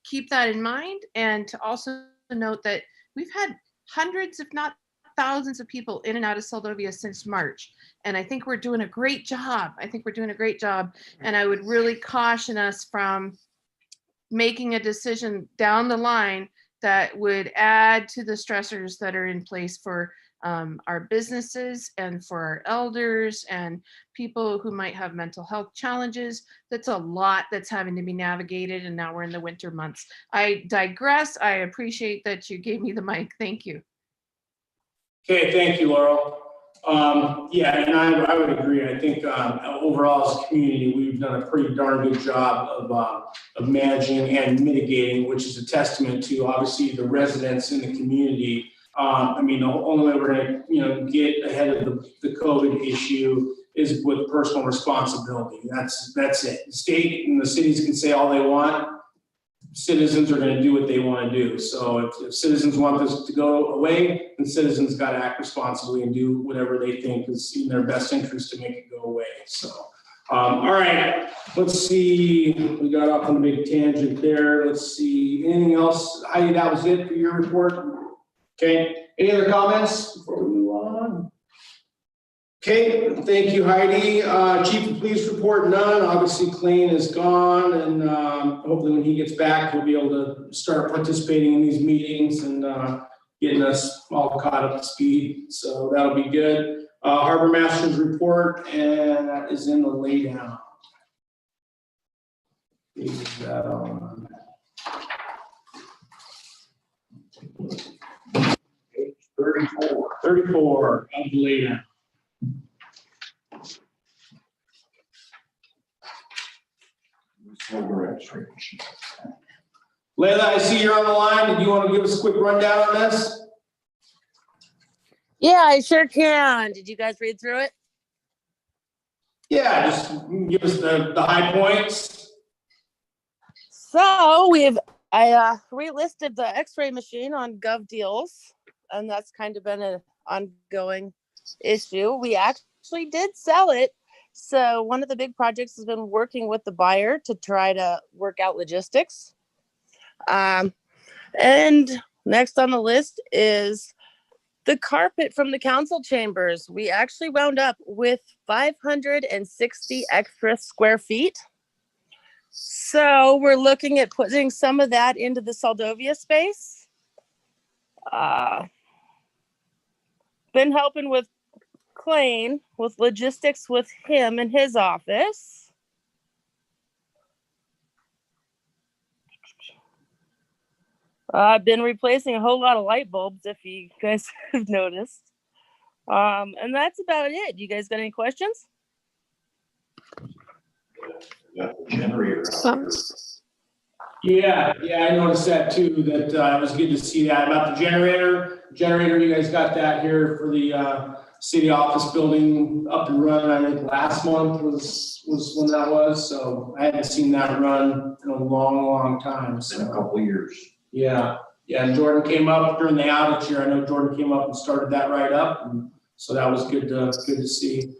keep that in mind, and to also note that we've had hundreds, if not thousands of people in and out of Seldovia since March. And I think we're doing a great job. And I would really caution us from making a decision down the line that would add to the stressors that are in place for our businesses and for our elders and people who might have mental health challenges. That's a lot that's having to be navigated, and now we're in the winter months. I digress. I appreciate that you gave me the mic. Thank you. Okay, thank you, Laurel. Yeah, and I would agree. I think overall as a community, we've done a pretty darn good job of managing and mitigating, which is a testament to obviously the residents in the community. I mean, the only way we're going to get ahead of the COVID issue is with personal responsibility. That's it. The state and the cities can say all they want. Citizens are going to do what they want to do. So if citizens want this to go away, then citizens got to act responsibly and do whatever they think is in their best interest to make it go away. So, all right, let's see. We got off on a big tangent there. Let's see. Anything else? Heidi, that was it for your report? Okay. Any other comments before we move on? Okay, thank you, Heidi. Chief of Police report, none. Obviously, Clayton is gone, and hopefully when he gets back, we'll be able to start participating in these meetings and getting us all caught up to speed. So that'll be good. Harbor Master's report, and that is in the laydown. Is that on? Page 34. 34 of the laydown. Layla, I see you're on the line. Do you want to give us a quick rundown on this? Yeah, I sure can. Did you guys read through it? Yeah, just give us the high points. So I relisted the X-ray machine on GovDeals, and that's kind of been an ongoing issue. We actually did sell it. So one of the big projects has been working with the buyer to try to work out logistics. And next on the list is the carpet from the council chambers. We actually wound up with 560 extra square feet. So we're looking at putting some of that into the Seldovia space. been helping with Klain with logistics with him in his office. I've been replacing a whole lot of light bulbs, if you guys have noticed. And that's about it. You guys got any questions? Got the generator out here. Yeah, I noticed that too, that it was good to see that about the generator. Generator, you guys got that here for the city office building up and running. I think last month was when that was, so I hadn't seen that run in a long time, It's been a so. couple of years. Yeah, and Jordan came up during the outage here. I know Jordan came up and started that right up, and so that was good to see.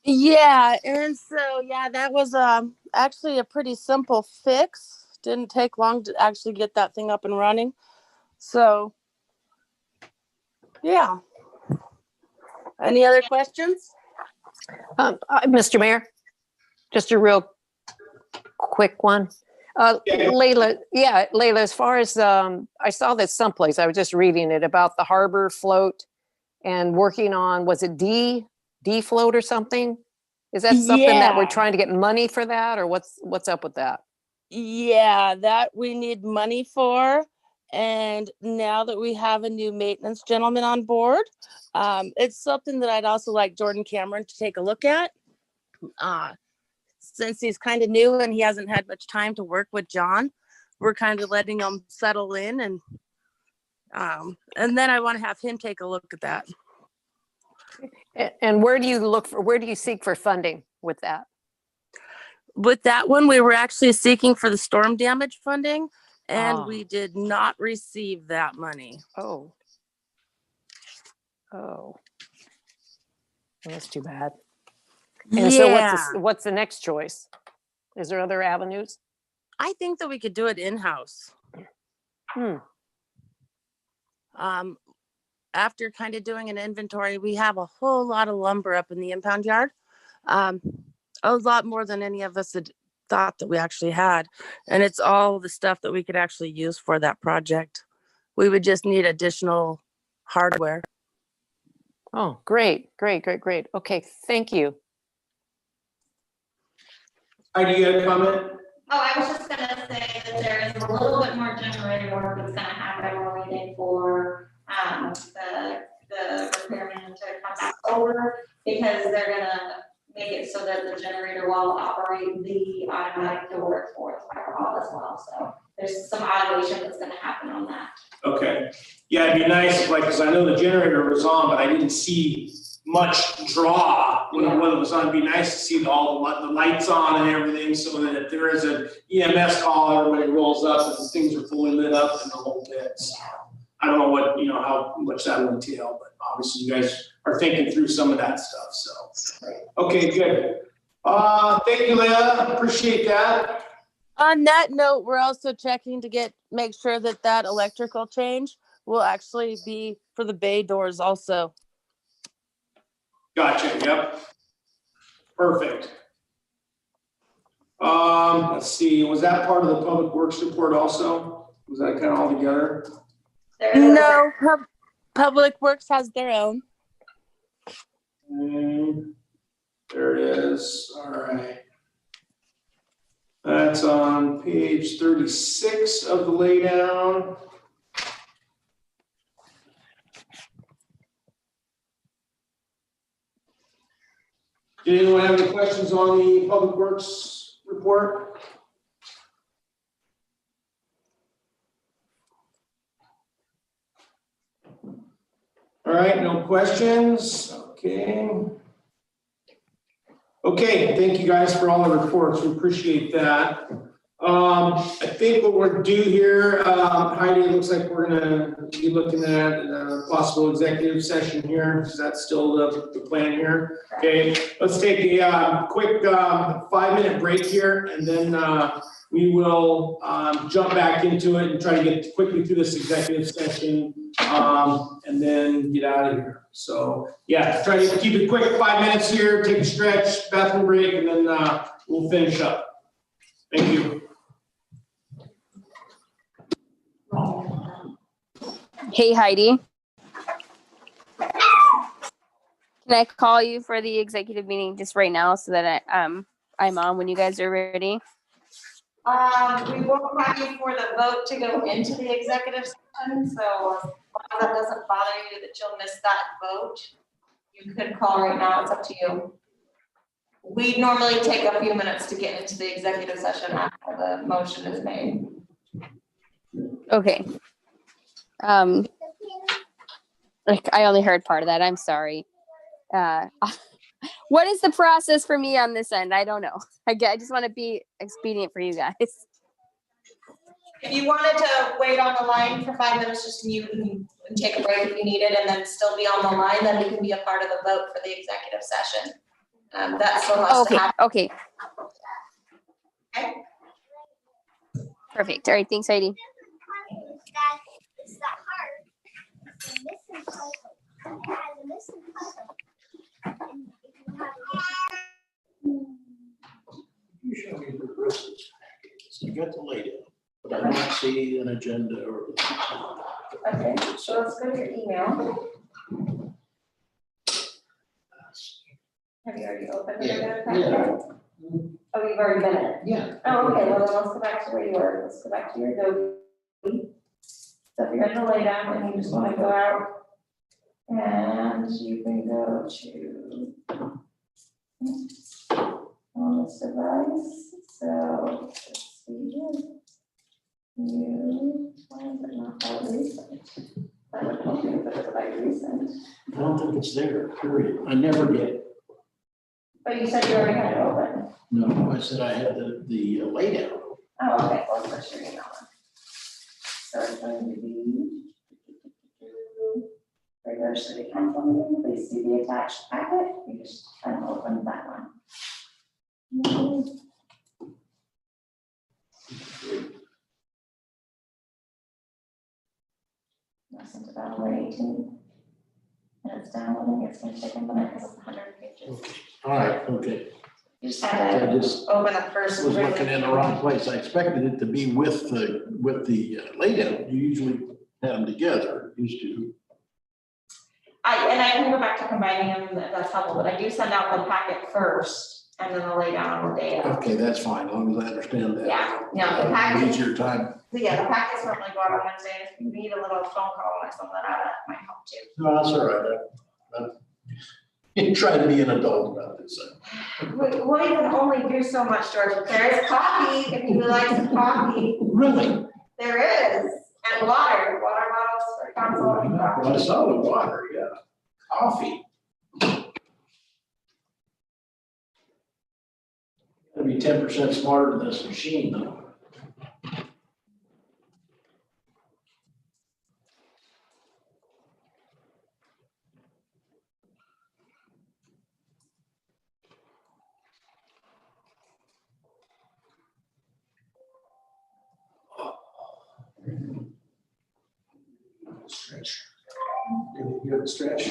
Yeah, and so yeah, that was actually a pretty simple fix. Didn't take long to actually get that thing up and running. So yeah. Any other questions? Mr. Mayor, just a real quick one. Layla, as far as, I saw this someplace, I was just reading it about the harbor float and working on, was it D float or something? Is that something that we're Yeah. trying to get money for that, or what's up with that? Yeah, that we need money for. And now that we have a new maintenance gentleman on board, it's something that I'd also like Jordan Cameron to take a look at. Since he's kind of new and he hasn't had much time to work with John, we're kind of letting him settle in, and then I want to have him take a look at that. And where do you seek for funding with that? With that one, we were actually seeking for the storm damage funding, and we did not receive that money. Oh. Well, that's too bad. And Yeah. so what's the next choice? Is there other avenues? I think that we could do it in-house. After kind of doing an inventory, we have a whole lot of lumber up in the impound yard. A lot more than any of us had thought that we actually had. And it's all the stuff that we could actually use for that project. We would just need additional hardware. Oh, great. Okay, thank you. Heidi, you had a comment? Oh, I was just gonna say that there is a little bit more generator work that's gonna happen. We're waiting for, the repairman to come back over, because they're gonna make it so that the generator will operate the automatic door for the fire hall as well. So there's some automation that's gonna happen on that. Okay, yeah, it'd be nice, like, because I know the generator was on, but I didn't see much draw when it was on. It'd be nice to see all the lights on and everything, so that if there is an EMS call, everybody rolls up and things are fully lit up and the whole bit. So I don't know what, how much that will entail, but obviously you guys are thinking through some of that stuff, so. Okay, good. Thank you, Leah, appreciate that. On that note, we're also checking to make sure that electrical change will actually be for the bay doors also. Gotcha, yep. Perfect. Let's see, was that part of the Public Works report also? Was that kind of all together? No, Public Works has their own. There it is, all right. That's on page 36 of the laydown. Did anyone have any questions on the Public Works report? All right, no questions, okay. Okay, thank you guys for all the reports, we appreciate that. I think what we're due here, Heidi, it looks like we're gonna be looking at a possible executive session here. Is that still the plan here? Okay, let's take a quick 5-minute break here, and then we will jump back into it and try to get quickly through this executive session, and then get out of here. So yeah, try to keep it quick, 5 minutes here, take a stretch, bathroom break, and then we'll finish up. Thank you. Hey, Heidi. Can I call you for the executive meeting just right now so that I'm on when you guys are ready? We won't have you for the vote to go into the executive session, so as long as that doesn't bother you that you'll miss that vote, you could call right now, it's up to you. We normally take a few minutes to get into the executive session after the motion is made. Okay. Like, I only heard part of that. I'm sorry. What is the process for me on this end? I don't know. I just want to be expedient for you guys. If you wanted to wait on the line for 5 minutes, just mute and take a break if you need it, and then still be on the line, then you can be a part of the vote for the executive session. That still has to happen. Okay. Okay. Perfect. All right. Thanks, Heidi. You show me the Christmas packages. You got the layout, but I don't see an agenda or. Okay, so let's go to your email. Have you already opened it? Yeah. Oh, you've already done it? Yeah. Oh, okay, well, then let's go back to where you were. Let's go back to your Adobe. So if you're in the laydown and you just want to go out, and you can go to on this device. So let's see here. New, why is it not that recent? That would help you if it was like recent. I don't think it's there, period. I never did. But you said you already had it open. No, I said I had the layout. Oh, okay, well, let's your email. So it's going to be regular city council meeting, please see the attached packet. You just kind of open that one. I sent it out on the 18th. And it's downloading, it's gonna take a minute because it's 100 pages. All right, okay. You just have to I just open the first. was looking in the wrong place. I expected it to be with the layout. You usually have them together, used to. And I can go back to combining them, if that's helpful, but I do send out the packet first and then I'll lay down on the day of. Okay, that's fine, as long as I understand that. Yeah, the packet. Easier time. So yeah, the packets normally go out on Wednesday, and if you need a little phone call or something like that, might help too. No, that's all right. You try to be an adult about this. We can only do so much, George. There is coffee, if you would like some coffee. Really? There is, and water bottles for council and Well, I coffee. saw the water, yeah. Coffee. Gotta be 10% smarter than this machine, though. Stretch. You have a stretch?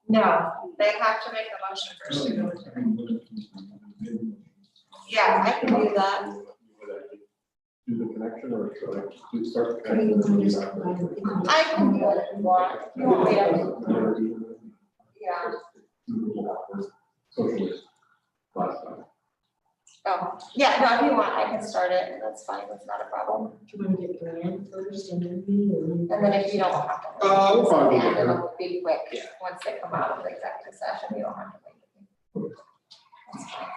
No, they have to make a motion first to go to. Yeah, I can do that. Do the connection or should I start the connection? I can do it if you want. You want me to? Yeah. Socialist last time. Oh, yeah, no, if you want, I can start it. That's fine. That's not a problem. Do you want to get Brian first and then me, or? And then if you don't have to. We'll probably do Yeah, that. it'll be quick. Once they come out of the executive session, you don't have to wait. That's fine.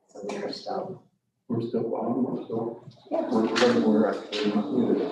So we're still. We're still on, Yeah. we're actually not muted.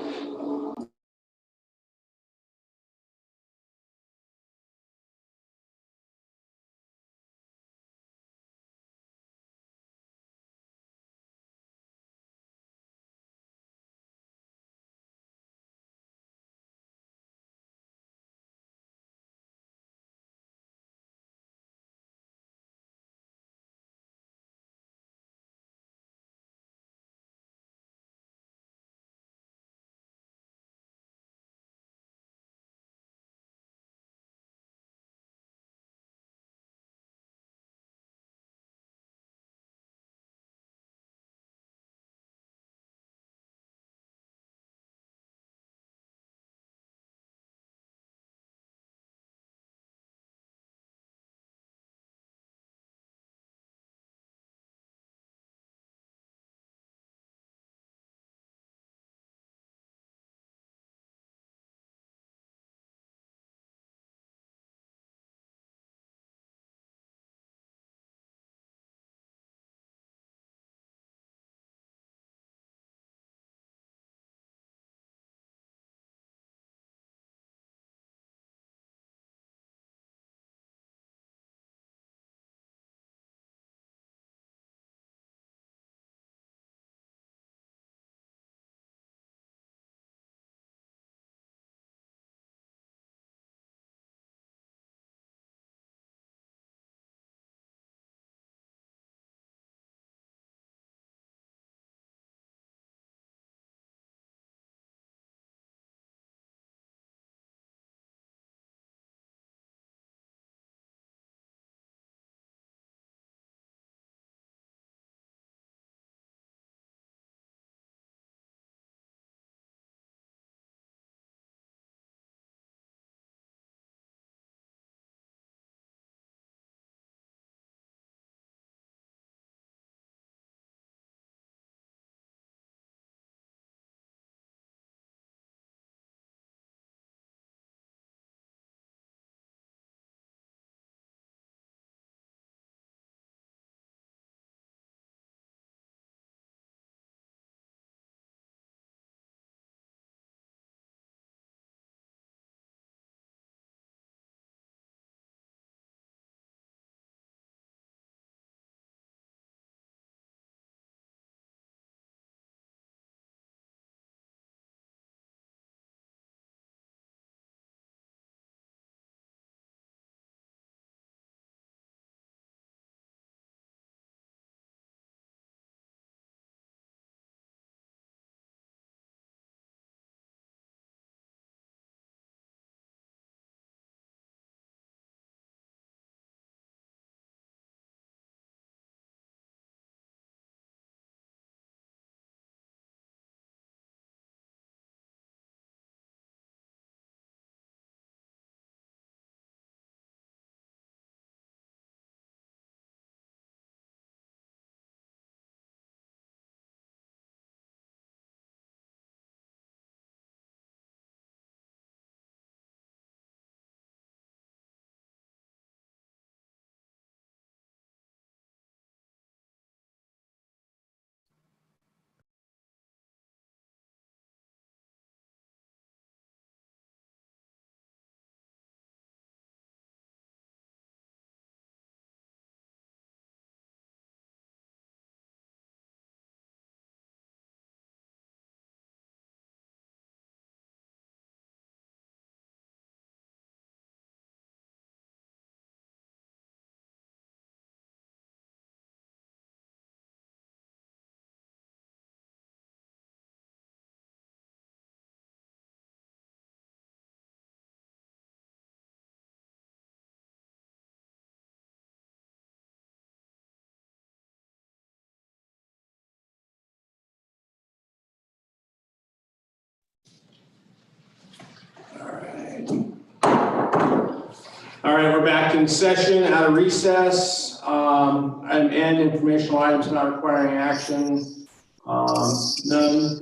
All right, we're back in session, out of recess. And informational items not requiring action. None.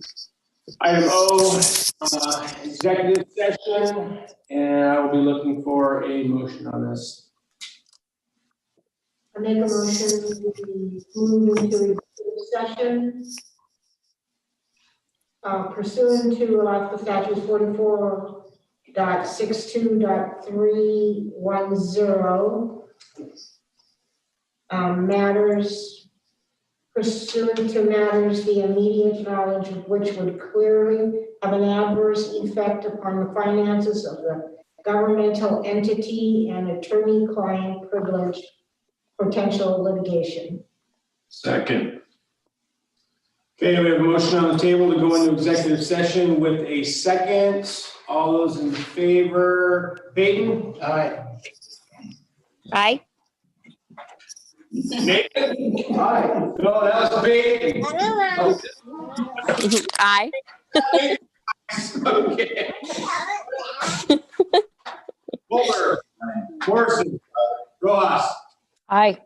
Item O, executive session, and I will be looking for a motion on this. I make a motion to move into executive session pursuant to Alaska Statute 44.62.310, matters pursuant to matters the immediate knowledge of which would clearly have an adverse effect upon the finances of the governmental entity and attorney-client privilege potential litigation. Second. Okay, we have a motion on the table to go into executive session with a second. All those in favor, Peyton? Aye. Aye. Nathan? Aye. No, that was Peyton. Aye. Okay. Fuller. Morrison. Rojas. Aye.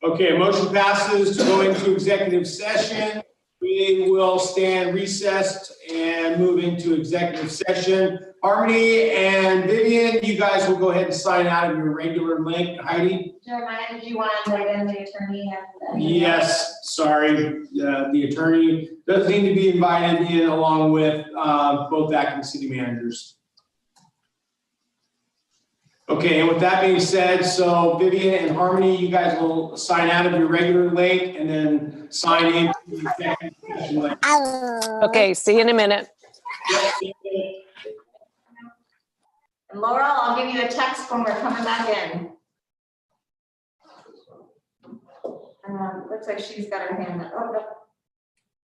Okay, motion passes to go into executive session. We will stand recessed and move into executive session. Harmony and Vivian, you guys will go ahead and sign out of your regular link. Heidi? Jeremiah, did you want to write in the attorney and? Yes, sorry. The attorney does need to be invited in along with both acting city managers. Okay, and with that being said, so Vivian and Harmony, you guys will sign out of your regular link and then sign in to the executive session link. Okay, see you in a minute. And Laurel, I'll give you a text when we're coming back in. Looks like she's got her hand up. Oh, no.